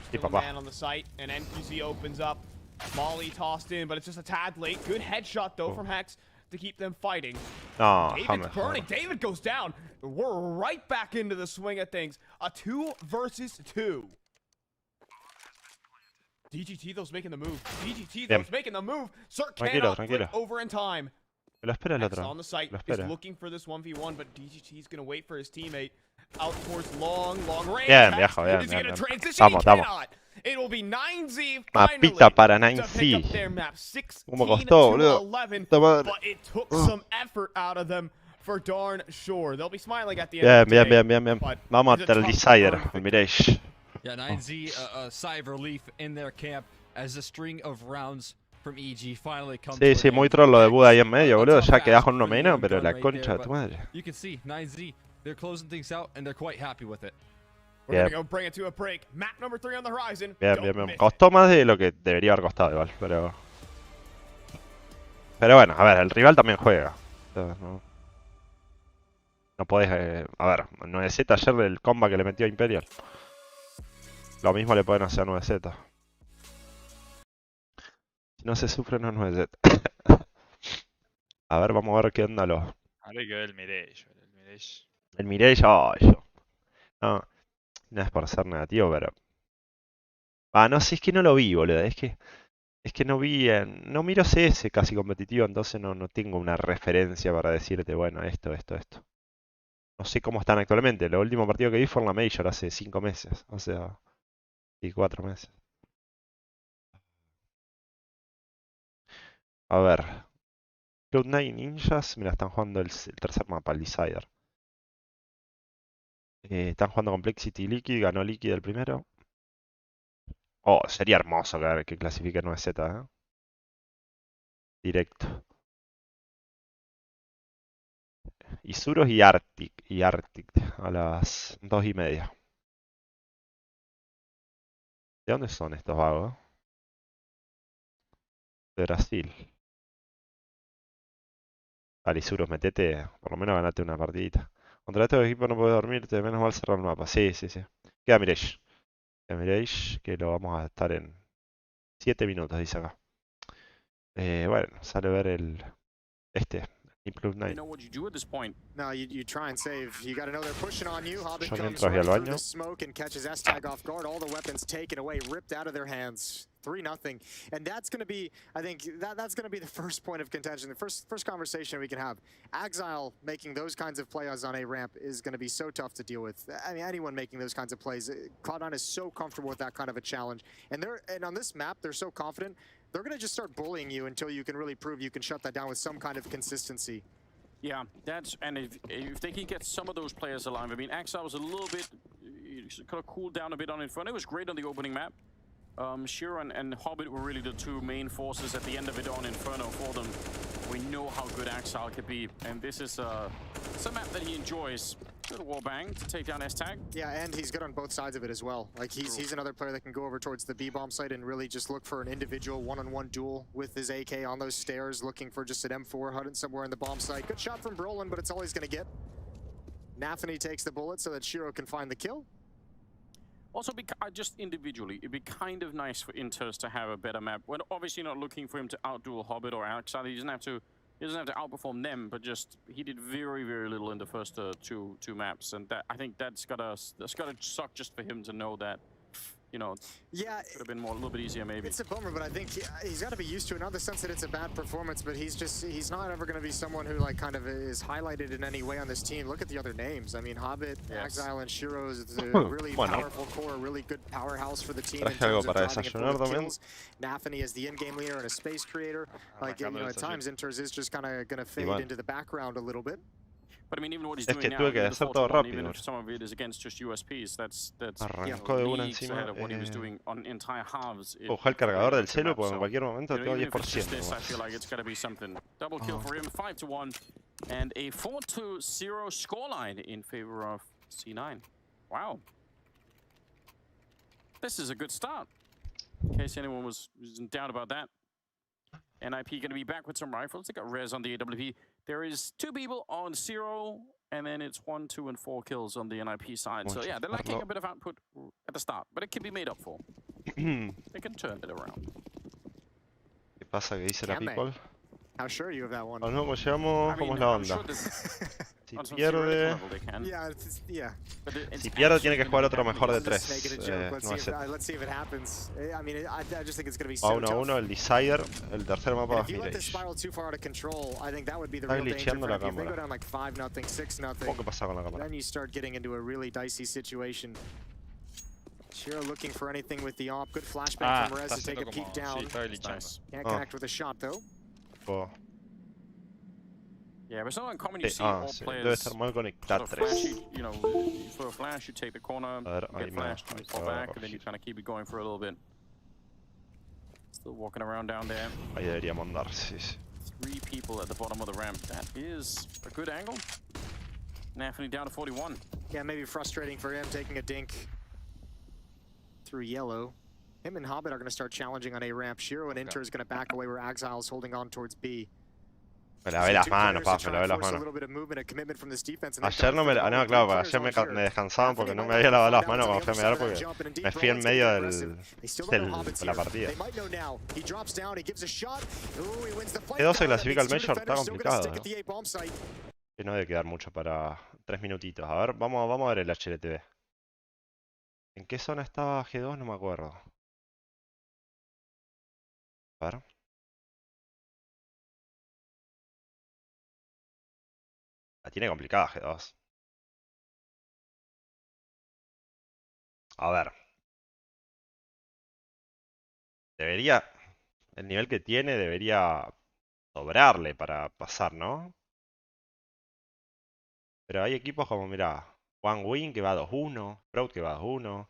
Still a papá. man on the site, and NPC opens up. Molly tossed in, but it's just a tad late. Good headshot though Oh. from Hex to keep them fighting. No, David's James. burning. David goes down. We're right back into the swing of things. A 2 versus 2. DGT though's making the move. DGT Bien. though's making the move. Sir Tranquilo, cannot flip tranquilo. over in time. Lo espera el Hex otro. on the site Lo is espera. looking for this 1v1, but DGT's gonna wait for his teammate out towards long range. Bien, Hex, viejo, bien, is he bien, gonna bien. transition? Vamos, He vamos. cannot. It will be 9Z finally Mapita para to pick 9C. up their map. 16 ¿Cómo costó, to boludo? 11, Puta madre. but it took some effort out of them for darn sure. They'll be smiling at the end Bien, of the bien, day, bien, bien, bien. but Vamos it's a a el tough Decider, earned el victory. Mirage. Yeah, 9Z, a sigh of relief in their camp as a string of rounds from EG finally come Sí, to sí, an muy end. troll lo de Buda ahí en A medio, boludo. tough Ya quedás ask con uno for the menos, young pero gun la right concha there, de tu but madre. You can see 9Z, they're closing things out and they're quite happy with it. We're Bien. gonna go bring it to a break. Map number 3 on the horizon. Bien, Don't bien, bien. miss it. Costó más de lo que debería haber costado igual, pero... Pero bueno, a ver, el rival también juega. O sea, no podés... a ver, 9Z ayer del comba que le metió a Imperial. Lo mismo le pueden hacer a 9Z. Si no se sufre, no es 9Z. A ver, vamos a ver qué onda los... Ahora hay que ver el Mirage. El Mirage. El Mirage, ay, yo. No, no es por ser negativo, pero... Ah, no sé, es que no lo vi, boludo. Es que no vi... no miro CS casi competitivo, entonces no tengo una referencia para decirte, bueno, esto. No sé cómo están actualmente. Lo último partido que vi fue en la Major hace 5 meses. O sea... Y 4 meses. A ver. Cloud9 Ninjas, mira, están jugando el tercer mapa, el Decider. Están jugando Complexity y Liquid, ganó Liquid el primero. Oh, sería hermoso que clasifique 9Z, ¿eh? Directo. Isuros y Arctic a las 2:30. ¿De dónde son estos vagos? De Brasil. Vale, Isuros, metete, por lo menos ganate una partidita. Contra estos equipos no puedes dormirte, menos mal cerrar el mapa. Sí, sí, sí. Queda Mirage. Queda Mirage, que lo vamos a estar en 7 minutos, dice acá. Bueno, sale a ver el... Plus 9. No, you try and save. You got to know they're pushing on you. Hobbit Yo comes mientras voy al right through baño. the smoke and catches S-Tag off guard. All the weapons taken away, ripped out of their hands. 3-0. And that's going to be, I think, that's going to be the first point of contention, the first conversation we can have. Exile making those kinds of plays on a ramp is going to be so tough to deal with. I mean, anyone making those kinds of plays, Cloud9 is so comfortable with that kind of a challenge. And on this map, they're so confident, they're going to just start bullying you until you can really prove you can shut that down with some kind of consistency. Yeah, and if they can get some of those players alive, I mean, Exile was a little bit, kind of cooled down a bit on Inferno. It was great on the opening map. Shiro and Hobbit were really the two main forces at the end of it on Inferno for them. We know how good Exile could be, and this is it's a map that he enjoys. Good wallbang to take down S-Tag. Yeah, and he's good on both sides of it as well. Like, he's another player that can go over towards the B-bomb site and really just look for an individual one-on-one duel with his AK on those stairs, looking for just an M4 hidden somewhere in the bomb site. Good shot from Brolin, but it's all he's going to get. Nafany takes the bullet so that Shiro can find the kill. Also, just individually, it'd be kind of nice for Inters to have a better map. We're obviously not looking for him to outduel Hobbit or Exile. He doesn't have to outperform them, but just he did very, very little in the first two maps, and I think that's gotta suck just for him to know that, you know, yeah, could have been a little bit easier maybe. It's a bummer, but I think he's got to be used to it. Not the sense that it's a bad performance, but he's not ever going to be someone who like kind of is highlighted in any way on this team. Look at the other names. I mean, Hobbit, Exile, and Shiro is a really powerful core, really good powerhouse for the team in terms of driving and kills. Nafany is the in-game leader and a space creator. Like, you know, at times Inters is just kind of going to fade into the background a little bit. But I mean, even what he's doing now, even if some of it is against just USPs, that's arrancó de una encima. What he was doing on entire halves. Ojalá el cargador del celu, porque en cualquier momento tengo 10%. I feel like it's got to be something. Double kill for him, 5-1, and a 4-0 scoreline in favor of C9. Wow, this is a good start. In case anyone was in doubt about that. NIP going to be back with some rifles. They got res on the AWP. There is 2 people on 0, and then it's 1, 2, and 4 kills on the NIP side. So yeah, they're lacking a bit of output at the start, but it can be made up for. They can turn it around. ¿Qué pasa? ¿Qué dice la people? How sure are you of that one? ¿Cómo llegamos? ¿Cómo es la onda? Si pierde... Si pierde tiene que jugar otro mejor de 3. No es a 1-1 el Desire, el tercer mapa va a Mirage. Está glitcheando la cámara. ¿Cómo que pasa con la cámara? Shiro looking for anything with the op. Good flashbang from Rez to take a peek down. Can't connect with a shot though. Yeah, but it's not uncommon you see all players debe estar mal conectado. You know, you throw a flash, you take the corner, get flashed, you fall back, and then you kind of keep it going for a little bit. Still walking around down there. Ahí deberíamos andar, sí. 3 people at the bottom of the ramp. That is a good angle. Nafany down to 41. Yeah, maybe frustrating for him taking a dink through yellow. Him and Hobbit are going to start challenging on A ramp. Shiro and Inter is going to back away where Exile is holding on towards B. Me lavé las manos, me lavé las manos. Ayer no me... no, claro, ayer me descansaban porque no me había lavado las manos cuando fui a mirar porque me fui en medio de la partida. G2 se clasifica al Major, está complicado. Y no debe quedar mucho para 3 minutitos. A ver, vamos a ver el HLTV. ¿En qué zona estaba G2? No me acuerdo. A ver. La tiene complicada G2. A ver. Debería... El nivel que tiene debería sobrarle para pasar, ¿no? Pero hay equipos como, mira, One Win que va 2-1, Proud que va 2-1,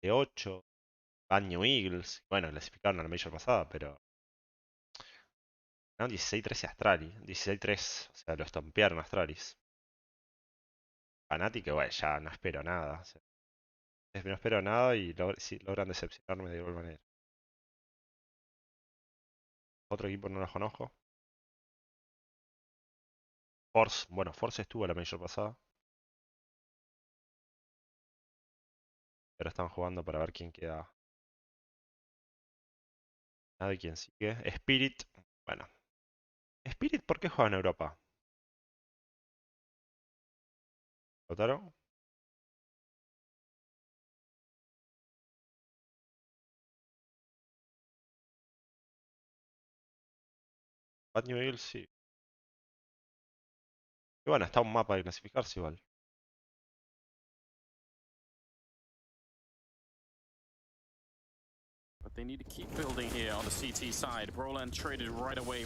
G8. New Eagles. Bueno, clasificaron a la Major pasada, pero... No, 16-13 Astralis. 16-3. O sea, lo estompearon a Astralis. Fnatic, bueno, ya no espero nada. O sea, no espero nada y sí, logran decepcionarme de igual manera. Otro equipo no los conozco. Force. Bueno, Force estuvo a la Major pasada. Pero están jugando para ver quién queda. Nada de quién sigue. Spirit. Bueno. Spirit, ¿por qué juega en Europa? ¿Lotaro? Bad New Eagles, sí. Y bueno, está un mapa de clasificarse igual. But they need to keep building here on the CT side. Broland traded right away.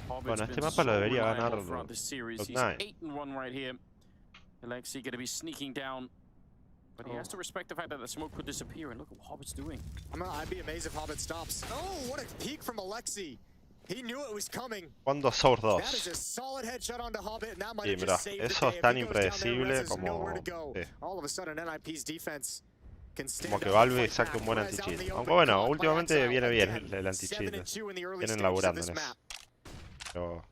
Bueno, este mapa lo debería ganar Top9. 8-1 right here. Alexi going to be sneaking down. But he has to respect the fact that the smoke could disappear, and look at what Hobbit's doing. I'd be amazed if Hobbit stops. Oh, what a peek from Alexi. He knew it was coming. Cuando Source 2. That is a solid headshot onto Hobbit, and that might Sí, have mira, just saved eso the es day. tan If he goes down there, impredecible Rez has como... nowhere to go. Sí. All of a sudden, NIP's defense can stand Como que up Valve and fight saque back. un buen Rez out in anti-cheat. the Aunque open, bueno, caught by últimamente Exile viene bien again. el anti-cheat. 7-2 in the early Vienen stages of laburando this en eso. map. Pero...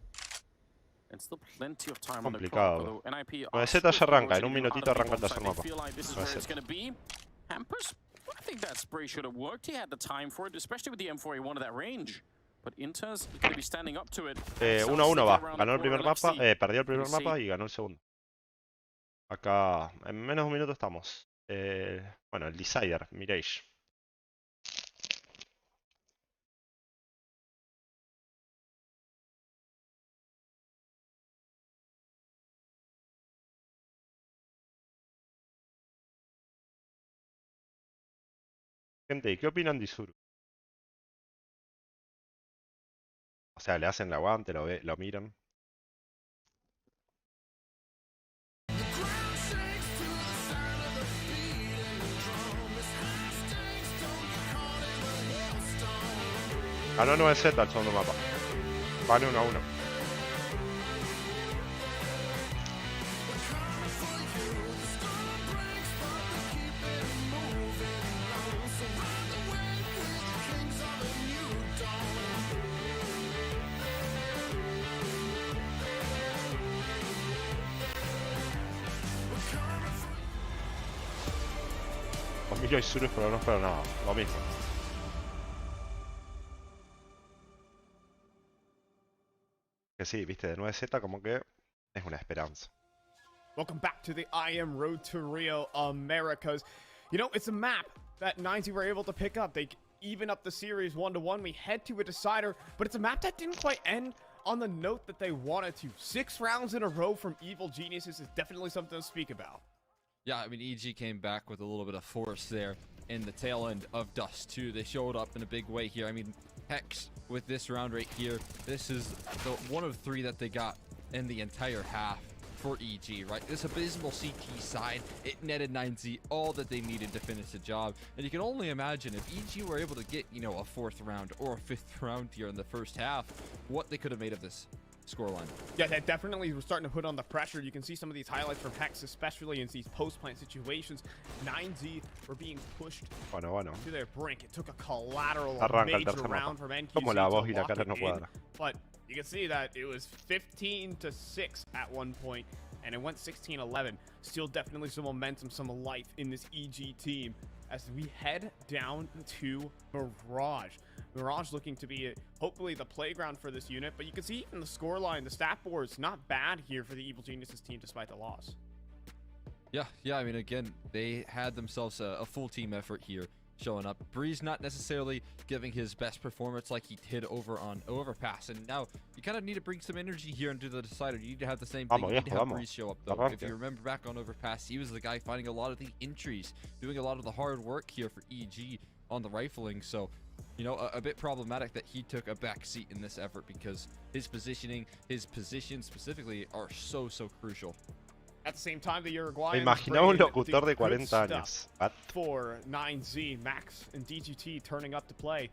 And still plenty of time on the complicado. clock, although NIP 9Z ya arranca, en un minutito arranca el tercer mapa. feel like this is where it's going to be. Hampers, I think that spray should have worked. He had the time for it, especially with the M4A1 at that range. But Inter's going to be standing up to it. 1-1 va. Ganó el primer mapa, perdió el primer mapa y ganó el segundo. Acá, en menos de un minuto estamos. Bueno, el Decider, Mirage. Gente, ¿y qué opinan de Isuru? O sea, le hacen el aguante, lo miran. Ganó 9Z el segundo mapa. Van 1-1. Yo y Surus, pero no espero nada. Lo mismo. Que sí, viste, de 9Z como que es una esperanza. Welcome back to the I Am Road to Rio Americas. You know, it's a map that 90 were able to pick up. They even up the series 1-1. We head to a decider, but it's a map that didn't quite end on the note that they wanted to. 6 rounds in a row from Evil Geniuses is definitely something to speak about. Yeah, I mean, EG came back with a little bit of force there in the tail end of Dust 2. They showed up in a big way here. I mean, Hex with this round right here, this is the one of 3 that they got in the entire half for EG, right? This abysmal CT side, it netted 9Z all that they needed to finish the job. And you can only imagine if EG were able to get, you know, a 4th round or a 5th round here in the first half, what they could have made of this scoreline. Yeah, that definitely was starting to put on the pressure. You can see some of these highlights from Hex, especially in these post-plant situations. 9Z were being pushed to their brink. It took a collateral major round from NQC Como la voz y to la cara no lock it in. cuadra. But you can see that it was 15-6 at one point, and it went 16-11. Still definitely some momentum, some life in this EG team as we head down to Mirage. Mirage looking to be hopefully the playground for this unit, but you can see even the scoreline, the stat board's not bad here for the Evil Geniuses team despite the loss. Yeah, I mean, again, they had themselves a full team effort here showing up. Breeze not necessarily giving his best performance like he did over on Overpass, and now you kind of need to bring some energy here into the decider. You need to have the same thing. You need to have Breeze show up, though. If you remember back on Overpass, he was the guy finding a lot of the entries, doing a lot of the hard work here for EG on the rifling, so you know, a bit problematic that he took a back seat in this effort because his positioning, his position specifically are so crucial. At the same time, the Uruguayans Me imaginaba un locutor de 40 años. For 9Z, Max and DGT turning up to play.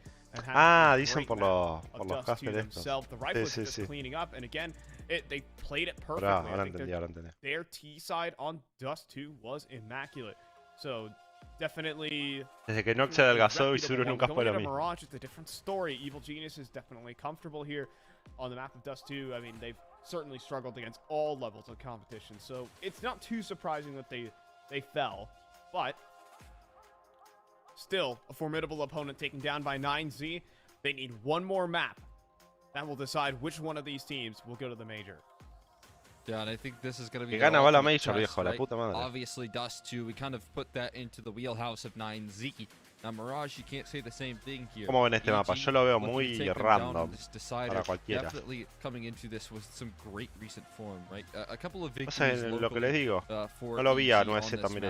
Ah, dicen por los casters estos. The rifles just cleaning up, and again, they played it perfectly. Ahora entendí. Their T side on Dust 2 was immaculate. So definitely. Desde que Nox se adelgazó y Zuru nunca fue lo mismo. Mirage, it's a different story. Evil Genius is definitely comfortable here on the map of Dust 2. I mean, they've certainly struggled against all levels of competition, so it's not too surprising that they fell, but still a formidable opponent taken down by 9Z. They need one more map that will decide which one of these teams will go to the major. Yeah, and I think this is going to be gana va la major, viejo, la puta madre. Obviously, Dust 2, we kind of put that into the wheelhouse of 9Z. Now, Mirage, you can't say the same thing here. ¿Cómo ven este mapa? Yo lo veo muy random para cualquiera. Definitely coming into this with some great recent form, right? A couple of O sea, victories lo que les digo, no lo vi a 9Z también ni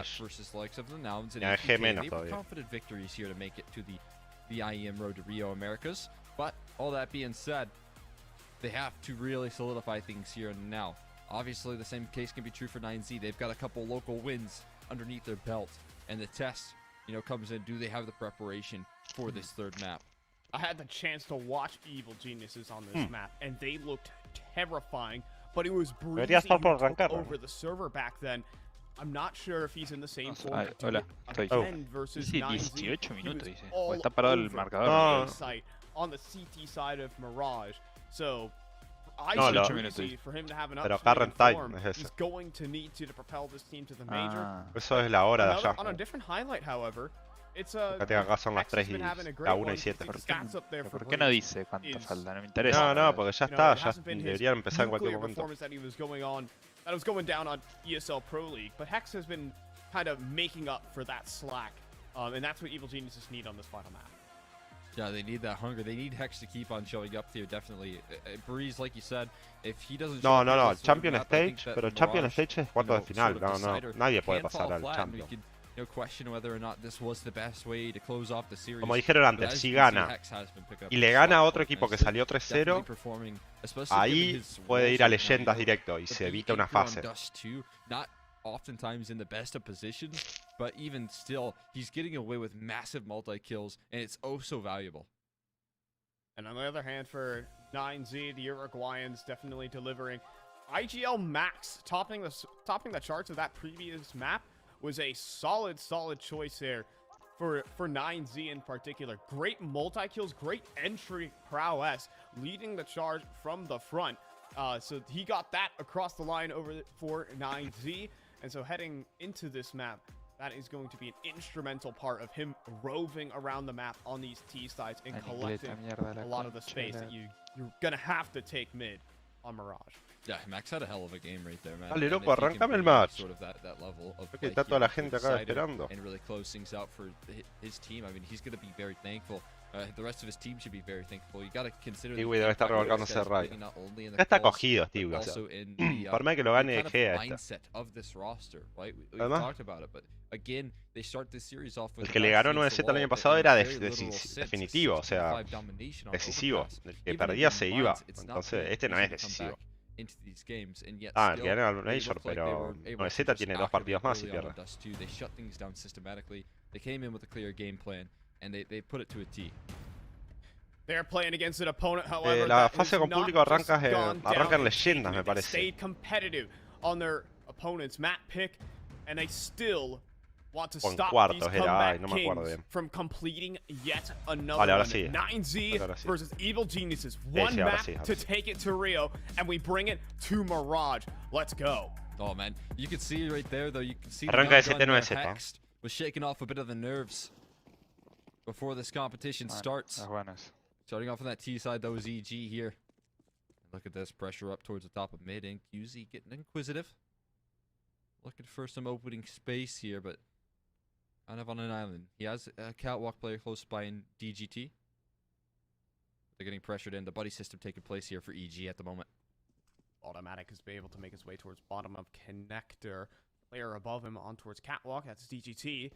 a G menos todavía. Confident victories here to make it to the IEM Road to Rio Americas. But all that being said, they have to really solidify things here and now. Obviously, the same case can be true for 9Z. They've got a couple local wins underneath their belt, and the test, you know, comes in. Do they have the preparation for this third map? I had the chance to watch Evil Geniuses on this map, and they looked terrifying. But it was breezy over the server back then. I'm not sure if he's in the same form. Hola, estoy. Versus Sí, 9Z. 18 minutos dice. Está parado el marcador. On the CT side of Mirage, so. No, for him to have an pero current time es he's ese. going to need to propel this team to the major. Eso es la hora de allá. On a different highlight, however, it's acá son las 3 y la 1 y 7. ¿Por qué no dice cuánto falta? No me interesa. No, porque ya está, ya deberían empezar en cualquier momento. That was going down on ESL Pro League, but Hex has been kind of making up for that slack, and that's what Evil Geniuses need on this final map. Yeah, they need that hunger. They need Hex to keep on showing up here, definitely. Breeze, like you said, if he doesn't show up No, el Champion Stage, pero el Champion Stage es cuarto de final. No, nadie puede pasar al Champion. Como dijeron antes, si gana y le gana a otro equipo que salió 3-0, ahí puede ir a leyendas directo y se evita una fase. Oftentimes in the best of positions, but even still, he's getting away with massive multi-kills, and it's oh so valuable. And on the other hand, for 9Z, the Uruguayans definitely delivering. IGL Max topping the charts of that previous map was a solid choice there for 9Z in particular. Great multi-kills, great entry prowess, leading the charge from the front. So he got that across the line over for 9Z. And so heading into this map, that is going to be an instrumental part of him roving around the map on these T sides and collecting a lot of the space that you're going to have to take mid on Mirage. Yeah, Max had a hell of a game right there, man. Dale, loco, arrancame el match. Sort of that level of play está toda la gente acá esperando. And really close things out for his team. I mean, he's going to be very thankful. The rest of his team should be very thankful. You got to consider. Stewie debe estar revolcándose Ray. Ya está cogido, Stewie. O sea, por más que lo gane G a esta. Además, el que le ganó 9Z el año pasado era definitivo, o sea, decisivo. El que perdía se iba. Entonces, este no es decisivo. El que ganó el Major, pero 9Z tiene 2 partidos más y pierde. And they put it to a T. They're playing against an opponent, however, la fase con público arranca en leyendas, me parece. Stayed competitive on their opponent's map pick, and they still want to stop these comeback kings from completing yet another one. 9Z versus Evil Geniuses. One map to take it to Rio, and we bring it to Mirage. Let's go. Oh man, you can see right there though. You can see arranca ST9Z. Was shaking off a bit of the nerves before this competition starts. Starting off on that T side, though, is EG here. Look at this pressure up towards the top of mid, and QZ getting inquisitive. Looking for some opening space here, but kind of on an island. He has a catwalk player close by in DGT. They're getting pressured in. The buddy system taking place here for EG at the moment. Automatic has been able to make his way towards bottom of connector. Player above him on towards catwalk. That's DGT.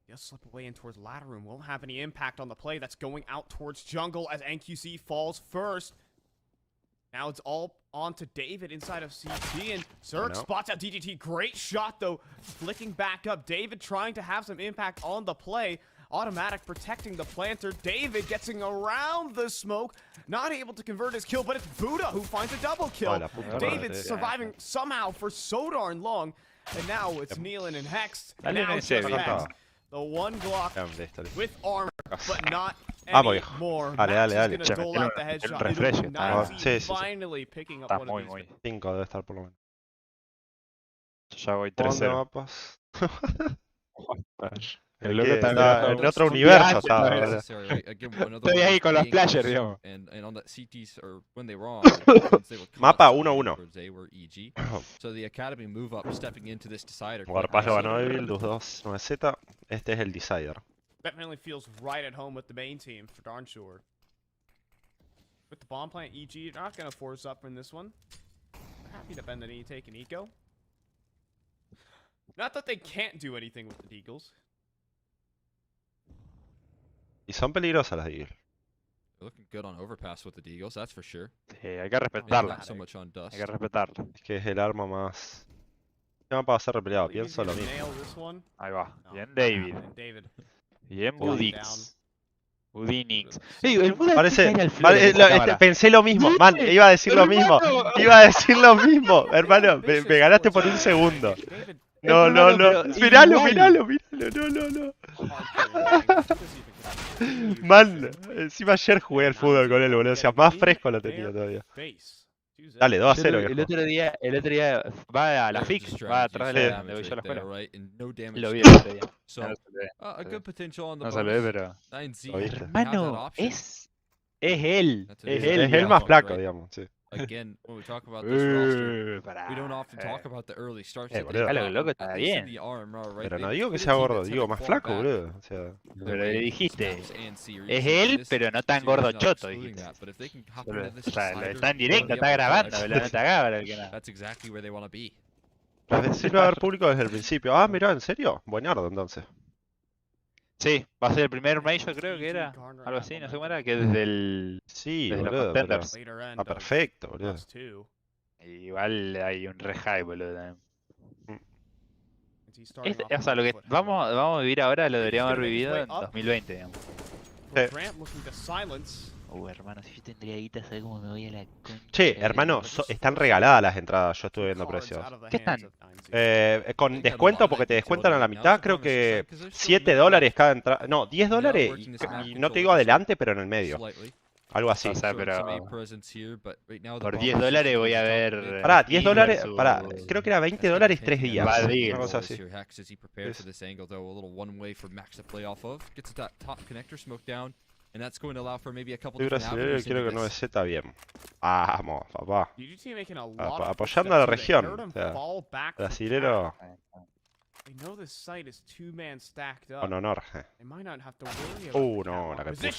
He'll slip away in towards ladder room. Won't have any impact on the play. That's going out towards jungle as NQC falls first. Now it's all onto David inside of CT, and Zerg spots out DGT. Great shot, though, flicking back up. David trying to have some impact on the play. Automatic protecting the planter. David getting around the smoke. Not able to convert his kill, but it's Buddha who finds a double kill. David surviving somehow for so darn long. And now it's Nealon and Hex. Now just Hex. The one Glock with armor, but not anymore. Max is gonna dole out the headshot. 9Z finally picking up one of these. 5 debe estar por lo menos. Ya voy 3-0. El loco está en otro universo. Estoy ahí con los flashers, digamos. Mapa 1-1. Warpass lo ganó Evil, 2-2, 9Z. Este es el Decider. Definitely feels right at home with the main team, for darn sure. With the bomb plant, EG not gonna force up in this one. They're happy to bend the knee, take an eco. Not that they can't do anything with the Deagles. Y son peligrosas las Deagles. Looking good on overpass with the Deagles, that's for sure. Sí, hay que respetarla. Not so much on dust. Hay que respetarla. Es que es el arma más... ¿Qué mapa va a ser repeleado? Pienso lo mismo. Ahí va. Bien David. Bien Budix. Budinix. Parece... pensé lo mismo, man. Iba a decir lo mismo. Iba a decir lo mismo. Hermano, me ganaste por un segundo. No. Miralo. No. Man, encima ayer jugué al fútbol con él, boludo. O sea, más fresco lo tenía todavía. Dale, 2-0. El otro día va a la FIC, va atrás de donde voy yo a la escuela. Lo vi el otro día. No se lo ve, pero... Hermano, es él. Es el más flaco, digamos, sí. Again, when we talk about this roster, we don't often talk about the early starts. Loco, está bien. Pero no digo que sea gordo, digo más flaco, boludo. O sea, pero le dijiste, es él, pero no tan gordo choto, dijiste. O sea, está en directo, está grabando, no te hagas el que nada. Sí, va a haber público desde el principio. Ah, mirá, ¿en serio? Buenardo, entonces. Sí, va a ser el primer Major, creo que era. Algo así, no sé cómo era, que desde el... Sí, desde boludo, los está perfecto, boludo. Igual hay un re hype, boludo. O sea, lo que vamos a vivir ahora lo deberíamos haber vivido en 2020, digamos. Hermano, si yo tendría guita, ¿sabes cómo me voy a la concha? Che, hermano, están regaladas las entradas, yo estuve viendo precios. ¿Qué están? Con descuento, porque te descuentan a la mitad, creo que $7 cada entrada. No, $10 y no te digo adelante, pero en el medio. Algo así. O sea, pero por $10 voy a ver... Pará, $10, pará, creo que era $20 3 días. Una cosa así. Estoy brasileño y quiero que 9Z bien. Vamos, papá. Apoyando a la región. O sea, brasilero. Con honor. No, la canción.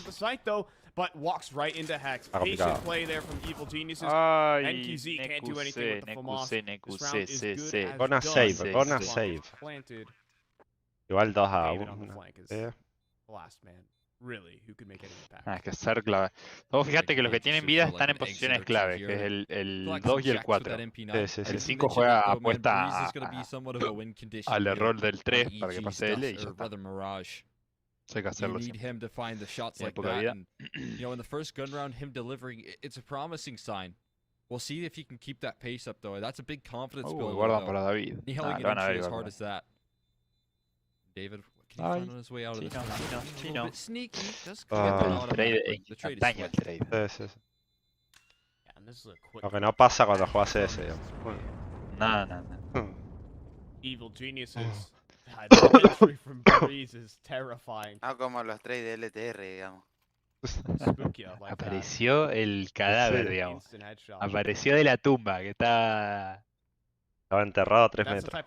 Cuando but walks right into Hex. Patient play there from Evil Geniuses. NQZ can't do anything with the FAMAS. This round is good as gonna save. Igual 2-1. Last man. Really, who could make any impact? Es que ser clave. Vos fíjate que los que tienen vida están en posiciones clave, que es el 2 y el 4. El 5 juega apuesta al error del 3 para que pase L y ya está. Hay que hacerlo. You need him to find the shots like that. And, you know, in the first gun round, him delivering, it's a promising sign. We'll see if he can keep that pace up, though. That's a big confidence builder. Guardan para David. Nailing it entry as hard as that. David, can he find on his way out of this? A little bit sneaky. Does the trade daña el trade. Sí. Lo que no pasa cuando juegas CS. No. Evil Geniuses. The entry from Breeze is terrifying. No como los trades de LTR, digamos. Apareció el cadáver, digamos. Apareció de la tumba, que estaba enterrado a 3 metros.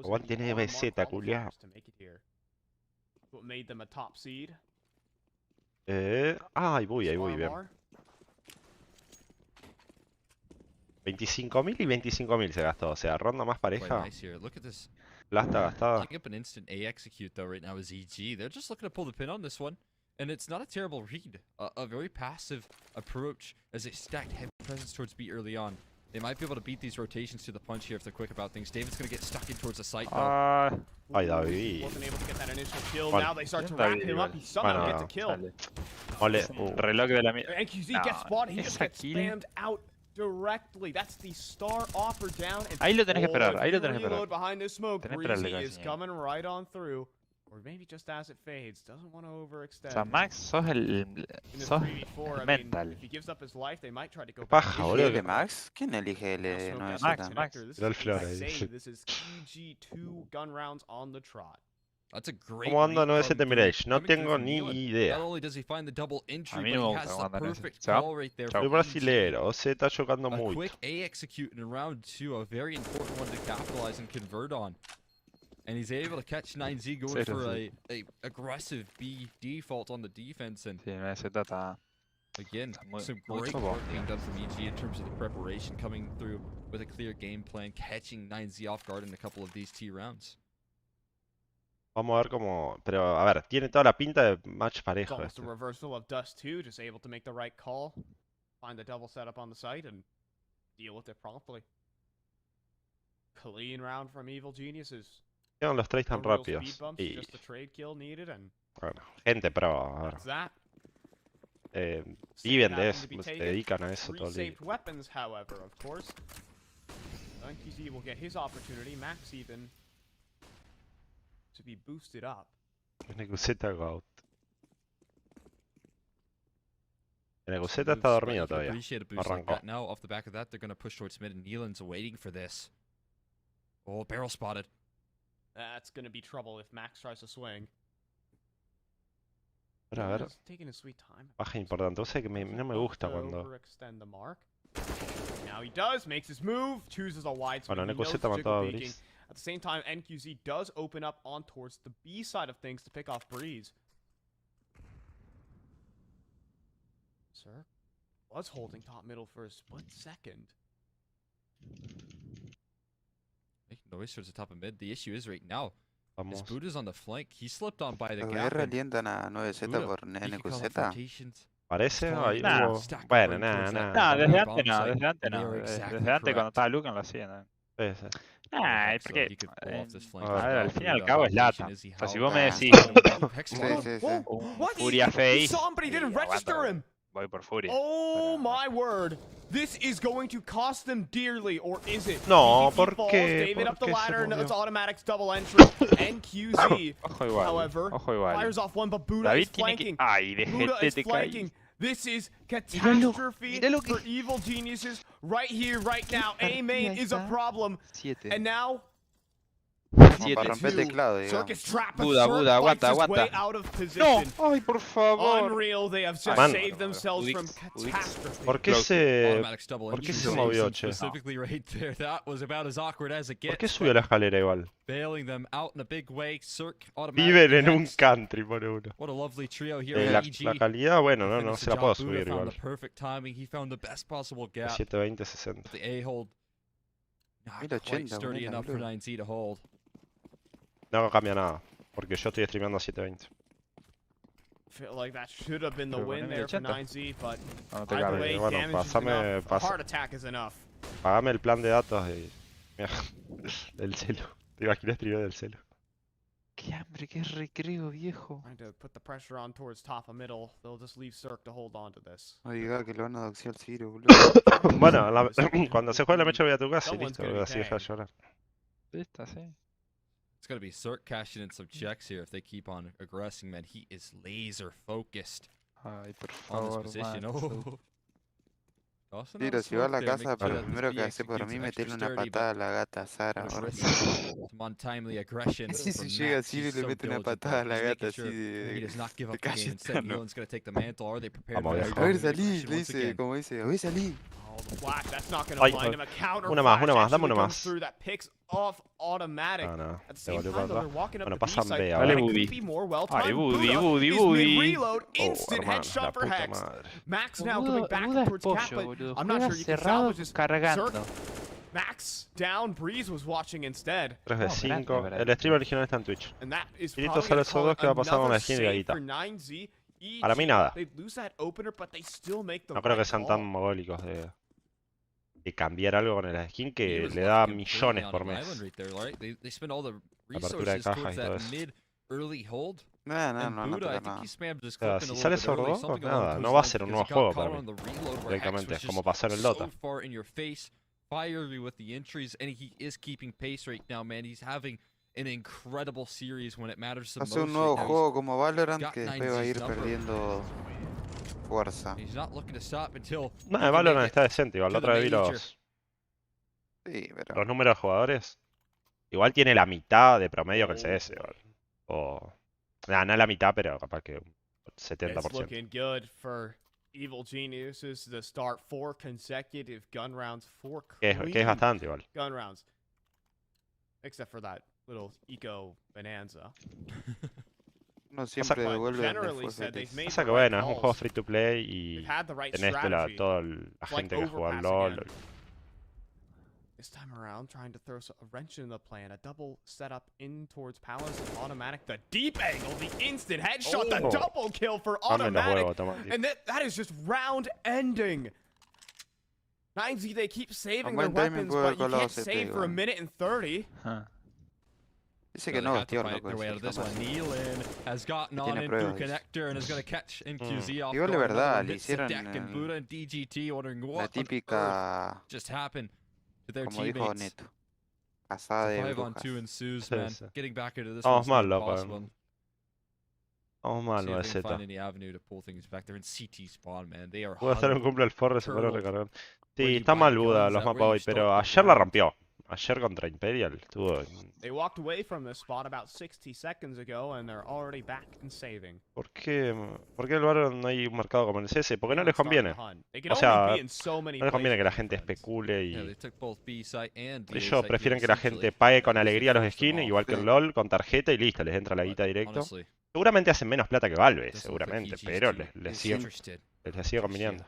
Juan tiene BZ, culiao. Ahí voy, bien. 25.000 y 25.000 se gastó, o sea, ronda más pareja. Plata gastada. Lining up an instant A execute though right now is EG. They're just looking to pull the pin on this one. And it's not a terrible read. A very passive approach as they stacked heavy presence towards B early on. They might be able to beat these rotations to the punch here if they're quick about things. David's going to get stuck in towards the site though. Ay, David. Wasn't able to get that initial kill. Vale. Now they start to wrap him up. He somehow gets a kill. Ole. Reloj de la mierda. NQZ gets spotted. He just gets spammed out directly. That's the star offer down. And Ahí lo tenés que esperar, ahí lo tenés que reload esperar. behind this smoke. Tenés que esperarle, Breezy is casi. coming right on through. Or maybe just as it fades. Doesn't want to overextend. O sea, Max, sos el mental. If he gives up his life, they might try to go Paja, back. boludo. ¿L Max? ¿Quién elige L9Z? Max. Era el flor ahí. This is EG2 gun rounds on the trot. That's a great ¿Cómo anda read 9-7 from Mirage? No coming through tengo from ni Nealon. idea. Not only does he find the double entry, A but mí he no me has gusta the cuando anda en ese. perfect Chao. call right there. Soy from brasilero, se está jogando EG. A muito. quick A execute in round 2, a very important one to capitalize and convert on. And he's able to catch 9Z going for a aggressive B default on the defense. And Sí, 9Z está... again, muy- some mucho great work bom. being done from EG in terms of the preparation, coming through with a clear game plan, catching 9Z off guard in a couple of these T rounds. Vamos a ver cómo... Pero, a ver, tiene toda la pinta de match It's parejo almost este. a reversal of Dust 2, just able to make the right call, find the double setup on the site, and deal with it promptly. Clean round from Evil Geniuses. Quedan los trades No tan real rápidos. speed bumps, Y, just the trade kill needed, and bueno, gente pro, a ver. that's that. Viven de Having eso, to be se taken. dedican a eso todo el día. Resaved weapons, however, of course. NQZ will get his opportunity, Max even, to be boosted up. NQZ out. NQZ Moves, está but dormido you can todavía. appreciate a boost like Arrancó. that. Now, off the back of that, they're going to push towards mid, and Nealon's waiting for this. Oh, barrel spotted. That's going to be trouble if Max tries to swing. Pero a ver, He's taking his sweet time. baja importante. O sea que no me gusta Doesn't cuando... overextend the mark. Now he does, makes his move, chooses a wide swing. Bueno, He knows NQZ the mató a jiggle ABRÍ. peeking. At the same time, NQZ does open up on towards the B side of things to pick off Breeze. Sir was holding top middle for a split second. Making noise towards the top of mid. The issue is right now, Vamos. his boot is on the flank. He slipped on by the ¿Los gap. BR and alientan a 9Z Buda, por he can call off NQZ? rotations. Parece, ahí Nah. hubo... Stack Bueno, right nada, towards that nada. No, desde antes bomb no, site, desde antes and they no. are exactly Desde antes cuando correct. estaba Lucan lo hacía, ¿no? Sí, sí. Ah, Hex, porque... he could pull off this flank a as ver, well. al fin y al Buda, cabo es rotation lata. is he O sea, si howled vos me back. decís Hex Sí, one. sí, sí. un What? Furia He Face, saw him, but he didn't y register aguanta, him. voy por Furia. Oh my word! This is going to cost them dearly, or is it? No, DDT ¿por falls, qué? David up the ¿Por qué se ladder, and movió? it's automatics double entry. NQZ, Ojo igual, however, ojo igual. fires off one, but Buda is David tiene flanking. que... Ay, Buda de is te flanking. caí. This is catastrophe míralo que- for Evil Geniuses right here, right now. A main is a problem, 7. and now Como 7. para romper el teclado, digamos. Circus trap, but Buda, Cirque Buda, fights aguanta, his way aguanta. out of No, position. ay, por favor. Unreal, they have just Man. saved themselves from Udix. catastrophe. ¿Por qué Close. se... Automatics double ¿Por qué entry se saves movió, them che? Specifically right there. That was about as awkward as it ¿Por qué gets. subió la escalera igual? Bailing them out in a big way. Cirque Viven en un automatic. country, por uno. What a lovely trio here. La, EG. la calidad, bueno, no Finished se the la job. puedo Buda subir found igual. the perfect timing. He found the best possible gap. 720-60. The A-hold. Not 1080, quite sturdy buena, enough for boludo. 9Z to hold. No cambia nada. Porque yo estoy streameando a 720. Feel like that should have been the Pero win poneme there for 80. 9Z, but No te either cabe. way, Bueno, damage is pásame- enough. A heart attack is enough. Pagame el plan de datos del celu. Te imaginas streamear del celu. Qué hambre, qué recreo, viejo. Trying to put the pressure on towards top of middle. They'll just leave Cirque to hold on to this. No diga que lo van a doxear al Ciro, boludo. Bueno, cuando se juegue la mecha voy a tu casa y Someone's listo. gonna be Así deja de paying. llorar. Está, sí. It's going to be Cirque cashing in some checks here if they keep on aggressing, man. He is laser focused Ay, por on favor, this position. Max. Oh. Tossing out Ciro, a si vas a la smoke there, casa, making pero sure lo that primero this que B hace por executes mí extra meterle una sturdy, patada a but la gata Sara. what a ahora. risk. Some untimely aggression Si from llega Max. Ciro y He's le so mete una diligent, patada a though. la He's gata making así sure he de... does not give de up the game. calle Instead, eterno. Nealon's going to take the mantle. Are they prepared Vamos, for viejo. that? A ver, Dominating salí, aggression le once dice, again? como dice, a ver, salí. All the flash. That's not going Ay, to find him. A counter una más, flash dame una actually más. comes through that picks off automatic. No, At the same devolvió time, para though, they're atrás. walking up Bueno, the B pasan side. B And ahora. it Buddy. could be more well Ay, timed. Buddy, Buddha Buddy, is Buddy. mid-reload. Oh, Instant hermano, headshot la for puta Hex. madre. Max now Buda- coming back Buda es towards Cap, pollo, but boludo. I'm not Juega sure you can cerrado salvage this. cargando. Zerk, Max down. Breeze was watching instead. 3 de No, 5. grande, El stream original está en Twitch. And that is Tirito probably sale gonna esos call dos it que va a pasar con la another skin y save Gaguita. for 9Z. Para mí nada. They lose that opener, but they still make the No creo que right sean call. tan mogólicos de cambiar algo con el skin He que was le left da completely millones on por an mes. island right there, right? They spend all the Apertura de resources caja towards y todo that eso. mid early hold. No, And no Buda, I toca think nada. he spammed his O sea, clip in si a sale little bit early, esos dos, something along nada, those no va a lines, ser un because nuevo he got juego para caught mí. on the reload where Hex Directamente, was just como pasó en el so Dota. far in your face, fiery with the entries, and he is keeping pace right now, man. He's having an incredible series when it matters the most Hace un right nuevo now. juego como Valorant got que 9Z's después va a ir number. perdiendo fuerza. He's not looking to stop until No, he el can Valorant make it está decente. Igual la to otra the vez vi major. Sí, pero los números de jugadores. Igual tiene la mitad de promedio que el CS. Igual. O. Nah, no la mitad, pero capaz que un It's 70%. looking good for Evil Geniuses to start 4 consecutive gun rounds, 4 Que es clean bastante igual. gun rounds. Except for that little eco bonanza. uno siempre But devuelve donde generally fue said they've feliz. made Pasa the que right bueno, es un calls. juego free to play y They've had the right tenés strategy. toda la It's gente like que juega al Overpass LoL. again. This time around, trying to throw a wrench in the plan. A double setup in towards Palace and Automatic. The deep angle, the instant headshot, the Oh. double kill for Dame los Automatic. huevos, Automatic. And that is just round ending. 9Z, they keep saving their Buen timing weapons, puede but you haber colado can't CT, save for a igual. minute and 30. Ah. Dice So que they no, have to tío, fight loco. their way out of this one. Nealon has gotten on tiene in through pruebas. connector and is going to catch NQZ off Igual de guard. verdad, Another le hits the hicieron deck, and el- Buda and DGT wondering La what on earth típica, just happened to their como dijo teammates. Neto, casada de 5-on-2 brujas. ensues, Sí, man. sí. Getting back into this Vamos one's mal, not loco. possible. Vamos mal, See if they can find 9Z. any avenue to pull things back. They're in CT spawn, man. They are Voy a hacer un huddled. cumple al forro, se puede Turtle. recargar. Where Sí, you está buy mal Buda, guns los at mapas where you hoy, pero start the ayer la round. rompió. Ayer contra Imperial estuvo. They walked away from this spot about 60 seconds ago, and they're already back and saving. ¿Por qué el Valorant no hay un mercado como el CS? Porque no les Starting conviene. to hunt. They can O only sea, be in so many No les conviene places, que la my gente friends. especule Yeah, y they took both B site and DA ellos site prefieren here, que la essentially. gente pague con That was alegría the los first of skins, all. igual que en LoL, con tarjeta y listo, les entra la But guita directo. honestly, Seguramente hacen menos plata que Valve, doesn't look like seguramente, EG's pero team les is sigue interested. conviniendo.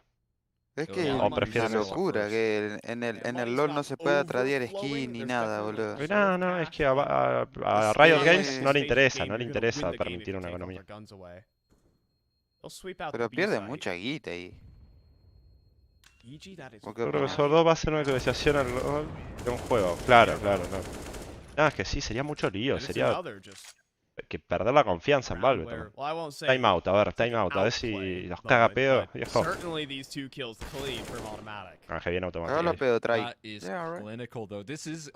Es O que o prefieren una eso. locura que en el LoL no se pueda tradear skin ni nada, boludo. Pero no, es que a Es Riot que- Games no le Stage interesa, game, no le you're gonna interesa win the game permitir to una take all economía. their guns away. They'll sweep out Pero the B pierde site. mucha guita ahí. EG, that is Porque Creo very que Profesor 2 va a hacer una actualización al LoL de un juego, claro. Ah, es que sí, sería mucho lío, And it's sería another just que perder la confianza en round Valve where- también. well, I won't say Time out, a ver, it's like time an out, a ver si outplay los caga moment, pedo, but viejo. certainly these 2 kills clean from Automatic. Ah, que viene Hágalo automático. pedo, try. That is Yeah, right. clinical, though. This is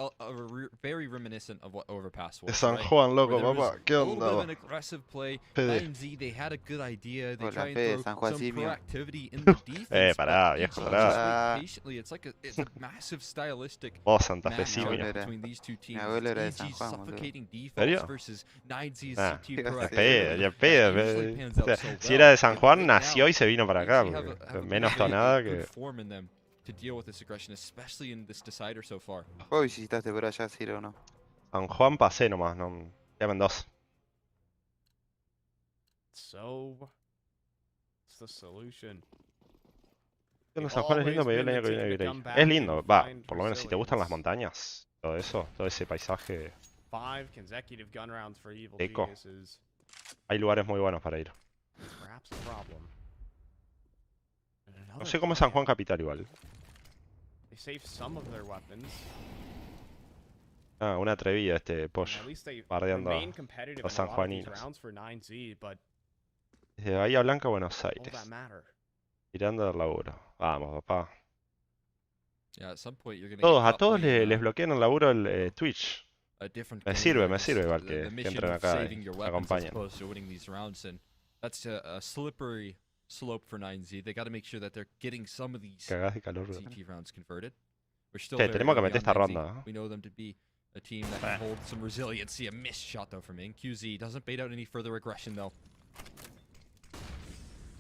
very reminiscent of what Overpass was. De San right? Juan, loco, Where there was papá, ¿qué a little bit of onda? an aggressive play. Pede. 9Z, they had a good idea. They Hola, try and Pede, throw San Juan some Simio. proactivity in the defense. pará, but viejo, EG pará. just Ah. wait patiently. It's a massive stylistic Vos, Santa match Fe abuelo Simio. era- between these two teams. abuelo era de EG's San Juan, boludo. suffocating defense ¿Serio? versus 9Z's Ah, CT ya proactivity. Ya That pede, usually pans out so si well, era de San but Juan, right nació now, y se vino para acá, EG have a porque bit menos of tonada good que... form in them to deal with this aggression, especially in this decider so far. ¿Vos visitaste por allá, Ciro, o no? San Juan pasé nomás, no... Ya Mendoza. So, what's the solution? San Juan es lindo, me dio el año que viene a vivir ahí. Es lindo, va, por lo menos si te gustan las montañas, todo eso, todo ese paisaje, 5 consecutive gun rounds for Evil Eco. Geniuses. hay lugares muy buenos para ir. Perhaps a problem. And No another sé cómo es San Juan plan. capital igual. They save some of their weapons. Ah, una atrevida and pollo. at least they bardeando a remain competitive los in a lot of these sanjuaninos. rounds for 9Z, but Desde Bahía Blanca, Buenos all Aires. that matter. Tirando del laburo. Vamos, papá. Yeah, at some point you're gonna Todos, get a caught todos playing, les bloquean el laburo el Twitch. a different Me game sirve, where me it's sirve igual the que mission entren of acá saving y your me weapons as acompañen. opposed to winning these rounds, and that's a slippery slope for 9Z. They got to make sure that they're getting some of these Cagás de calor. CT rounds converted. We're still Che, very tenemos que early meter on esta 9Z. ronda, ¿eh? We know them to be a team that can hold some resiliency. A missed shot though from NQZ doesn't bait out any further aggression though.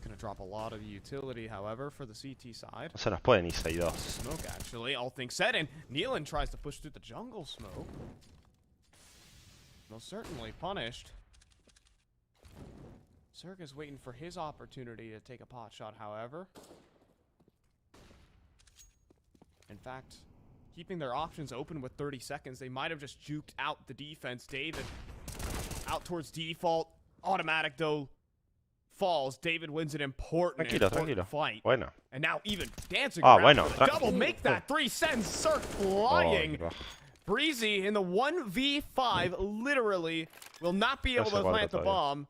Gonna drop a lot of utility, however, for the CT side. No se nos pueden ir 6-2. Smoke, actually, all things said, and Nealon tries to push through the jungle smoke. Most certainly punished. Zerk is waiting for his opportunity to take a pot shot, however. In fact, keeping their options open with 30 seconds, they might have just juked out the defense. David out towards default. Automatic, though, falls. David wins an important fight. Bueno. And now even dancing around for the double. Make that 3, sends Zerk flying. Breezy in the 1v5 literally will not be able to plant the bomb.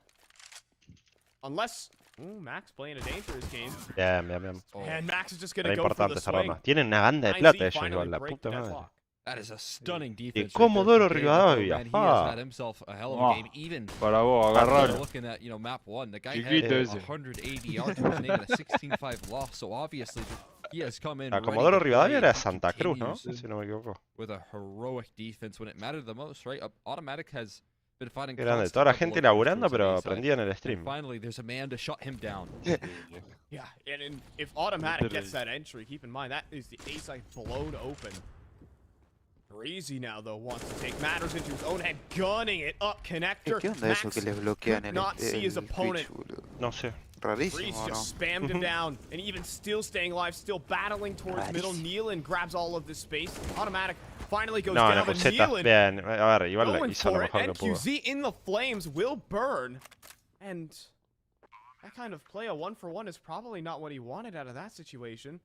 Unless... Ooh, Max playing a dangerous game. Bien, bien, bien. And Max is just gonna Era go for importante the esta swing. ronda. Tienen una banda de plata ellos igual, la puta madre. That is a stunning defense. De Comodoro Rivadavia. Para vos, agarralo. Looking at, map 1, the guy had 180 yards to his name and a 16-5 loss, so obviously he has come in. Comodoro Rivadavia era Santa Cruz, ¿no? Si no me equivoco. With a heroic defense when it mattered the most, right? Automatic has been fighting. Grande, toda la gente laburando, pero aprendían el stream. Finally, there's a man to shut him down. Yeah, and if Automatic gets that entry, keep in mind that is the A site blown open. Breezy now, though, wants to take matters into his own hand, gunning it up connector. ¿Qué onda eso que les bloquean el not see his opponent. No sé. Breeze just spammed him down, and even still staying alive, still battling towards middle. Nealon grabs all of this space. Automatic finally goes down, but Nealon bien. A ver, igual going hizo lo for it. mejor que pudo. NQZ in the flames will burn, and that kind of play, a 1-for-1, is probably not what he wanted out of that situation.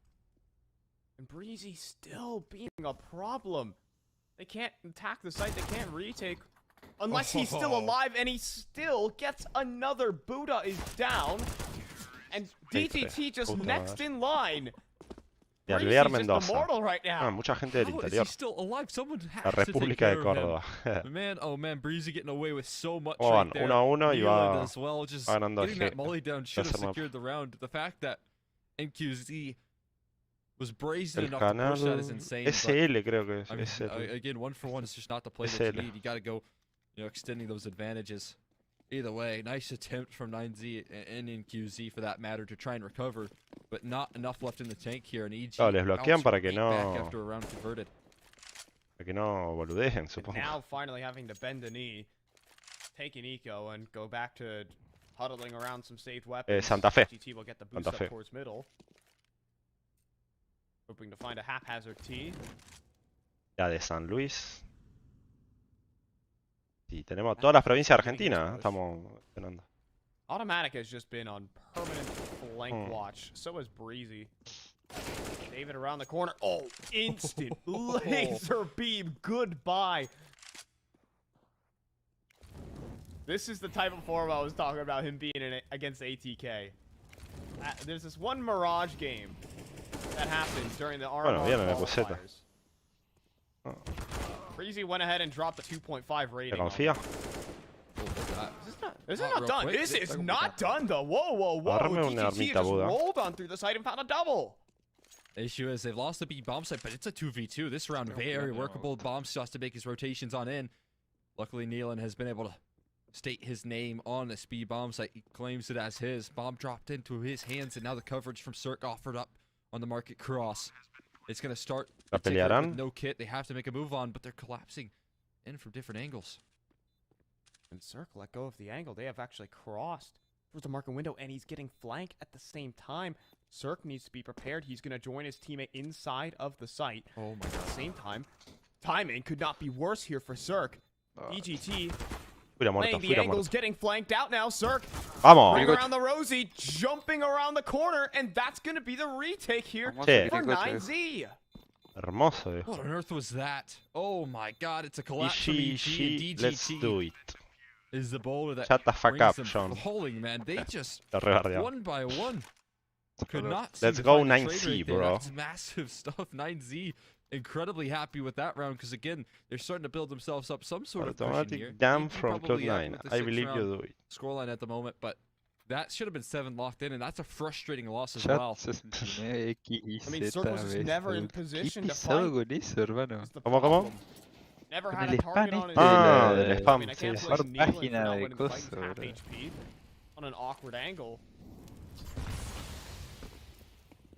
And Breezy still being a problem. They can't attack the site, they can't retake. Unless he's still alive, and he still gets another. Buddha is down. And DTT just next in line. Y Alvear Breezy's just immortal right now. Mucha gente del interior. Is he still alive? Someone La has to take República care de of Córdoba. him. Man, oh man, Breezy getting away with so much Oh, right there. 1-1 y va as well, just ganando getting that molly down should have secured the round. The fact that NQZ was brazen enough to push that is insane. SL creo que es. I mean, SL. again, 1-for-1 is just not the play that you need. You got to go, extending those advantages. Either way, nice attempt from 9Z and NQZ for that matter to try and recover, but not enough left in the tank here. And EG les bloquean para que no. Back after a round converted. Para que no boludejen, supongo. Now finally having to bend the knee, take an eco, and go back to huddling around some saved weapons. Santa Fe. GT will get the boost up towards middle. Hoping to find a haphazard T. La de San Luis. Y tenemos todas las provincias de Argentina. Estamos ganando. Automatic has just been on permanent flank watch. So is Breezy. David around the corner. Oh, instant laser beam. Goodbye. This is the type of form I was talking about him being in against ATK. There's this one Mirage game that happened during the RMR qualifiers. Breezy went ahead and dropped a 2.5 rating. Confía. This is not done. This is not done, though. Whoa, whoa, whoa. DTT just rolled on through the site and found a double. The issue is they've lost the B bomb site, but it's a 2v2. This round very workable. Bomb still has to make his rotations on in. Luckily, Nealon has been able to state his name on the speed bomb site. He claims it as his. Bomb dropped into his hands, and now the coverage from Zerk offered up on the market cross. It's going to start with no kit. They have to make a move on, but they're collapsing in from different angles. And Zerk let go of the angle. They have actually crossed towards the market window, and he's getting flanked at the same time. Zerk needs to be prepared. He's going to join his teammate inside of the site. Oh my god. At the same time, timing could not be worse here for Zerk. EGT playing the angles, getting flanked out now. Zerk running around the Rosie, jumping around the corner, and that's going to be the retake here for 9Z. Hermoso. What on earth was that? Oh my god, it's a collapse from EG and DGT. Let's do it. Is the bowler that Shut the fuck up, Sean. Falling, man. They just one by one could not. Let's go 9Z, bro. That's massive stuff. 9Z incredibly happy with that round because again they're starting to build themselves up some sort of cushion here. Damn from Cloud9. I believe you do it. Scoreline at the moment, but that should have been 7 locked in, and that's a frustrating loss as well. I mean, Circle's just never in position to fight. ¿Cómo? Never had a target on his del spam, I can't sí. believe Nealon came out when fighting half HP on an awkward angle.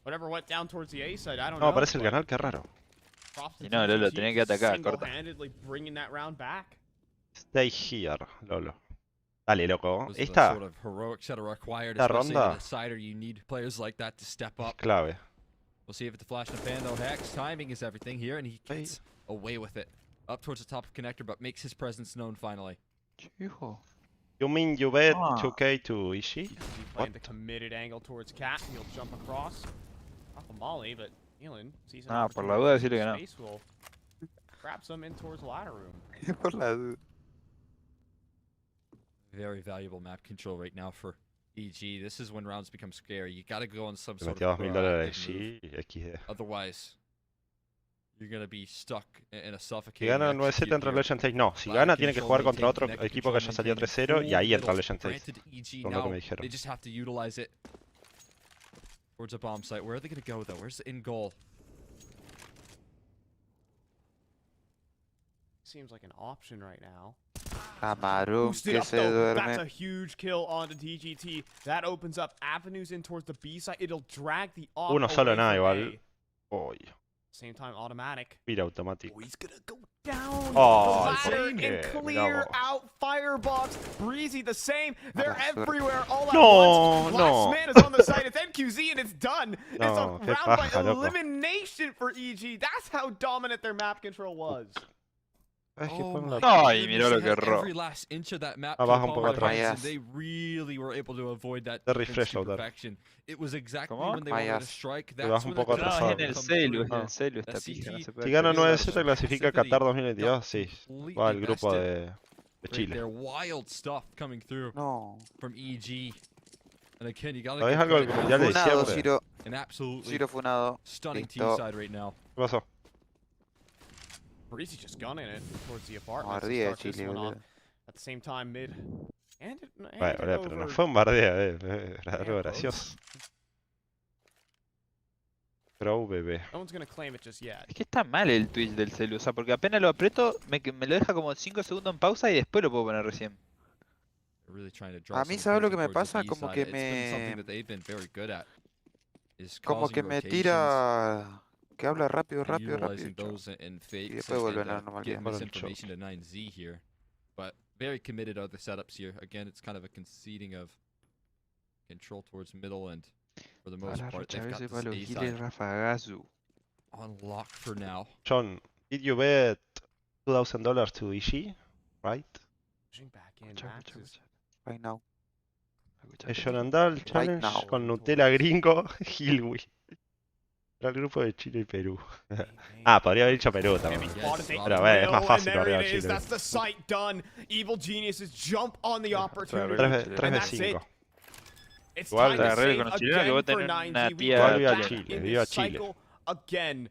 Whatever went down towards the A side, I don't know. No, aparece el canal, qué raro. Y no, Lolo, tenía que atacar, corta. Bringing that round back. Stay here, Lolo. Dale, loco. Esta ronda es clave. We'll see if it's a flash and fan though. Hex timing is everything here, and he gets away with it. Up towards the top of connector, but makes his presence known finally. Hijo. You mean you bet 2K to Ishii? Playing the committed angle towards Cat. He'll jump across. Off a molly, but Elon sees an por la duda decirle que no. will grab some in towards the ladder room. Por la duda. Very valuable map control right now for EG. This is when rounds become scary. You gotta go on some Le sort metió of $2000 proactive move. XD. Otherwise, you're gonna be stuck in a Si suffocating gana el 9-7 execute entra here. Legend Stage. No, si gana tiene que jugar contra otro equipo que haya salido 3-0 y ahí entra Legend Stage. Granted, EG Con lo que now, me dijeron. they just have to utilize it towards a bomb site. Where are they gonna go though? Where's the in goal? Seems like an option right now. Amaru, Boosted que up, se though. That's duerme. a huge kill onto DGT. That opens up avenues in towards the B side. It'll drag the off Uno solo away nada from igual. A. Uy, Same time, automatic. mira automático. Oh, he's gonna go down Oh, the ladder sí, and clear bravo. out Firebox. Breezy the same. They're Mala suerte. everywhere all at No, once. no. Last man is on the side. It's NQZ and it's done. It's No, a qué round paja, by loco. elimination for EG. That's how dominant their map control was. ¿Sabes qué Oh fue my la... Ay, mirá lo goodness, que they had erró. every last inch of that map Abajo to un poco Palmer atrás. Heights, and Mayas. they really were able to avoid that De defense refresh, to Lautaro. perfection. It was exactly ¿Cómo? when they wanted to Mayas. strike. Te vas That's un when the poco No, defense es atrasado. en el come celu, through. es en el celu esta That pija, no CT se puede Si gana creer. 9-7 clasifica Qatar 2022, sí. Completely Va al grupo bested de right Chile. there. Wild stuff coming through No. from EG. And again, you gotta ¿Sabés give algo del credit. Mundial de Funado, diciembre? Ciro. An absolutely Ciro funado. stunning team Listo. side right now. ¿Qué pasó? Breezy just gunning it towards the apartment. Ardía de Chile, boludo. At the same time, mid. And Bueno, boludo, pero no fue un bardea, era algo Yeah, gracioso. Pro bebé. No one's gonna claim it just yet. Es que está mal el Twitch del celu, o sea, porque apenas lo aprieto, me lo deja como 5 segundos en pausa y después lo puedo poner recién. Really trying to draw A mí, some ¿sabes lo que attention me towards the pasa? B Como side. que It's been something me... that they've been very good at, is Como causing que me rotations tira... Que habla rápido, and rápido, utilizing rápido. those in fakes después vuelve a la and normalidad. getting Por el misinformation to 9Z here. But very committed are the setups here. Again, it's kind of a conceding of control towards middle, and for the A most la part, rocha, a they've got veces this va los A giles side rafagazu. on lock for now. John, did you bet $2,000 to Ishii? Right? Pushing back in. Escucha, Max escucha, is escucha. Right now. Escucha, Es escucha. John Andal Challenge now. con Nutella gringo, Hilwi. Era el grupo de Chile y Perú. Ah, podría haber dicho Perú también. Pero es más fácil bardear a Chile. That's the sight done. Evil geniuses jump on the opportunity. 3 And de that's it. 5. It's Igual time to agarré save con los chilenos que vos again for tenés 9Z. una We tía are Viva back Chile, in viva this Chile. cycle again.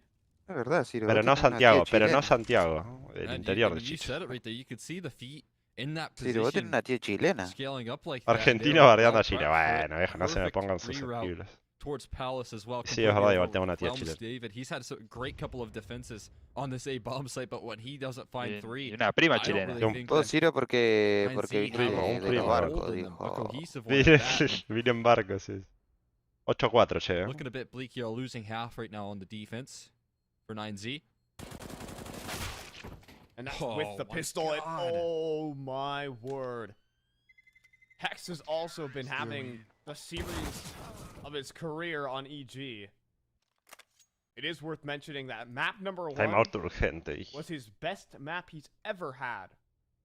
Es verdad, Ciro. Pero vos no tenés una Santiago, tía pero no chilena. Santiago, del And interior you, de and you Chile. said it right there. You could see the feet in that Ciro, vos tenés position, una tía chilena. scaling up like that. and they Argentina were bardeando well a Chile. prepped for it. Bueno, viejo, no se me Perfect pongan reroute susceptibles. towards Palace as well. Sí, es verdad, igual completely tengo una tía overwhelms chilena. David. He's had a great couple of defenses on this A bomb site, but when he doesn't find Y three, una prima I don't chilena. really think Todo that Ciro porque 9Z vine have un de primo, los barcos, hold in them, a dijo. cohesive one at that. Vine en barco, sí. 8-4, che. Looking a bit bleak here, losing half right now on the defense for 9Z. And that's Oh with the my pistol. And, God. oh my word. Hex has also been having the series of his career on EG. It is worth mentioning that map number 1 Timeout urgente. dije. was his best map he's ever had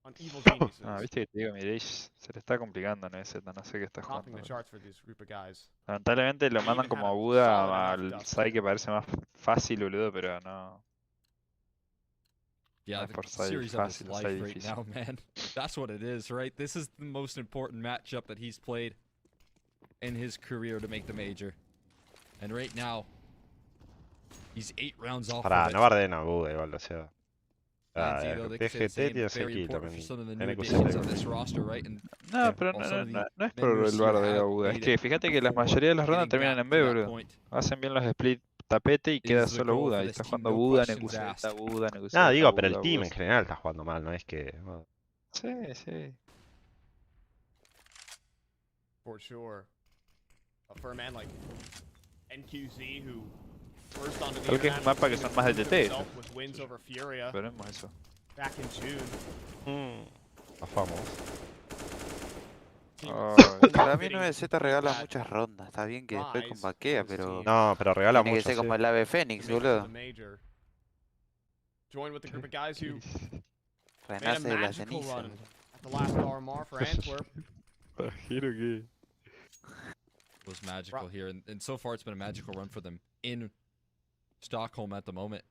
on Evil Geniuses. Ah, viste que te digo, Mirage se le está complicando en ese, no sé qué está Topping jugando. the charts for this group of guys. Lamentablemente lo mandan como a Buda al side que parece más fácil, boludo, pero no. Yeah, No the por side series of his fácil, life side right difícil. now, man. That's what it is, right? This is the most important matchup that he's played in his career to make the major. And right now, he's 8 rounds off Pará, of it. no bardeen a Buda igual, o sea. Ah, 9Z, though, they could say the PGT same, tiene very ese important for kill some of the también. new additions of NQZ. this roster, right? And No, pero also the no es por members el here bar de have Buda. Es made que it fíjate que la mayoría de las rondas getting terminan back en to B, that boludo. point. Hacen bien los split tapete y queda is the solo goal Buda. for Y this está team, jugando no Buda, questions NQZ, asked. Buda, NQZ. Nada, digo, pero el Buda, team Buda. en general está jugando mal, no es que. bueno. Sí, sí. For sure. But for a man like NQZ, who first onto the Creo que es un mapa que son más de TT. with wins over Furia Veremos eso. back in June. Zafamos. Para mí 9Z regala muchas rondas. Está bien que después combaquea, pero... No, pero regala tiene mucho. que ser como el ave Fénix, boludo. Join with the group of guys who Renace de la ceniza. at the last RMR for Antwerp. Imagino que... Was magical here, and so far it's been a magical run for them in Stockholm at the moment.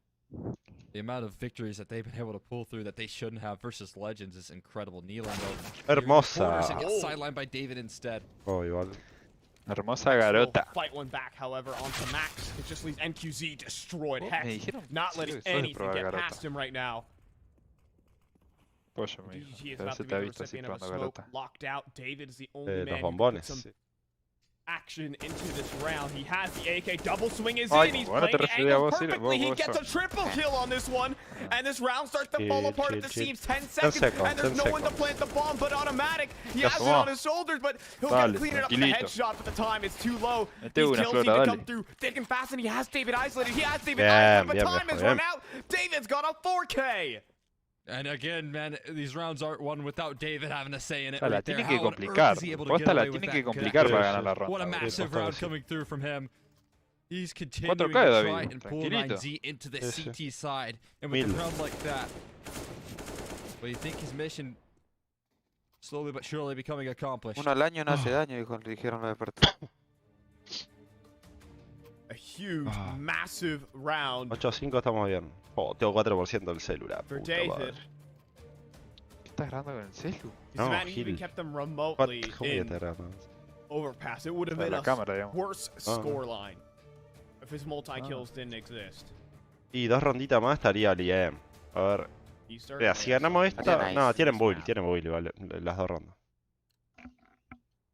The amount of victories that they've been able to pull through that they shouldn't have versus Legends is incredible. Nealand Hermosa. Sidelined by David instead. Oh, igual. Hermosa garota. Fight one back, however, onto Max. It just leaves NQZ destroyed. Hex not letting anything get past him right now. Pollo, me DG is dijo. about Se to te ha be the visto así recipient of a probando smoke, garota. locked out. David is the only man Los who can put bombones. some action into this round. He has the AK, double swing is Ay, in, he's bueno, te playing refería a angles vos, perfectly, he vos gets a triple kill on this one, and this round starts to fall apart at the seams. 10 seconds, and there's no one to plant the bomb, but automatic, he has it on his shoulders, but he'll get clean it up with a headshot, but the time is too low. These kills seem to come through thick and fast, and he has David isolated, but time has run out. David's got a 4K. And again, man, these rounds aren't won without David having a say in it. O sea, la tienen que complicar. Posta la tienen que complicar para ganar la ronda. What a massive round coming through from him. He's continuing 4K, to try David. and pull 9Z into the CT side. And with a round like that, well, you think his mission slowly but surely becoming accomplished. Uno al año no hace daño, dijeron los de Partida. A huge, massive round. 8-5 estamos bien. Oh, tengo 4% del celular. For Puta David. madre. ¿Qué estás grabando con el celu? No, man even Gil. kept them remotely ¿Cómo que in te grabas? overpass. It would have Para been la a cámara, digamos. worse scoreline if his multi-kills didn't exist. Y 2 ronditas más estaría Liem. A ver. Mira, si ganamos esta... No, tienen build igual las 2 rondas.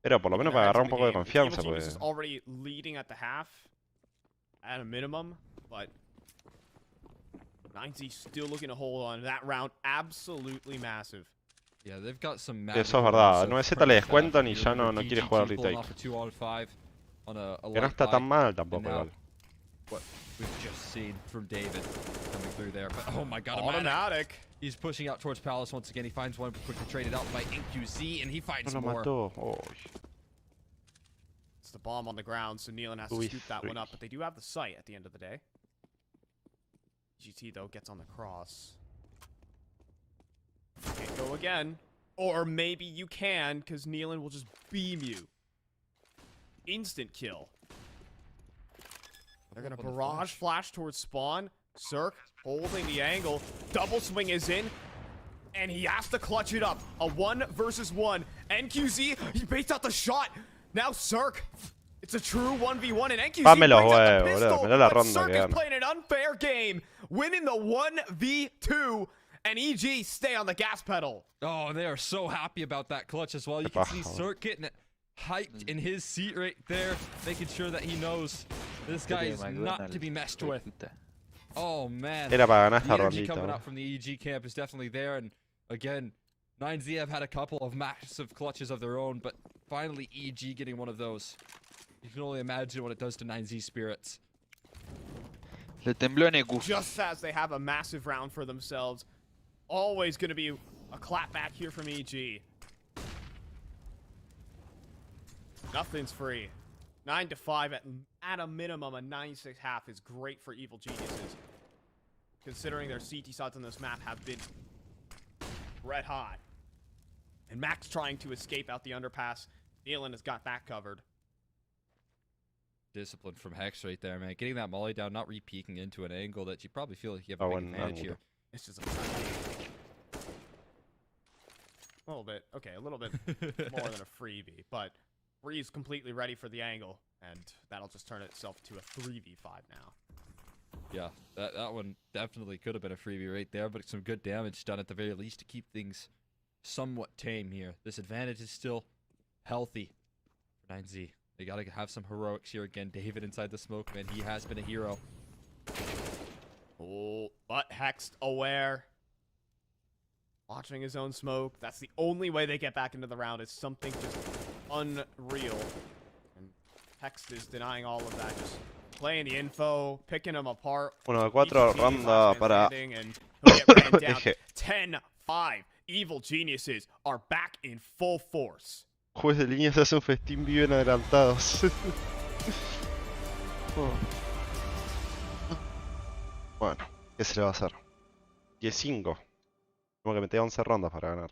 Pero por lo menos para agarrar un poco de confianza, pues. Already leading at the half, at a minimum, but 9Z still looking to hold on. That round absolutely massive. Yeah, they've got some Eso es verdad. 9Z le descuentan y ya no quiere jugar retake. Que no está tan mal tampoco igual. What we've just seen from David coming through there, but oh my god, automatic. He's pushing out towards Palace once again. He finds one, quickly traded out by NQZ, and he finds No lo more. mató. Oh. It's the bomb on the ground, so Nealand has to scoop that one up, but they do have the sight at the end of the day. GT though gets on the cross. Can't go again. Or maybe you can, because Nealand will just beam you. Instant kill. They're gonna barrage flash towards spawn. Cirque holding the angle. Double swing is in. And he has to clutch it up. A 1 versus 1. NQZ, he baits out the shot. Now Cirque. It's a true 1v1 and NQZ brings out the pistol. But Cirque is playing an unfair game. Winning the 1v2. And EG stay on the gas pedal. Oh, they are so happy about that clutch as well. You can see Cirque getting it hyped in his seat right there, making sure that he knows this guy is not to be messed with. Oh man, Era para ganar esta the energy rondita. coming out from the EG camp is definitely there, and again, 9Z have had a couple of massive clutches of their own, but finally EG getting one of those. You can only imagine what it does to 9Z spirits. Le tembló en EQ. Just as they have a massive round for themselves, always going to be a clap back here from EG. Nothing's free. 9-5 at a minimum. A 9-6 half is great for Evil Geniuses, considering their CT shots on this map have been red hot. And Max trying to escape out the underpass. Nealand has got that covered. Discipline from Hex right there, man. Getting that molly down, not re-peeking into an angle that you probably feel like you have a big advantage here. It's just a little bit. Okay, a little bit more than a freebie, but Bree's completely ready for the angle, and that'll just turn itself to a 3v5 now. Yeah, that one definitely could have been a freebie right there, but some good damage done at the very least to keep things somewhat tame here. This advantage is still healthy for 9Z. They gotta have some heroics here again. David inside the smoke, man. He has been a hero. Oh, but Hexed aware. Watching his own smoke. That's the only way they get back into the round. Is something just unreal. And Hex is denying all of that. Just playing the info, picking them apart. 1 de 4, ronda para Eje. 10-5. Evil Geniuses are back in full force. Juez de línea se hace un festín, viven adelantados. Bueno, ¿qué se le va a hacer? 10-5. Tengo que meter 11 rondas para ganar.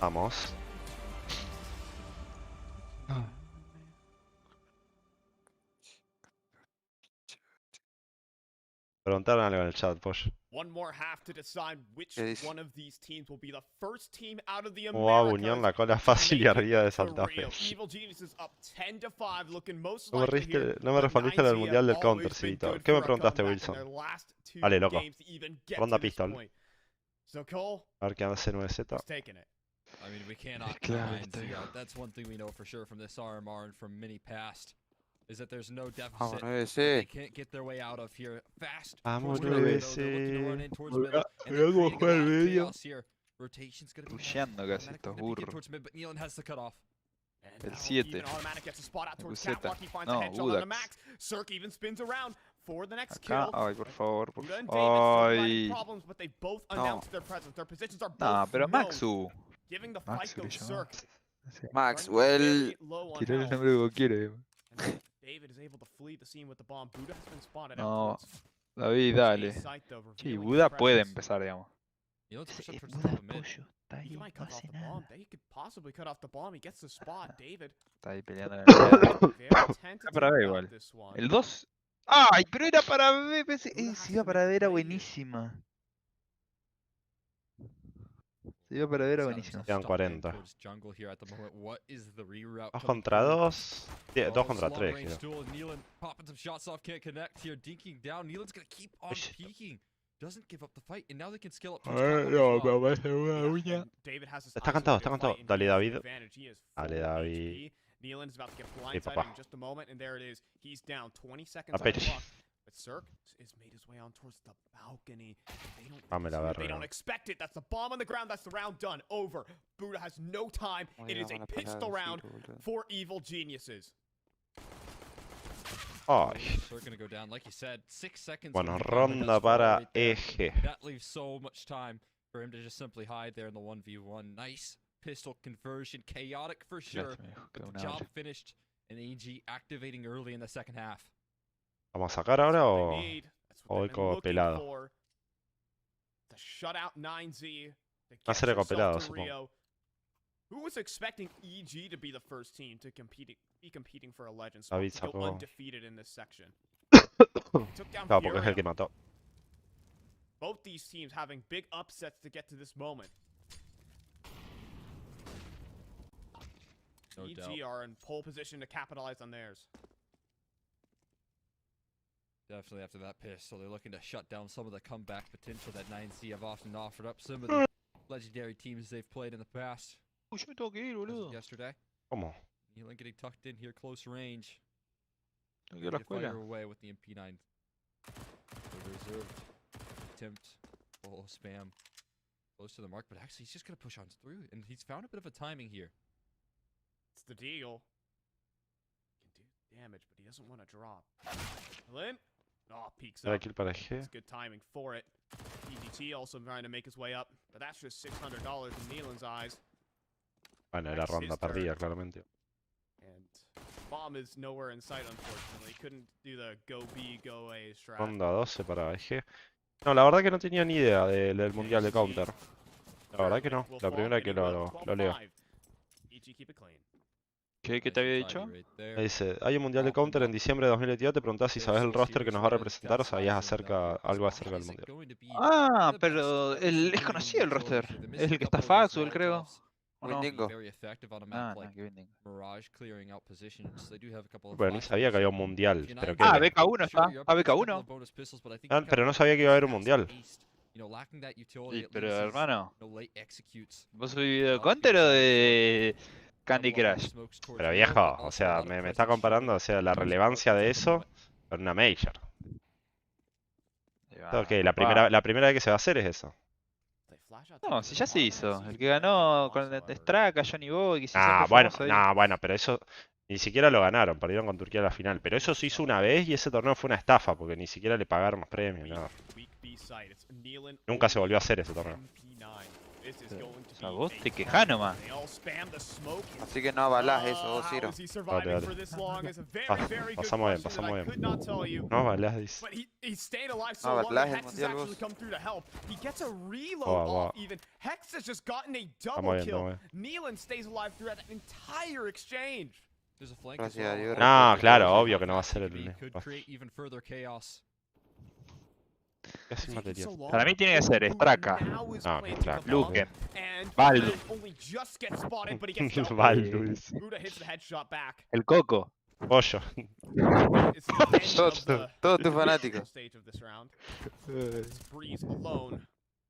Vamos. Preguntaron algo en el chat, Posh. ¿Cómo va Buñón la cola fácil y arriba de Santa Fe? No me respondiste del mundial del counter, sí, ¿qué me preguntaste, Wilson? Vale, loco. Ronda pistol. A ver qué hace 9Z. I mean, we cannot deny that's one thing we know for sure from this RMR and from many past is that there's no deficit. They can't get their way out of here fast. Vamos, They're looking to run in towards middle. And they're creating a lot of chaos here. Rotation's gonna be Rusheando casi estos burros. towards mid, but Nealon has the cutoff. El 7. Guseta. No, Budax. Acá, ay, por favor, por favor. Ay. No, pero Maxu. Maxu le llamó. Maxwell. Tiré el nombre que quiere. No, David, dale. Sí, Buda puede empezar, digamos. Nealon's pushed up towards Buda the mid. pollo. Está ahí, no hace nada. Está ahí peleando en el medio. Está para B igual. El 2. ¡Ay! Pero era para B. Si iba para B era buenísima. Se iba a perder, era buenísimo. Quedan 40. 2 contra 2. 2 contra 3, creo. Está cantado, está cantado. Dale, David. Dale, David. Sí, papá. ABRÍ. But Cirque is made his way on towards the balcony. Dame la verga. They don't expect it. That's the bomb on the ground. That's the round done. Over. Buddha has no time. It is a pistol round for evil geniuses. Ay. Bueno, ronda para eje. That leaves so much time for him to just simply hide there in the 1v1. Nice pistol conversion. Chaotic for sure. But the job finished. And AG activating early in the second half. ¿Vamos a sacar ahora o voy con pelado? Va a ser recopilado, supongo. Who was expecting EG to be the first team to be competing for a Legends David to go sacó. undefeated in this section? Claro, porque es el que mató. Both these teams having big upsets to get to this moment. EG are in pole position to capitalize on theirs. Definitely after that pistol, they're looking to shut down some of the comeback potential that 9C have often offered up. Some of the legendary teams they've played in the past. Yesterday. ¿Cómo? Nealon getting tucked in here, close range. Ready to fire away with the MP9. The reserved attempt. Oh, spam. Close to the mark, but actually he's just going to push on through. And he's found a bit of a timing here. It's the Deagle. Can do damage, but he doesn't want to drop. Lynn? Oh, peeks up. It's good timing for it. EGT also trying to make his way up, but that's just $600 in Nealon's eyes. Bueno, era ronda perdida, claramente. And bomb is nowhere in sight, unfortunately. Couldn't do the go B, go A strat. Ronda 12 para eje. No, la verdad que no tenía ni idea del mundial de counter. La verdad que no. La primera vez que lo leo. ¿Qué te había dicho? Me dice, hay un mundial de counter en diciembre de 2022, te preguntás si sabes el roster que nos va a representar o sabías algo acerca del mundial. Ah, pero es conocido el roster. Es el que está Faxwell, creo. ¿O no? Windingo. Ah, no, que Windingo. Bueno, ni sabía que había un mundial. Pero que... BK1 está. BK1. Ah, pero no sabía que iba a haber un mundial. Sí, pero hermano, ¿vos subís video de counter o de Candy Crush? Pero viejo, o sea, me está comparando, o sea, la relevancia de eso con una Major. Ok, la primera vez que se va a hacer es eso. No, si ya se hizo. El que ganó con el Straka, Johnny Boy, que bueno, pero eso ni siquiera lo ganaron, perdieron con Turquía en la final. Pero eso se hizo una vez y ese torneo fue una estafa, porque ni siquiera le pagaron más premios, nada. Nunca se volvió a hacer ese torneo. O sea, vos te quejás nomás. Así que no avalás eso, vos, Ciro. Dale. Pasamos bien. No avalás, dice. No avalás el mundial, vos. Estamos bien. Gracias a Dios. No, claro, obvio que no va a ser el... Casi material. Para mí tiene que ser Straka, No, Straka. Luken, Baldu. Baldu. El Coco. Pollo. Todos tus fanáticos.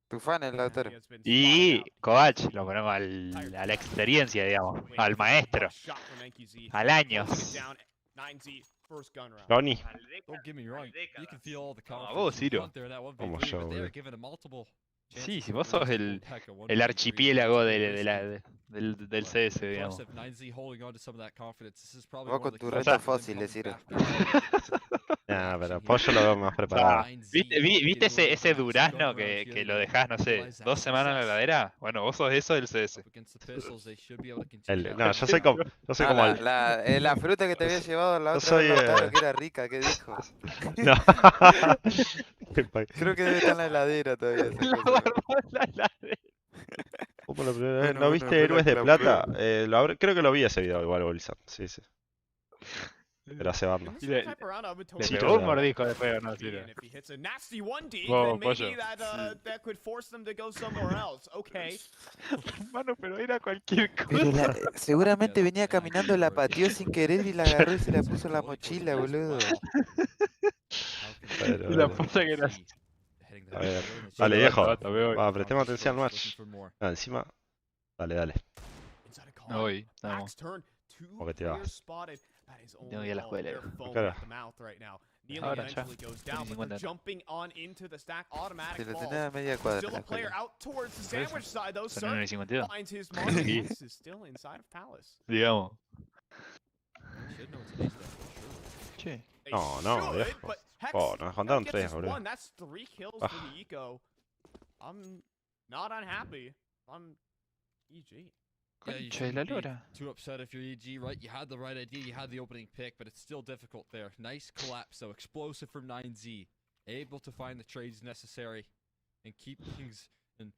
Tu fan es el autor. Y Kovac, lo ponemos a la experiencia, digamos, al maestro, al años. Johnny. A vos, Ciro. Como yo, boludo. Sí, si vos sos el archipiélago del CS, digamos. Vos con tu reta fósil, Ciro. Nah, pero Pollo lo veo más preparado. ¿Viste ese durazno que lo dejás, no sé, 2 semanas en la heladera? Bueno, vos sos eso del CS. No, yo soy como el... La fruta que te había llevado la otra soy, vez, que era rica, ¿qué dijo? No. Creo que debe estar en la heladera todavía. ¿Cómo la primera vez? ¿No viste Héroes de Plata? Creo que lo vi ese video igual, Bolsa. Sí. Pero hace banda. In this type of round, I would Le totally pegó un yeah. mordisco después, no and sirve. if he hits a nasty 1D, Wow, then maybe pollo. that could force them to go somewhere else. Okay. Mano, pero era cualquier Pero cosa. seguramente venía caminando, la pateó sin querer y la agarró y se la puso en la mochila, boludo. Pero, Y la puta que era. a ver, Bueno, dale viejo. basta, me voy. Va, prestemos atención al match. Ah, encima. Dale, dale. Inside a Me con. voy, vamos. Axe turn. Two Porque te vas. players spotted. That is Tengo que only ir a la all escuela. their foam Claro. at the mouth right now. Kneeling Ahora ya. eventually goes down, but they're 50. jumping on into the stack. Se Automatic lo falls. tenía a media cuadra Still la a player escuela. out towards the sandwich side though. Son Sir 9:52. finds his mark. Sí. This is still inside of Palace. Digamos. Should know it's an ace there, for sure. Che. They No, no, should, viejo. but Hex Oh, nos contaron gets 3, his boludo. one. That's 3 kills Ah. for the eco. I'm not unhappy. I'm EG. Yeah, you Concha de la shouldn't be lora. too upset if you're EG, right? You had the right idea, you had the opening pick, but it's still difficult there. Nice collapse, though. Explosive from 9Z. Able to find the trades necessary and keep things in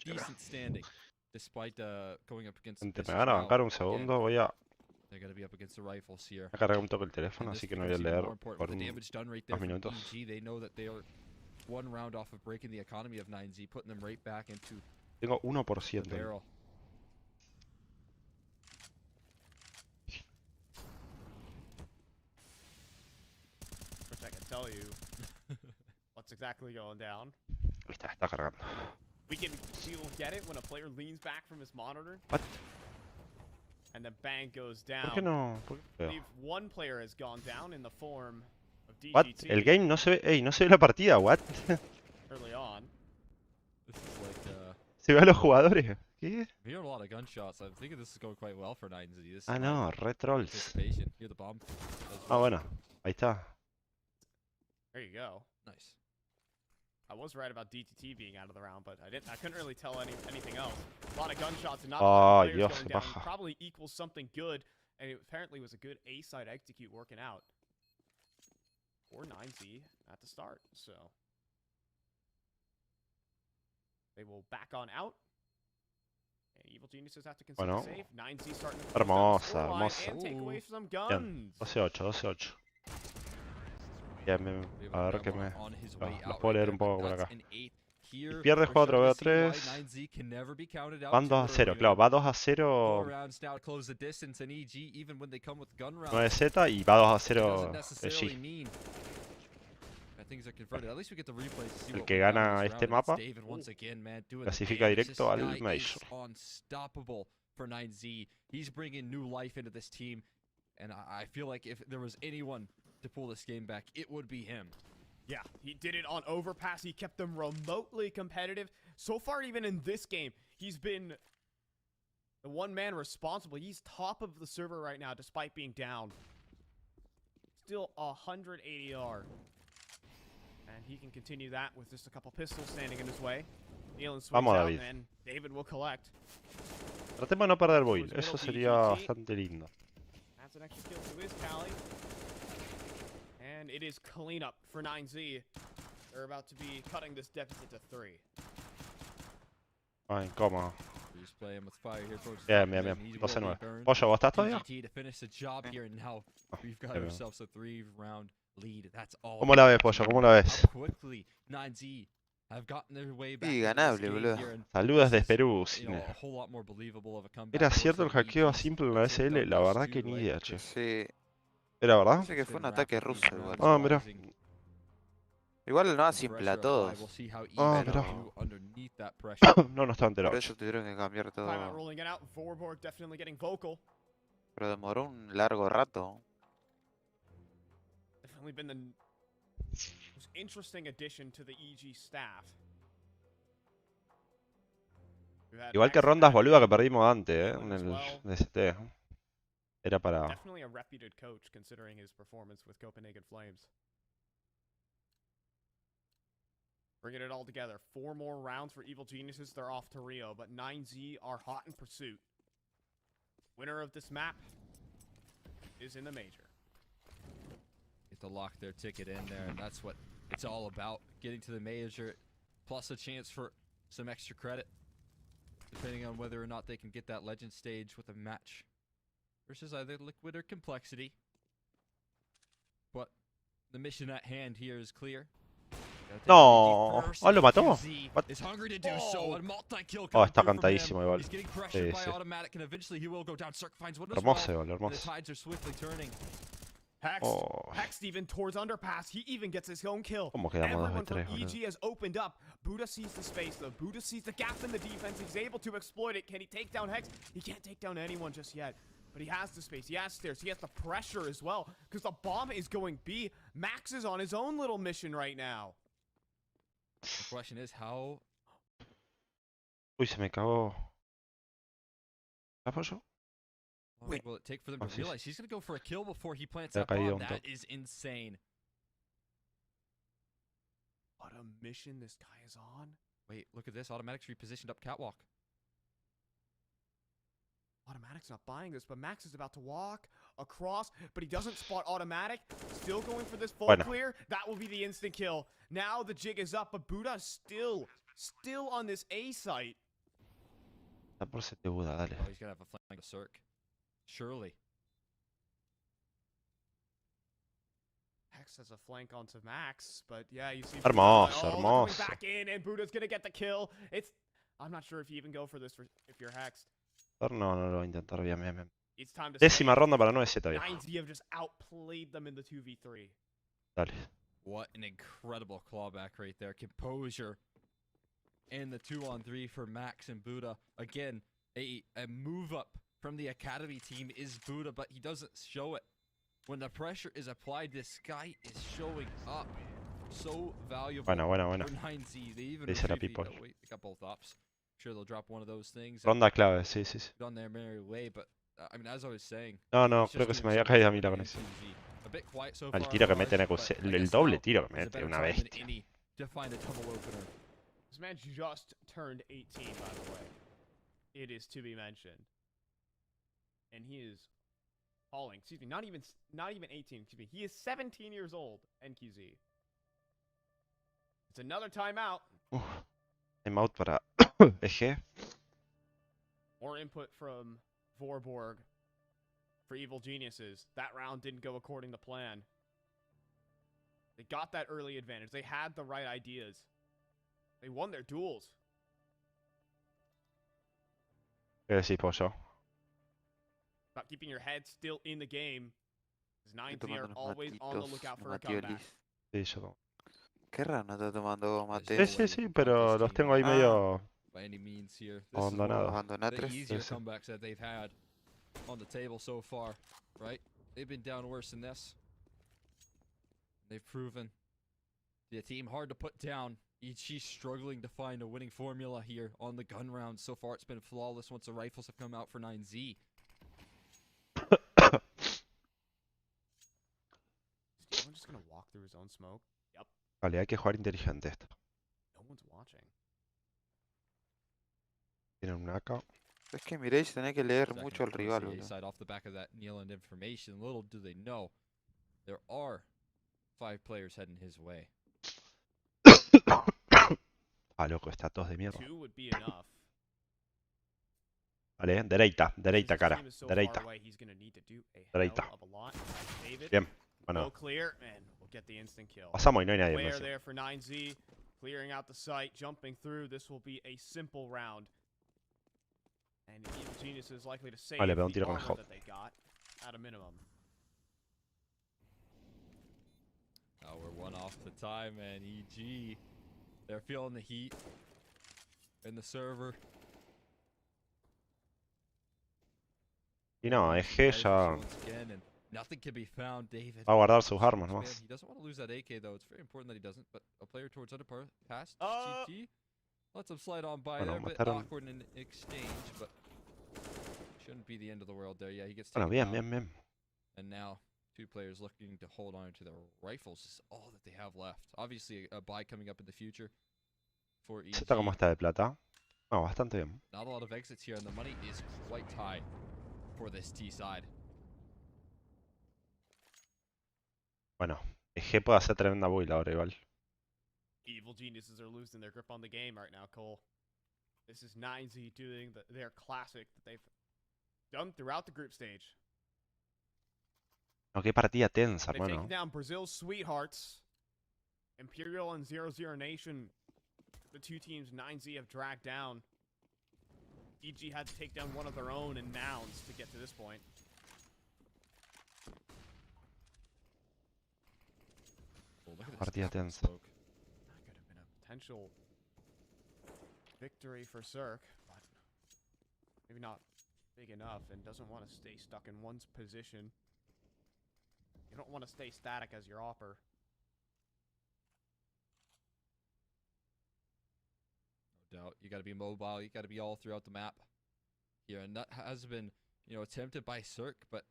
decent standing, despite going up against. Gente, the me van a Now, bancar un again, segundo. Voy a they're gonna be up against the rifles here. cargar un toque el And teléfono, this así que no voy a becomes even leer more important por with the un... damage done right there from minutos. EG. They know that they are one round off of breaking the economy of 9Z, putting them right back into Tengo the 1%. barrel. Which I can tell you what's exactly going down. Está cargando. We'll get it when a player leans back from his monitor. What? And the bang goes ¿Por qué down. no? ¿Por qué I no? believe one player has gone down in the form of What? DGT El game no se ve... Ey, no se ve la partida, what? early on. This is like Se ve a los jugadores. ¿Qué? I'm hearing a lot of gunshots. I'm thinking this is going quite well for 9Z. This is Ah, my no, re trolls. anticipation. Hear the bomb. as Ah, well. bueno. Ahí está. There you go. Nice. I was right about DTT being out of the round, but I couldn't really tell anything else. A lot of gunshots and not a lot of Ay, players Dios, going qué down. paja. Probably equals something good, and it apparently was a good A-side execute working out for 9Z at the start. So they will back on out. And Evil Geniuses have to consider Bueno. safe. 9Z starting to close down the Hermosa, scoreline hermosa. and take away some Bien. guns. 12-8, 12-8. Bien, bien. We have A ver Grandma qué me... on his Ah, way los out puedo right leer there, un poco but por that's acá. an 8 here. Pierde We're juego starting to see why 3. 9Z can never be counted out Van too 2 a 0, early, claro. man. Va 2 a 4 0 rounds now to close the distance, and EG, even when they come with gun rounds, 9Z y va 2 a it 0 doesn't necessarily G. mean that things are converted. At least we get the replays to see El what que went down gana this este round, and it's mapa David once again, man, doing the clasifica damage. directo This al guy Major. is unstoppable for 9Z. He's bringing new life into this team, and I feel like if there was anyone to pull this game back, it would be him. Yeah, he did it on Overpass. He kept them remotely competitive. So far, even in this game, he's been the one man responsible. He's top of the server right now, despite being down. Still 100 ADR. And he can continue that with just a couple pistols standing in his way. Nealon swings Vamos, out, David. and David will collect. Tratemos de no perder build. Eso sería bastante lindo. That's an extra kill to his tally. And it is cleanup for 9Z. They're about to be cutting this deficit to 3. Ay, cómo. We're just playing with fire here, folks. Bien, bien, bien. 12-9. Pollo, ¿vos estás todavía? DGT to finish the job here, and now we've got bien. ourselves a 3-round lead. That's all. ¿Cómo la ves, Pollo? ¿Cómo la ves? How quickly 9Z have gotten their way back Sí, into this ganable, game boludo. here, and Saludos this desde is, Perú, you know, Cine. a whole lot more believable of a comeback ¿Era for cierto el some hackeo a EGs. simple en la Let's SL? take La down verdad those que two, ni right? idea, che. Sí, ¿Era verdad? parece que fue un ataque ruso igual. Ah, mirá. Igual no simple a todos. Ah, pero- mirá. No, no estaba enterado. Por eso tuvieron que cambiar Timeout todo. rolling it out. Vorborg definitely getting vocal. Pero demoró un largo rato. Definitely been the most interesting addition to the EG staff. We've had Igual que Max rondas Patty, boluda que perdimos antes, Nealon en as el well. DST. Era para... Definitely a reputed coach considering his performance with Copenhagen Flames. Bringing it all together. 4 more rounds for Evil Geniuses. They're off to Rio, but 9Z are hot in pursuit. Winner of this map is in the major. Get to lock their ticket in there, and that's what it's all about. Getting to the major, plus a chance for some extra credit, depending on whether or not they can get that legend stage with a match versus either Liquid or Complexity. The mission at hand here is clear. No, oh, lo mató. What? Oh, está cantadísimo igual. Sí, sí. Hermoso igual, hermoso. Oh. Hex even towards underpass. He even gets his own kill. ¿Cómo quedamos 2 de 3, boludo? EG has opened up. Buddha sees the space though. Buddha sees the gap in the defense. He's able to exploit it. Can he take down Hex? He can't take down anyone just yet. But he has the space. He has stairs. He has the pressure as well. Because the bomb is going B. Max is on his own little mission right now. The question is how... Uy, se me cagó. ¿Apoyo? What will it take for them to realize he's going to go for a kill before he plants that bomb? That is insane. What a mission this guy is on. Wait, look at this. Automatic's repositioned up catwalk. Automatic's not buying this, but Max is about to walk across, but he doesn't spot Automatic. Still going for this full clear. That will be the instant kill. Now the jig is up, but Buddha still on this A site. Está por 7 Buda, dale. Oh, he's going to have a flank of Cirque. Surely. Hex has a flank onto Max, but yeah, you see. Hermoso, hermoso. Back in, and Buddha's gonna get the kill. I'm not sure if you even go for this if you're Hexed. No, lo voy a intentar bien, bien. It's time to 10ª ronda para 9-7 todavía. 9Z have just outplayed them in the 2v3. Dale. What an incredible clawback right there. Composure. And the 2-on-3 for Max and Buddha. Again, a move up from the academy team is Buddha, but he doesn't show it. When the pressure is applied, this guy is showing up. So valuable. Bueno. For 9Z. They even wait, they got both ups. I'm sure they'll drop one of those things. Ronda clave, sí. On their merry way, but I mean, as I was saying. No, creo que se me había caído a mí la conexión. El tiro que mete el doble tiro que mete, una bestia. This man just turned 18, by the way. It is to be mentioned. And he is falling. Excuse me, not even 18. Excuse me. He is 17 years old. NQZ. It's another timeout. Timeout para EG. More input from Vorborg for Evil Geniuses. That round didn't go according to plan. They got that early advantage. They had the right ideas. They won their duels. ¿Qué decís, Pollo? About keeping your head still in the game. Because 9Z are always on the lookout for a comeback. Sí, yo. Qué raro, no está tomando mate. Sí, pero los tengo ahí medio by any means here. abandonados. The easier comebacks that they've had on the table so far, right? They've been down worse than this. They've proven the team hard to put down. EG struggling to find a winning formula here on the gun round. So far, it's been flawless once the rifles have come out for 9Z. Is Dylan just gonna walk through his own smoke? Yep. Vale, hay que jugar inteligente esto. No one's watching. Tienen un AK. Es que Mirage tenés que leer mucho al rival. Side off the back of that Nealand information. Little do they know, there are 5 players heading his way. Ah, loco, está tos de mierda. 2 would be enough. Vale, dereita, cara. Dereita. Dereita. Bien, bueno. Pasamos y no hay nadie más. There for 9Z, clearing out the site, jumping through. This will be a simple round. And Evil Genius is likely to save vale, un tiro the con armor that they got at a minimum. Oh, we're 1 off the time, and EG, they're feeling the heat in the server. Y no, EG ya nothing can be found, David. va a guardar sus armas nomás. He doesn't want to lose that AK though. It's very important that he doesn't. But a player towards underpass, GT, lets him slide on by there. A bit awkward in exchange, but shouldn't be the end of the world there. Yeah, he gets taken bien. And now 2 players looking to hold on to their rifles is all that they have left. Obviously, a buy coming up in the future for EG. ¿Está cómo está de plata? No, bastante bien. Not a lot of exits here, and the money is quite high for this T side. Bueno, EG puede hacer tremenda build ahora igual. Evil Geniuses are losing their grip on the game right now, Cole. This is 9Z doing their classic that they've done throughout the group stage. No, qué partida tensa, They've taken hermano. down Brazil's Sweethearts. Imperial and 00 Nation, the two teams 9Z have dragged down. DG had to take down one of their own in Nouns to get to this point. Oh, look at this Partida gap in tensa. smoke. That could have been a potential victory for Zerk, but maybe not big enough, and doesn't want to stay stuck in one's position. You don't want to stay static as your opper. No doubt. You got to be mobile. You got to be all throughout the map here. And that has been, you know, attempted by Zerk, but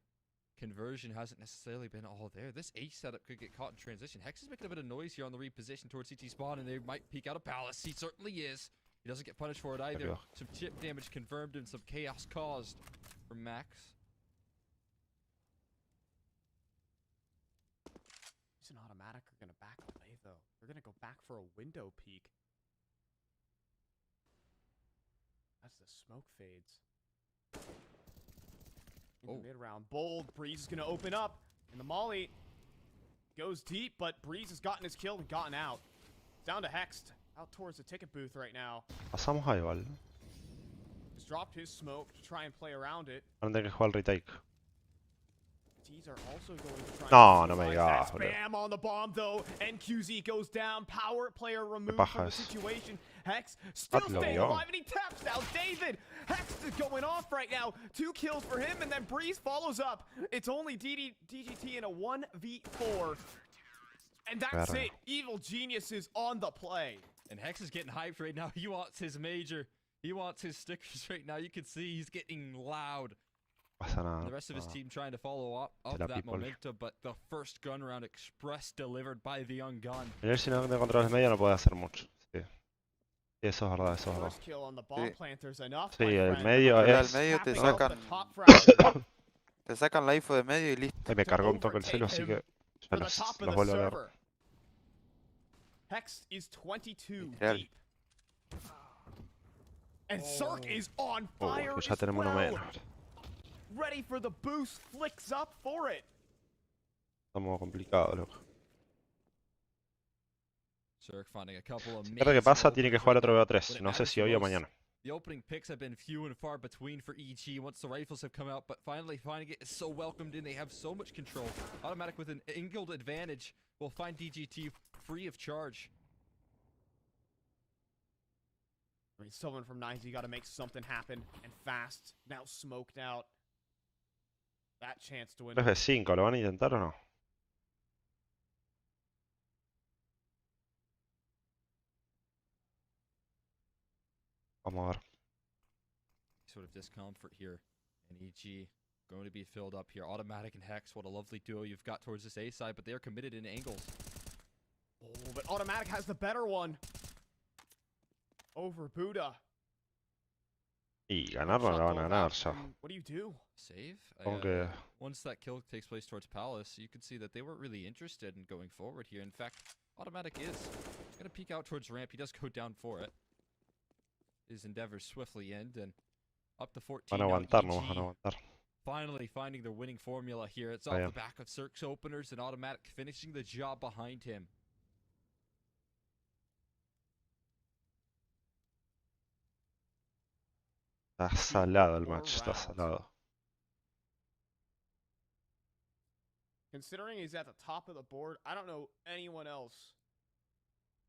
conversion hasn't necessarily been all there. This A setup could get caught in transition. Hex is making a bit of noise here on the reposition towards CT spawn, and they might peek out a palace. He certainly is. He doesn't get punished for it either. Some chip damage confirmed and some chaos caused from Max. He's an automatic are going to back away, though. They're going to go back for a window peek. As the smoke fades. In the mid-round, Bold. Breeze is going to open up. And the Molly goes deep, but Breeze has gotten his kill and gotten out. Down to Hext. Out towards the ticket booth right now. Pasamos a igual. Just dropped his smoke to try and play around it. Van a tener que jugar el retake. T's are also going to try No, and no me utilize digas, that spam on the bomb, though. NQZ goes down. Power player removed paja from the es. situation. Hex still Lo staying vio. alive, and he taps out David. Hex is going off right now. 2 kills for him, and then Breeze follows up. It's only DGT in a 1v4. And that's Verga. it. Evil Genius is on the play. And Hex is getting hyped right now. He wants his major. He wants his stickers right now. You can see he's getting loud. Pasa nada. And the rest of his team trying to follow up la that people. momentum, but the first gun round express delivered by the young gun. Ayer si no te controlas el medio no puede hacer mucho. Sí. Sí, eso es verdad, eso es verdad. First kill on the bomb planters enough, Sí, my el friend. medio Pero es... al medio te Tapping out sacan, the top frag. te sacan la info de medio y listo. me cargó un toque el celo, así que ya For the los top of the vuelvo a leer. server. Hex is 22 Literal. deep. And Zerk is on Oh, fire que ya as tenemos uno well. menos. Ready for the boost, flicks up for it. Estamos complicados, loco. Zerk finding a couple of Cada que pasa tiene que jugar otro right now, BO3. but it No sé matters si the hoy o most. mañana. The opening picks have been few and far between for EG once the rifles have come out, but finally finding it is so welcomed in. They have so much control. Automatic with an angled advantage will find DGT free of charge. I mean, someone from 9Z got to make something happen, and fast. Now smoked out. That chance to win. 3 de 5, ¿lo van a intentar o no? Vamos a ver. Sort of discomfort here, and EG going to be filled up here. Automatic and Hex, what a lovely duo you've got towards this A side, but they are committed in angles. Oh, but Automatic has the better one. Over Buddha. Y ganar no la van a ganar ya. What do you do? Save? Supongo que... Once that kill takes place towards Palace, you can see that they weren't really interested in going forward here. In fact, Automatic is going to peek out towards ramp. He does go down for it. His endeavors swiftly end, and up to 14 Van a now, aguantar, no EG van a aguantar. finally finding their winning formula here. It's off the back of Zerk's openers and Automatic finishing the job behind him. Está salado el match, está salado. Considering he's at the top of the board, I don't know anyone else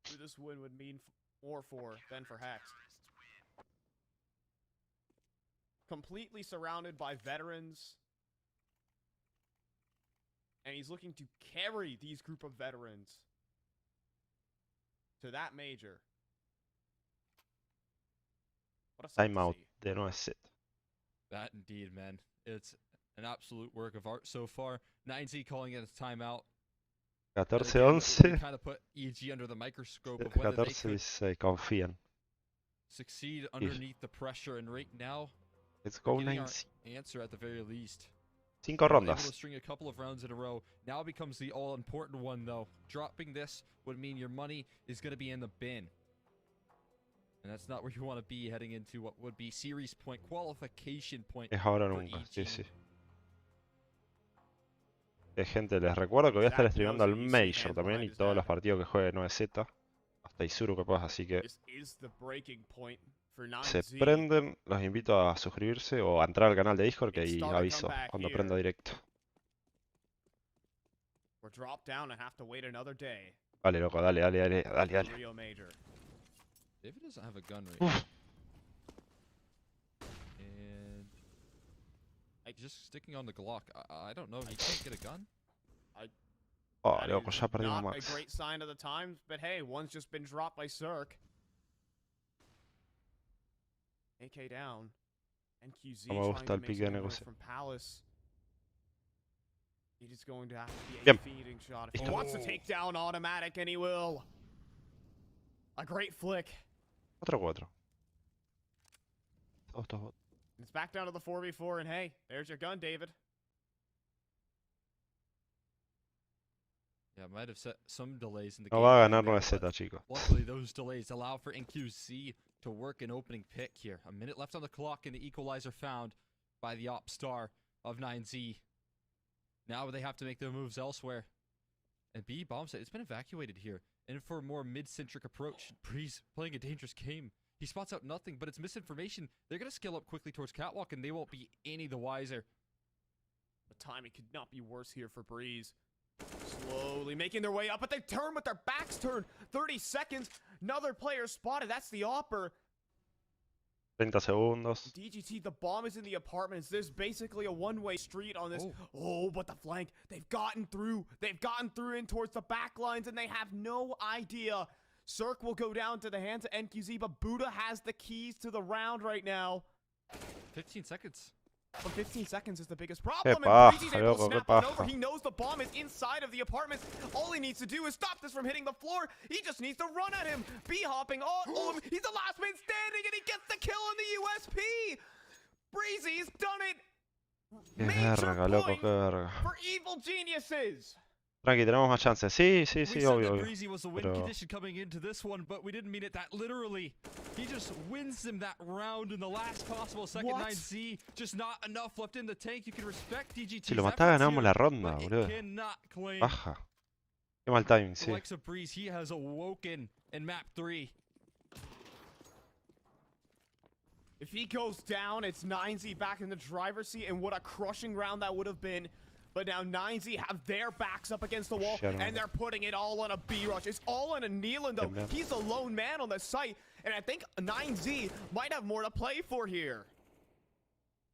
who this win would mean more for than for Hex. Completely surrounded by veterans. And he's looking to carry these group of veterans to that major. What a sight to Timeout see. de 9-7. That indeed, man. It's an absolute work of art so far. 9Z calling it a timeout. 14-11. Kind of put EG under the microscope of whether they 14 could se confían. succeed underneath the pressure, and right now, Let's go getting our 9. answer at the very least. 5 Able to rondas. string a couple of rounds in a row. Now becomes the all-important one, though. Dropping this would mean your money is going to be in the bin. And that's not where you want to be heading into what would be series point, qualification point Es ahora o for nunca, EG. sí, sí. Gente, les recuerdo que voy a estar streamando al Major también y todos los partidos que juegue 9Z. Hasta Isuru capaz, así que se prenden, los invito a suscribirse o a entrar al canal de Discord que ahí aviso cuando prenda directo. Vale, loco, dale. David doesn't have a gun right now. And just sticking on the Glock. I don't know. He can't get a gun. Oh, loco, ya perdimos Not a Max. great sign of the times, but hey, one's just been dropped by Cirque. AK down. NQZ No me gusta trying el to pique make de some negocio. from Palace. It is going to have to be a Bien. feeding shot. If he Listo. wants to take down automatic, and he will. A great flick. Otro 4. Todos. It's back down to the 4v4, and hey, there's your gun, David. Yeah, might have set some delays in the No game. va a ganar there, 9Z, but chicos. luckily, those delays allow for NQC to work an opening pick here. A minute left on the clock, and the equalizer found by the op star of 9Z. Now they have to make their moves elsewhere. And B bombs it. It's been evacuated here. And for a more mid-centric approach, Breeze playing a dangerous game. He spots out nothing, but it's misinformation. They're going to scale up quickly towards Catwalk, and they won't be any the wiser. The timing could not be worse here for Breeze. Slowly making their way up, but they turn with their backs turned. 30 seconds. Another player spotted. That's the Opper. 30 segundos. DGT, the bomb is in the apartments. There's basically a one-way street on this. Oh, but the flank. They've gotten through. They've gotten through in towards the back lines, and they have no idea. Cirque will go down to the hands of NQZ, but Buddha has the keys to the round right now. 15 seconds. But 15 seconds is the biggest problem. paja, And Breezy's able to loco, snap qué on paja. over. He knows the bomb is inside of the apartments. All he needs to do is stop this from hitting the floor. He just needs to run at him. B-hopping all him. He's the last man standing, and he gets the kill on the USP. Breezy's done it. Qué Major verga, loco, point qué verga. for Evil Geniuses. Tranqui, tenemos más chances. Sí, We said that obvio. Breezy was the win Pero- condition coming into this one, but we didn't mean it that literally. He just wins him that round in the last possible second. What? 9Z, just not enough left in the tank. You can respect DGT's Si lo mataba, efforts ganábamos here, la ronda, but it boludo. cannot claim. Baja. Qué mal timing, The sí. likes of Breeze, he has awoken in map 3. If he goes down, it's 9Z back in the driver's seat, and what a crushing round that would have been. But now 9Z have their backs up against the wall, Shut up. and they're putting it all on a B-rush. It's all on a Nealon, though. Yeah, man. He's the lone man on the site, and I think 9Z might have more to play for here.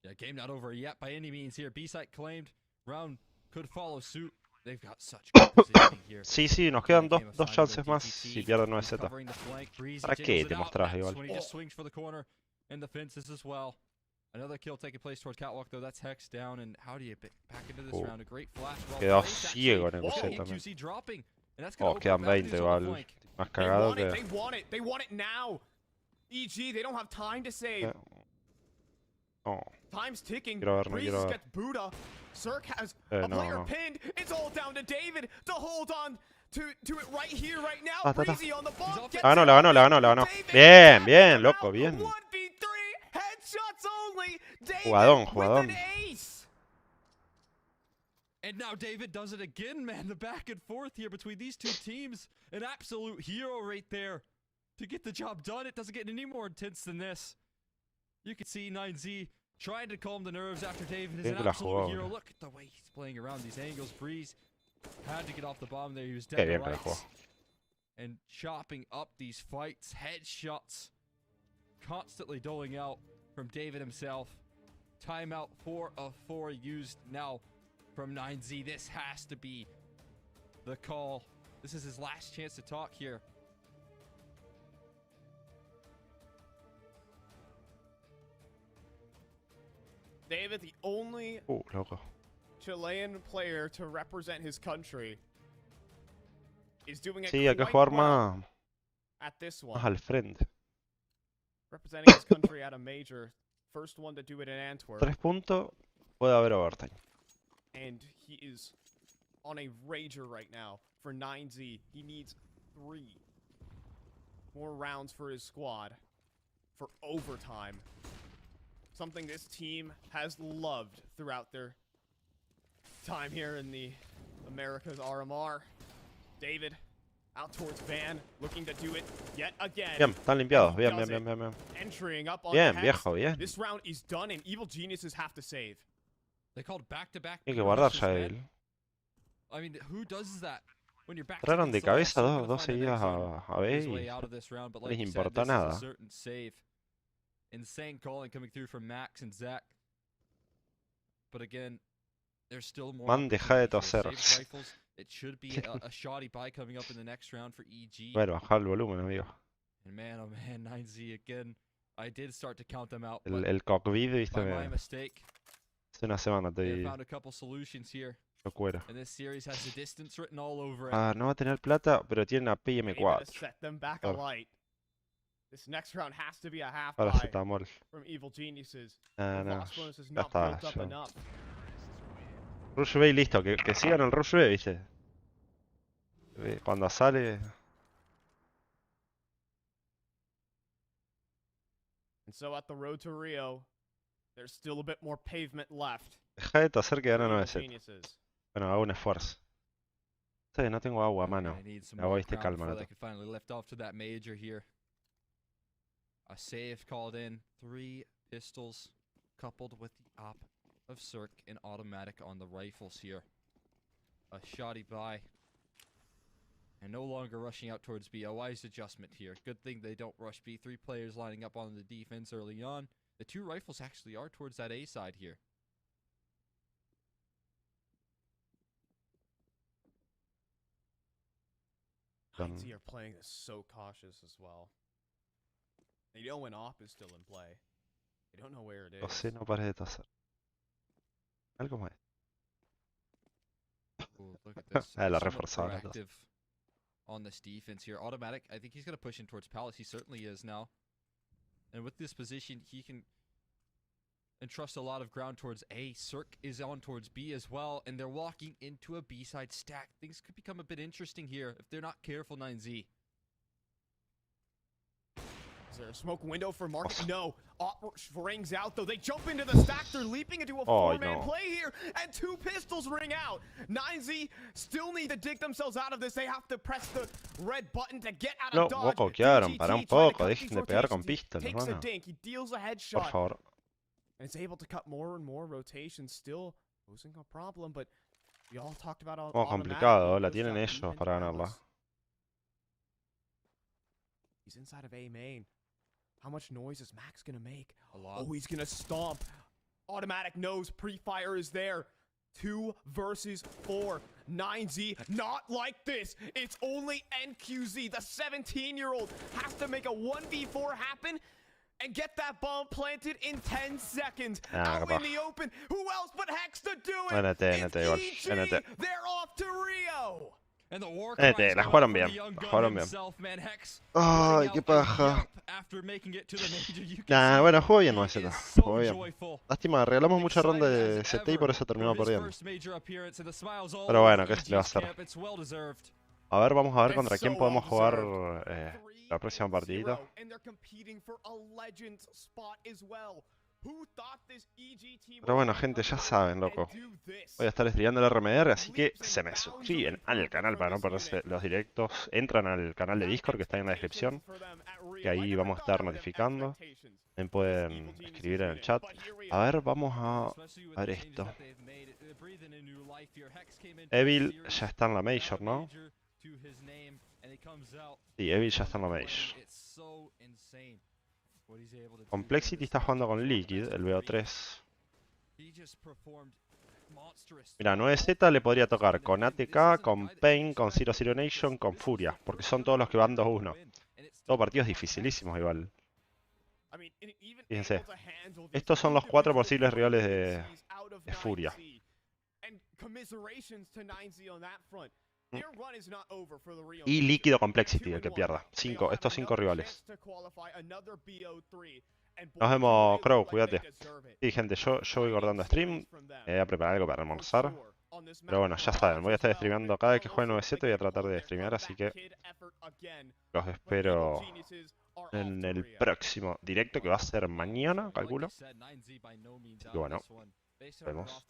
Yeah, game not over yet by any means here. B-site claimed. Round could follow suit. They've got such good positioning here. Sí, nos quedan dos chances más si pierden 9Z. ¿Para qué te mostrás igual? When he just swings for the corner and the fences as well. Another kill taking place towards Catwalk, though. That's Hex down. And how do you back into this round? A great flash. Well Quedó placed, ciego actually. NQC también. NQC dropping. And that's gonna open Quedan up 20 avenues on the igual. flank. Más They cagado want it, que... they want it, they want it now. EG, they don't have time to save. No. Time's ticking. Quiero ver, no Breeze quiero ver. gets Buddha. Cirque has a no, player no. pinned. It's all down to David to hold on to it right here, right now. Ta. Breezy on the bomb. gets La ganó. David Bien, round loco, bien. 1v3, headshots only. David Jugadón. with an ace. And now David does it again, man. The back and forth here between these two teams. An absolute hero right there. To get the job done, it doesn't get any more intense than this. You can see 9Z trying to calm the nerves after David is an absolute hero. Look at the way he's playing around these angles. Breeze had to get off the bomb there. He was dead to rights. And chopping up these fights. Headshots constantly doling out from David himself. Timeout 4 of 4 used now from 9Z. This has to be the call. This is his last chance to talk here. David, the only loco. Chilean player to represent his country, is doing it Sí, hay que quite jugar well más at this one. al frente. Representing his country at a major. First one to do it in Antwerp. 3 puntos, puede haber overtime. And he is on a rager right now for 9Z. He needs 3 more rounds for his squad for overtime. Something this team has loved throughout their time here in the America's RMR. David out towards Van, looking to do it yet again. Bien, están limpiados. Bien. Entering up on Bien, Hex. viejo, bien. This round is done and Evil Geniuses have to save. They called back-to-back. Tiene que guardar ya él. I mean, who does that? When you're back Entraron de cabeza dos dos seguidas a B y no les importa nada. Insane calling coming through from Max and Zach. But again, there's still more. Man, deja de toser. It should be a shoddy buy coming up in the next round for EG. Bueno, baja el volumen, amigo. And man, oh man, 9Z again. I did start to count them out. El cockpit, viste, by my mistake. Hace una semana te They di. found a couple solutions here. Yo cuero. And this series has the distance written all over it. Ah, no va a tener plata, pero tiene una PM4. Set them back a light. This next round has to be a half Ahora buy se está mol. from Evil Geniuses. No, Lost bonus is ya not está. built up enough. Rush B y listo, que sigan el Rush B, viste. Cuando sale. And so at the road to Rio, there's still a bit more pavement left. Deja de toser que gana for Evil 9-7. Geniuses. Bueno, hago un esfuerzo. Sí, no tengo agua a mano. I need some Agua, more viste, ground calma. before No they can finally lift off to that major here. A save called in. 3 pistols coupled with the op of Cirque and automatic on the rifles here. A shoddy buy. And no longer rushing out towards B. A wise adjustment here. Good thing they don't rush B. 3 players lining up on the defense early on. The 2 rifles actually are towards that A side here. They are playing this so cautious as well. They know when op is still in play. They don't know where it is. José, no pares de toser. Algo más. Ooh, look at this. La Somewhat reforzada. proactive on this defense here. Automatic, I think he's going to push in towards Palace. He certainly is now. And with this position, he can entrust a lot of ground towards A. Cirque is on towards B as well, and they're walking into a B-side stack. Things could become a bit interesting here if they're not careful, 9Z. Is there a smoke window for Market? No. Op rings out, though. They jump into the stack. They're leaping into a 4-man play here, and 2 pistols ring out. 9Z still need to dig themselves out of this. They have to press the red button to get out of dodge. No, coquearon, para un poco. Dejen de pegar con pistols, Takes a hermano. dink. He deals a Por headshot. favor. And it's able to cut more and more rotations, still posing a problem, but we all talked about all Complicado, la tienen ellos para ganarla. He's inside of A main. How much noise is Max gonna make? A lot. Oh, he's gonna stomp. Automatic knows pre-fire is there. 2 versus 4. 9Z, not like this. It's only NQZ. The 17-year-old has to make a 1v4 happen and get that bomb planted in 10 seconds. Out in the open. Who else but Hex to do it? NT igual. NT. They're off to Rio. And the war NT, la jugaron bien. La jugaron bien. Ay, qué paja. Nah, bueno, jugó bien 9Z. Jugó bien. Lástima, regalamos mucha ronda de CT y por eso terminó perdiendo. Pero bueno, ¿qué se le va a hacer? A ver, vamos a ver contra quién podemos jugar la próxima partidita. Pero bueno, gente, ya saben, loco. Voy a estar streameando el RMR, así que se me suscriben al canal para no perderse los directos. Entran al canal de Discord que está en la descripción, que ahí vamos a estar notificando. También pueden escribir en el chat. A ver, vamos a ver esto. Evil ya está en la Major, ¿no? Sí, Evil ya está en la Major. Complexity está jugando con Liquid, el Bo3. Mira, 9Z le podría tocar con ATK, con Pain, con 00 Nation, con Furia, porque son todos los que van 2-1. Todos partidos dificilísimos igual. Fíjense, estos son los 4 posibles rivales de Furia. Y líquido Complexity, el que pierda. Estos 5 rivales. Nos vemos, Crow, cuídate. Sí, gente, yo voy guardando stream. Voy a preparar algo para almorzar. Pero bueno, ya saben, voy a estar streameando cada vez que juegue 9-7, voy a tratar de streamear, así que los espero en el próximo directo, que va a ser mañana, calculo. Así que bueno, nos vemos.